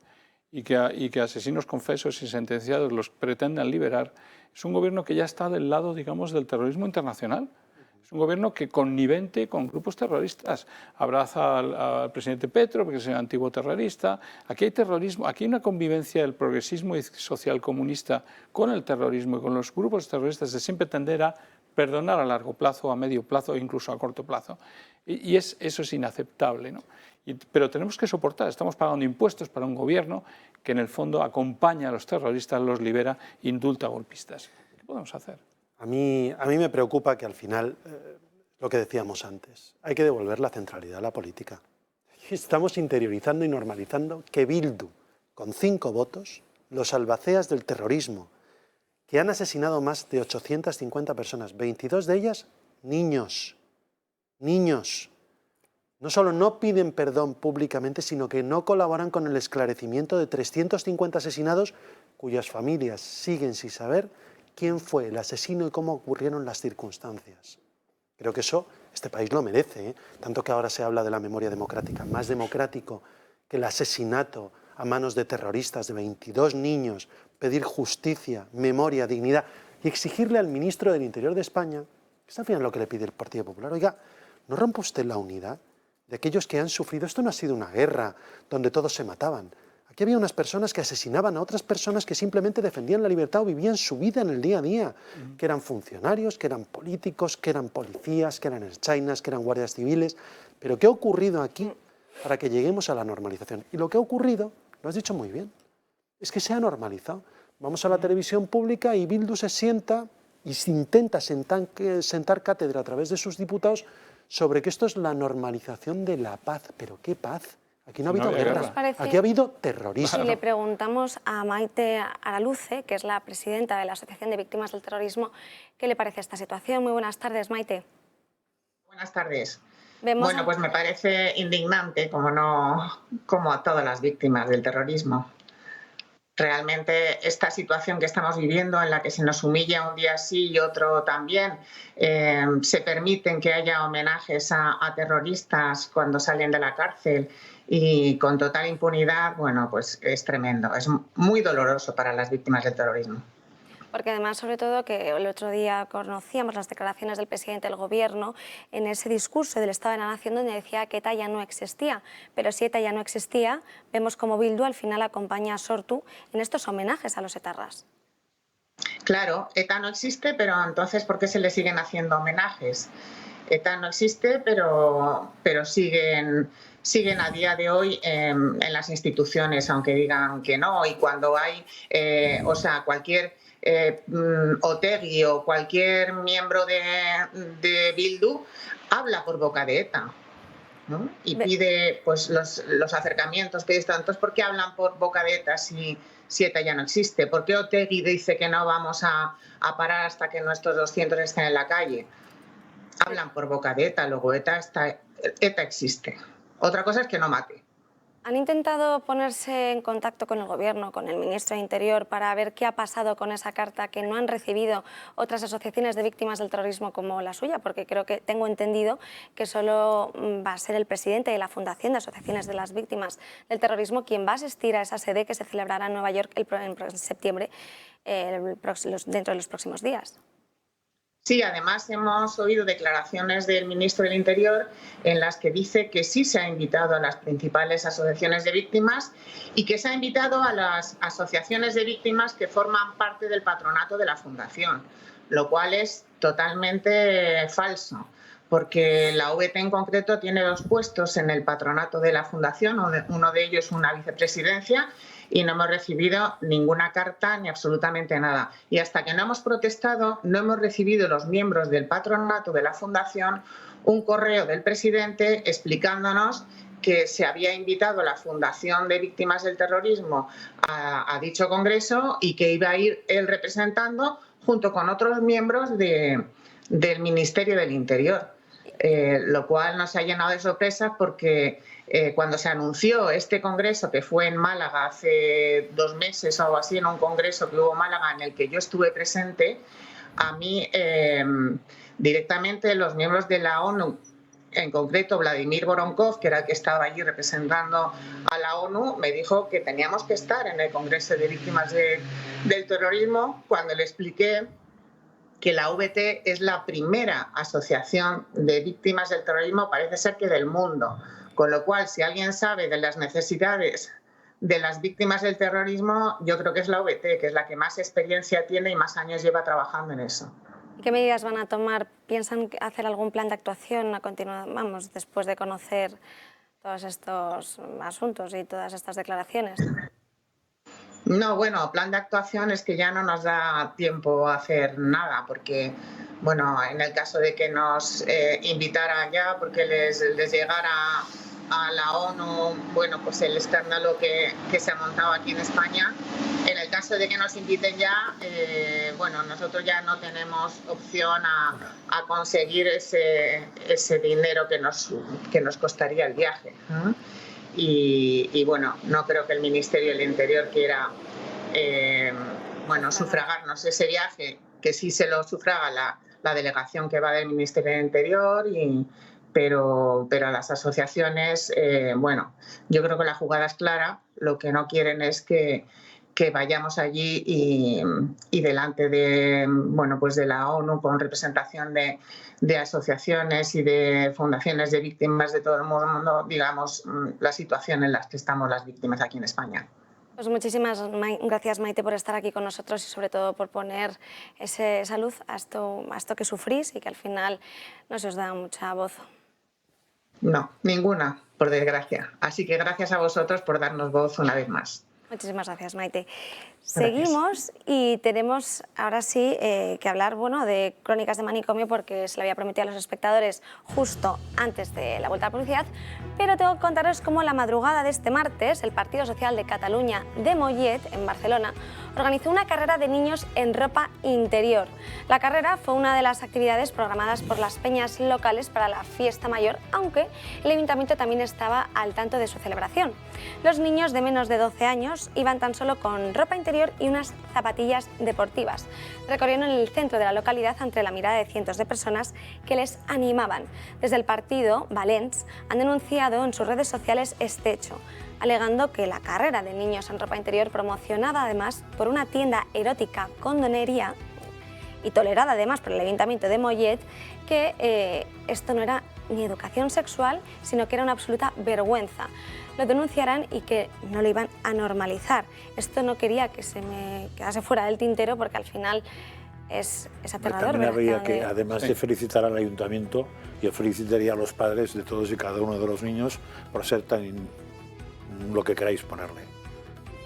y que asesinos confesos y sentenciados los pretendan liberar, es un gobierno que ya está del lado, digamos, del terrorismo internacional. Es un gobierno que connivente con grupos terroristas, abraza al presidente Petro, porque es un antiguo terrorista. Aquí hay terrorismo, aquí hay una convivencia del progresismo y social comunista con el terrorismo y con los grupos terroristas de siempre tender a perdonar a largo plazo, a medio plazo e incluso a corto plazo. Y eso es inaceptable, ¿no? Pero tenemos que soportar, estamos pagando impuestos para un gobierno que en el fondo acompaña a los terroristas, los libera, indulta a golpistas. ¿Qué podemos hacer? A mí me preocupa que al final, lo que decíamos antes, hay que devolver la centralidad a la política. Estamos interiorizando y normalizando que Bildu, con 5 votos, los albaceas del terrorismo, que han asesinado más de 850 personas, 22 de ellas niños. Niños. No solo no piden perdón públicamente, sino que no colaboran con el esclarecimiento de 350 asesinados cuyas familias siguen sin saber quién fue el asesino y cómo ocurrieron las circunstancias. Creo que eso este país lo merece, ¿eh? Tanto que ahora se habla de la memoria democrática, más democrático que el asesinato a manos de terroristas de 22 niños, pedir justicia, memoria, dignidad y exigirle al ministro del Interior de España, que es al final lo que le pide el Partido Popular, oiga, ¿no rompa usted la unidad de aquellos que han sufrido? Esto no ha sido una guerra donde todos se mataban. Aquí había unas personas que asesinaban a otras personas que simplemente defendían la libertad o vivían su vida en el día a día, que eran funcionarios, que eran políticos, que eran policías, que eran ertzainas, que eran guardias civiles. Pero ¿qué ha ocurrido aquí para que lleguemos a la normalización? Y lo que ha ocurrido, lo has dicho muy bien, es que se ha normalizado. Vamos a la televisión pública y Bildu se sienta y se intenta sentar cátedra a través de sus diputados sobre que esto es la normalización de la paz. ¿Pero qué paz? Aquí no ha habido guerra, aquí ha habido terrorismo. Si le preguntamos a Maite Araluce, que es la presidenta de la Asociación de Víctimas del Terrorismo, ¿qué le parece esta situación? Muy buenas tardes, Maite. Buenas tardes. Bueno, pues me parece indignante, como a todas las víctimas del terrorismo. Realmente esta situación que estamos viviendo, en la que se nos humilla un día sí y otro también, se permiten que haya homenajes a terroristas cuando salen de la cárcel y con total impunidad, bueno, pues es tremendo, es muy doloroso para las víctimas del terrorismo. Porque además, sobre todo, que el otro día conocíamos las declaraciones del presidente del Gobierno en ese discurso del Estado de la Nación donde decía que ETA ya no existía. Pero si ETA ya no existía, vemos como Bildu al final acompaña a Sortu en estos homenajes a los etarras. Claro, ETA no existe, pero entonces ¿por qué se le siguen haciendo homenajes? ETA no existe, pero siguen a día de hoy en las instituciones, aunque digan que no. Y cuando hay, cualquier Otegi o cualquier miembro de Bildu habla por boca de ETA, ¿no? Y pide pues los acercamientos, pide esto. Entonces, ¿por qué hablan por boca de ETA si ETA ya no existe? ¿Por qué Otegi dice que no vamos a parar hasta que nuestros 200 estén en la calle? Hablan por boca de ETA, luego ETA existe. Otra cosa es que no mate. ¿Han intentado ponerse en contacto con el Gobierno, con el ministro de Interior, para ver qué ha pasado con esa carta que no han recibido otras asociaciones de víctimas del terrorismo como la suya? Porque creo que tengo entendido que solo va a ser el presidente de la Fundación de Asociaciones de las Víctimas del Terrorismo quien va a asistir a esa sede que se celebrará en Nueva York en septiembre, dentro de los próximos días. Sí, además hemos oído declaraciones del ministro del Interior en las que dice que sí se ha invitado a las principales asociaciones de víctimas y que se ha invitado a las asociaciones de víctimas que forman parte del patronato de la Fundación, lo cual es totalmente falso, porque la VT en concreto tiene 2 puestos en el patronato de la Fundación, uno de ellos una vicepresidencia, y no hemos recibido ninguna carta ni absolutamente nada. Y hasta que no hemos protestado, no hemos recibido los miembros del patronato de la Fundación un correo del presidente explicándonos que se había invitado a la Fundación de Víctimas del Terrorismo a dicho congreso y que iba a ir él representando junto con otros miembros del Ministerio del Interior. Lo cual nos ha llenado de sorpresas porque cuando se anunció este congreso, que fue en Málaga hace 2 meses o algo así, en un congreso que hubo en Málaga en el que yo estuve presente, a mí directamente los miembros de la ONU, en concreto Vladimir Voronkov, que era el que estaba allí representando a la ONU, me dijo que teníamos que estar en el Congreso de Víctimas del Terrorismo, cuando le expliqué que la VT es la primera asociación de víctimas del terrorismo, parece ser que del mundo. Con lo cual, si alguien sabe de las necesidades de las víctimas del terrorismo, yo creo que es la VT, que es la que más experiencia tiene y más años lleva trabajando en eso. ¿Qué medidas van a tomar? ¿Piensan hacer algún plan de actuación a vamos, después de conocer todos estos asuntos y todas estas declaraciones? No, bueno, plan de actuación es que ya no nos da tiempo a hacer nada, porque, bueno, en el caso de que nos invitaran ya, porque les llegara a la ONU, bueno, pues el escándalo que se ha montado aquí en España, en el caso de que nos inviten ya, bueno, nosotros ya no tenemos opción a conseguir ese dinero que nos costaría el viaje. Y bueno, no creo que el Ministerio del Interior quiera sufragarnos ese viaje, que sí se lo sufraga la delegación que va del Ministerio del Interior, pero a las asociaciones, bueno, yo creo que la jugada es clara. Lo que no quieren es que vayamos allí y delante de, bueno, pues de la ONU, con representación de asociaciones y de fundaciones de víctimas de todo el mundo, digamos la situación en la que estamos las víctimas aquí en España. Pues muchísimas gracias, Maite, por estar aquí con nosotros y sobre todo por poner esa luz a esto que sufrís y que al final no se os da mucha voz. No, ninguna, por desgracia. Así que gracias a vosotros por darnos voz una vez más. Muchísimas gracias, Maite. Seguimos y tenemos ahora sí que hablar de Crónicas de Manicomio, porque se le había prometido a los espectadores justo antes de la vuelta a la publicidad, pero tengo que contaros cómo la madrugada de este martes el Partido Social de Cataluña de Mollet, en Barcelona, organizó una carrera de niños en ropa interior. La carrera fue una de las actividades programadas por las peñas locales para la fiesta mayor, aunque el ayuntamiento también estaba al tanto de su celebración. Los niños de menos de 12 años iban tan solo con ropa interior y unas zapatillas deportivas. Recorrieron el centro de la localidad ante la mirada de cientos de personas que les animaban. Desde el partido, Valents han denunciado en sus redes sociales este hecho, alegando que la carrera de niños en ropa interior, promocionada además por una tienda erótica condonería y tolerada además por el Ayuntamiento de Mollet, que esto no era ni educación sexual, sino que era una absoluta vergüenza. Lo denunciarán y que no lo iban a normalizar. Esto no quería que se me quedase fuera del tintero, porque al final es aterrador. También habría que, además de felicitar al Ayuntamiento, yo felicitaría a los padres de todos y cada uno de los niños por ser tan, lo que queráis ponerle,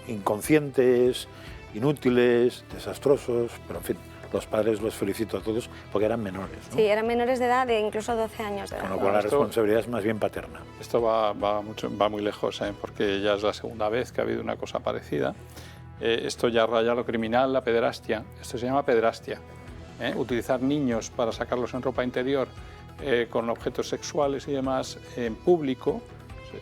inconscientes, inútiles, desastrosos, pero en fin, los padres los felicito a todos porque eran menores, ¿no? Sí, eran menores de edad, de incluso 12 años de edad. Con lo cual la responsabilidad es más bien paterna. Esto va muy lejos, porque ya es la segunda vez que ha habido una cosa parecida. Esto ya raya lo criminal, la pederastia. Esto se llama pederastia. Utilizar niños para sacarlos en ropa interior con objetos sexuales y demás en público,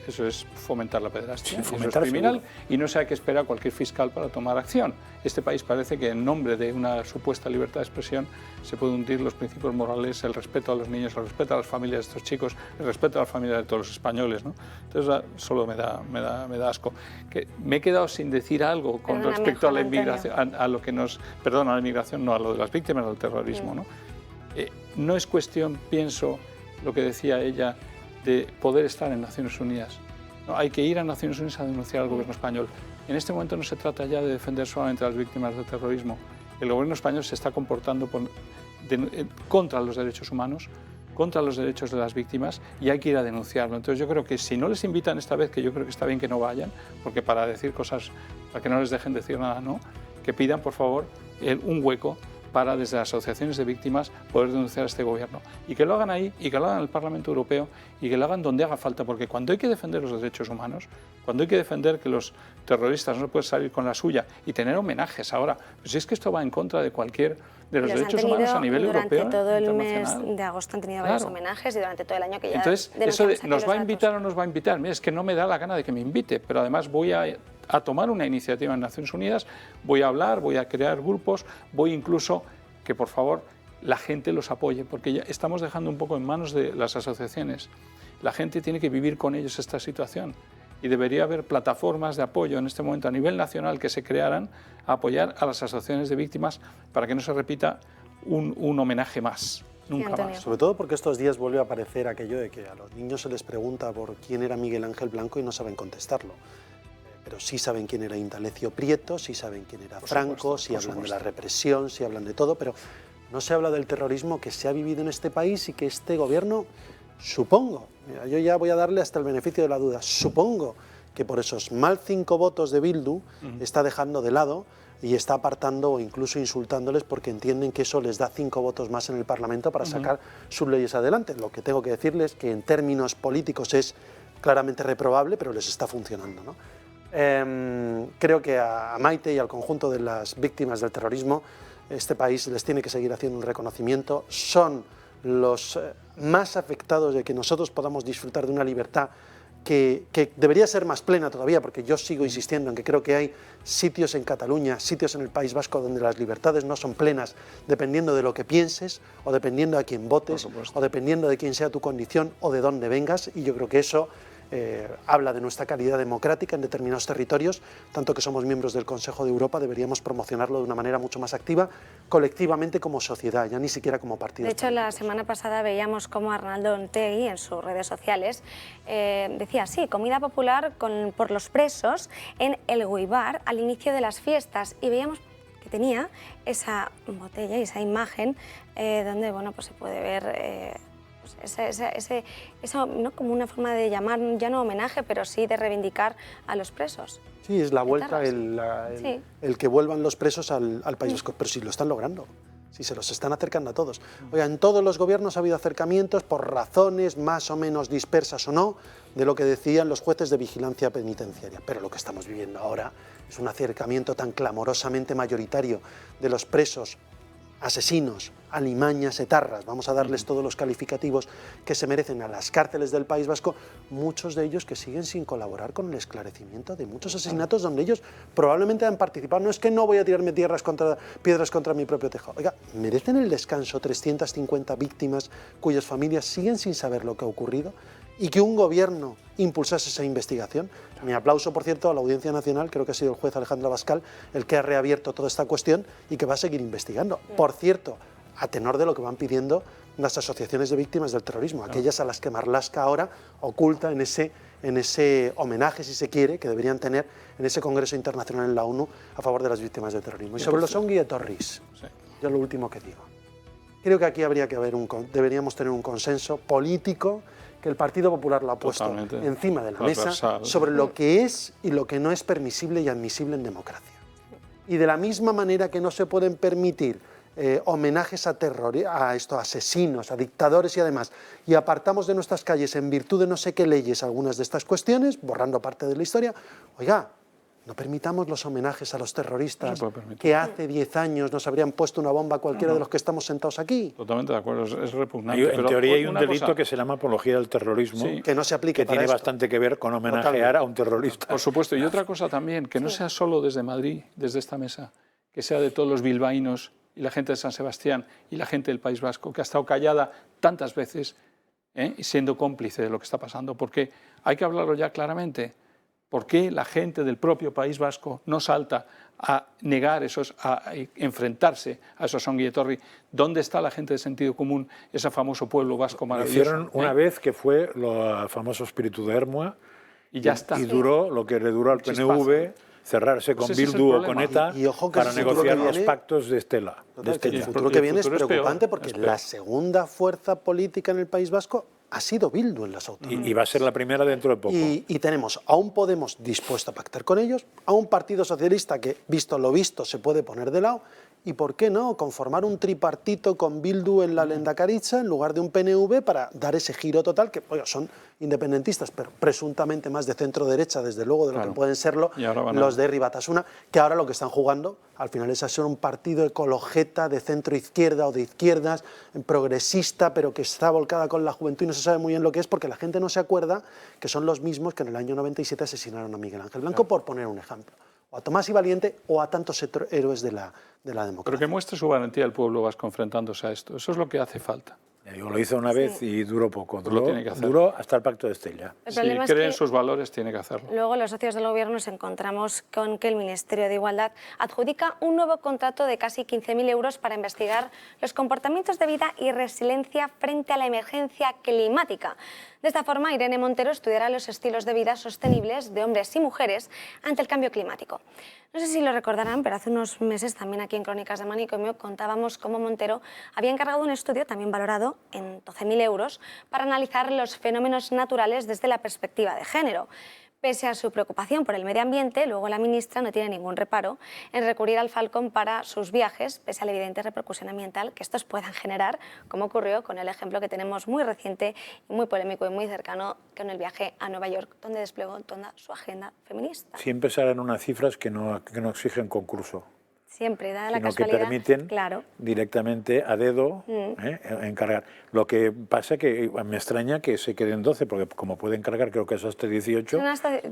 eso es fomentar la pederastia, eso es criminal, y no se hay que esperar a cualquier fiscal para tomar acción. Este país parece que en nombre de una supuesta libertad de expresión se puede hundir los principios morales, el respeto a los niños, el respeto a las familias de estos chicos, el respeto a las familias de todos los españoles, ¿no? Entonces solo me da asco. Que me he quedado sin decir algo con respecto a la inmigración, a lo que nos, perdón, a la inmigración, no, a lo de las víctimas del terrorismo, ¿no? No es cuestión, pienso, lo que decía ella, de poder estar en Naciones Unidas. No, hay que ir a Naciones Unidas a denunciar al gobierno español. En este momento no se trata ya de defender solamente a las víctimas del terrorismo, el gobierno español se está comportando contra los derechos humanos, contra los derechos de las víctimas, y hay que ir a denunciarlo. Entonces yo creo que si no les invitan esta vez, que yo creo que está bien que no vayan, porque para decir cosas, para que no les dejen decir nada, no, que pidan por favor un hueco para desde las asociaciones de víctimas poder denunciar a este gobierno, y que lo hagan ahí, y que lo hagan en el Parlamento Europeo, y que lo hagan donde haga falta, porque cuando hay que defender los derechos humanos, cuando hay que defender que los terroristas no pueden salir con la suya y tener homenajes ahora, pues si es que esto va en contra de cualquier de los derechos humanos a nivel europeo. Durante todo el mes de agosto han tenido varios homenajes y durante todo el año que ya... Entonces, eso de nos va a invitar o nos va a invitar, mira, es que no me da la gana de que me invite, pero además voy a tomar una iniciativa en Naciones Unidas, voy a hablar, voy a crear grupos, voy incluso que por favor la gente los apoye, porque ya estamos dejando un poco en manos de las asociaciones. La gente tiene que vivir con ellos esta situación y debería haber plataformas de apoyo en este momento a nivel nacional que se crearan a apoyar a las asociaciones de víctimas para que no se repita un homenaje más. Nunca más. Sobre todo porque estos días vuelve a aparecer aquello de que a los niños se les pregunta por quién era Miguel Ángel Blanco y no saben contestarlo. Pero sí saben quién era Indalecio Prieto, sí saben quién era Franco, sí hablan de la represión, sí hablan de todo, pero no se habla del terrorismo que se ha vivido en este país y que este gobierno, supongo, mira, yo ya voy a darle hasta el beneficio de la duda, supongo que por esos mal 5 votos de Bildu está dejando de lado y está apartando o incluso insultándoles porque entienden que eso les da 5 votos más en el Parlamento para sacar sus leyes adelante. Lo que tengo que decirles es que en términos políticos es claramente reprobable, pero les está funcionando, ¿no? Creo que a Maite y al conjunto de las víctimas del terrorismo este país les tiene que seguir haciendo un reconocimiento. Son los más afectados de que nosotros podamos disfrutar de una libertad que debería ser más plena todavía, porque yo sigo insistiendo en que creo que hay sitios en Cataluña, sitios en el País Vasco donde las libertades no son plenas dependiendo de lo que pienses o dependiendo a quién votes o dependiendo de quién sea tu condición o de dónde vengas, y yo creo que eso habla de nuestra calidad democrática en determinados territorios, tanto que somos miembros del Consejo de Europa, deberíamos promocionarlo de una manera mucho más activa, colectivamente como sociedad, ya ni siquiera como partido. De hecho, la semana pasada veíamos cómo Arnaldo Otegi en sus redes sociales decía, sí, comida popular por los presos en el Guibar al inicio de las fiestas, y veíamos que tenía esa botella y esa imagen donde bueno, pues se puede ver... eso ¿no? Como una forma de llamar, ya no homenaje, pero sí de reivindicar a los presos. Sí, es la vuelta, el que vuelvan los presos al País Vasco, pero sí lo están logrando, sí se los están acercando a todos. Oiga, en todos los gobiernos ha habido acercamientos por razones más o menos dispersas o no, de lo que decían los jueces de vigilancia penitenciaria, pero lo que estamos viviendo ahora es un acercamiento tan clamorosamente mayoritario de los presos, asesinos, alimañas, etarras, vamos a darles todos los calificativos que se merecen a las cárceles del País Vasco, muchos de ellos que siguen sin colaborar con el esclarecimiento de muchos asesinatos donde ellos probablemente han participado. No es que no voy a tirarme piedras contra mi propio tejado. Oiga, merecen el descanso 350 víctimas cuyas familias siguen sin saber lo que ha ocurrido y que un gobierno impulsase esa investigación. Mi aplauso, por cierto, a la Audiencia Nacional, creo que ha sido el juez Alejandro Abascal el que ha reabierto toda esta cuestión y que va a seguir investigando. Por cierto, a tenor de lo que van pidiendo las asociaciones de víctimas del terrorismo, aquellas a las que Marlaska ahora oculta en ese homenaje, si se quiere, que deberían tener en ese Congreso Internacional en la ONU a favor de las víctimas del terrorismo. Y sobre los ongi etorris, yo lo último que digo, creo que aquí habría que haber deberíamos tener un consenso político, que el Partido Popular lo ha puesto encima de la mesa, sobre lo que es y lo que no es permisible y admisible en democracia. Y de la misma manera que no se pueden permitir homenajes a asesinos, a dictadores y además, y apartamos de nuestras calles en virtud de no sé qué leyes algunas de estas cuestiones, borrando parte de la historia, oiga, no permitamos los homenajes a los terroristas que hace 10 años nos habrían puesto una bomba a cualquiera de los que estamos sentados aquí. Totalmente de acuerdo, es repugnante. En teoría hay un delito que se llama apología del terrorismo, que no se aplique que tiene bastante que ver con homenajear a un terrorista. Por supuesto, y otra cosa también, que no sea solo desde Madrid, desde esta mesa, que sea de todos los bilbaínos y la gente de San Sebastián y la gente del País Vasco, que ha estado callada tantas veces, siendo cómplice de lo que está pasando, porque hay que hablarlo ya claramente. ¿Por qué la gente del propio País Vasco no salta a negar a enfrentarse a esos ongi etorri? ¿Dónde está la gente de sentido común, ese famoso pueblo vasco maravilloso? Hicieron una vez que fue el famoso espíritu de Hermua y ya está. Y duró lo que le duró al PNV cerrarse con Pues ese es el Bildu o problema. con ETA Y ojo que para ese futuro negociar que los viene- pactos de Estela. El futuro que viene es preocupante porque la segunda fuerza política en el País Vasco ha sido Bildu en las autonómicas. Y va a ser la primera dentro de poco. Y tenemos a un Podemos dispuesto a pactar con ellos, a un Partido Socialista que, visto lo visto, se puede poner de lado, y ¿por qué no conformar un tripartito con Bildu en la Lehendakaritza en lugar de un PNV para dar ese giro total, que oiga, son independentistas, pero presuntamente más de centro-derecha, desde luego, de lo que pueden serlo los de Herri Batasuna, que ahora lo que están jugando, al final es a ser un partido ecologeta de centro-izquierda o de izquierdas, progresista, pero que está volcada con la juventud y no se sabe muy bien lo que es, porque la gente no se acuerda que son los mismos que en el año 97 asesinaron a Miguel Ángel Blanco, por poner un ejemplo. O a Tomás y Valiente o a tantos héroes de la democracia. Pero que muestre su valentía el pueblo vasco enfrentándose a esto. Eso es lo que hace falta. Lo hizo una vez y duró poco. Lo tiene que hacer. Duró hasta el pacto de Estella. Si cree en sus valores, tiene que hacerlo. Luego los socios del Gobierno nos encontramos con que el Ministerio de Igualdad adjudica un nuevo contrato de casi 15.000 euros para investigar los comportamientos de vida y resiliencia frente a la emergencia climática. De esta forma, Irene Montero estudiará los estilos de vida sostenibles de hombres y mujeres ante el cambio climático. No sé si lo recordarán, pero hace unos meses también aquí en Crónicas de Manicomio contábamos cómo Montero había encargado un estudio también valorado en 12.000 euros para analizar los fenómenos naturales desde la perspectiva de género. Pese a su preocupación por el medio ambiente, luego la ministra no tiene ningún reparo en recurrir al Falcon para sus viajes, pese a la evidente repercusión ambiental que estos puedan generar, como ocurrió con el ejemplo que tenemos muy reciente, muy polémico y muy cercano, con el viaje a Nueva York, donde desplegó toda su agenda feminista. Siempre salen unas cifras que no exigen concurso. Siempre, da la sino casualidad, que permiten claro, directamente a dedo encargar. Lo que pasa es que me extraña que se queden 12, porque como puede encargar, creo que es hasta 18,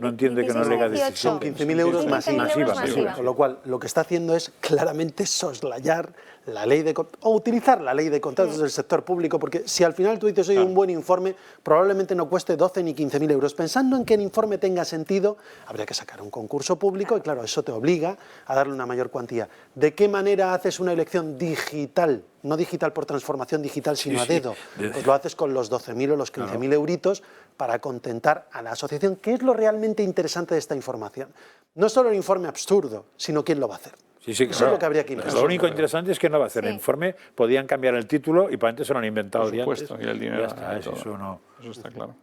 no entiende que no llega a 17. Son 15.000 euros masivas. Con lo cual, lo que está haciendo es claramente soslayar la ley o utilizar la ley de contratos del sector público, porque si al final tú dices, oye, un buen informe, probablemente no cueste 12 ni 15.000 euros. Pensando en que el informe tenga sentido, habría que sacar un concurso público y claro, eso te obliga a darle una mayor cuantía. ¿De qué manera haces una elección digital? No digital por transformación digital, sino a dedo. Pues lo haces con los 12.000 o los 15.000 euritos para contentar a la asociación. ¿Qué es lo realmente interesante de esta información? No solo el informe absurdo, sino quién lo va a hacer. Eso es lo que habría que investigar. Lo único interesante es que no va a hacer el informe, podían cambiar el título y para antes se lo han inventado Por supuesto, y el dinero. Eso está claro.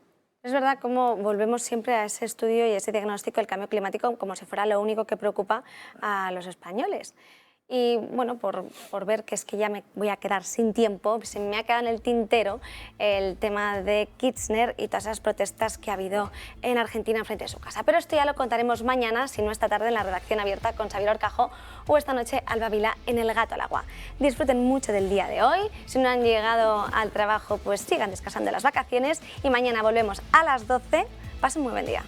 Es verdad cómo volvemos siempre a ese estudio y ese diagnóstico del cambio climático como si fuera lo único que preocupa a los españoles. Y bueno, por ver que es que ya me voy a quedar sin tiempo, se me ha quedado en el tintero el tema de Kirchner y todas esas protestas que ha habido en Argentina frente a su casa. Pero esto ya lo contaremos mañana, si no esta tarde en la redacción abierta con Xavier Horcajo o esta noche Alba Vila en El Gato al Agua. Disfruten mucho del día de hoy. Si no han llegado al trabajo, pues sigan descansando las vacaciones y mañana volvemos a las 12. Pasen muy buen día.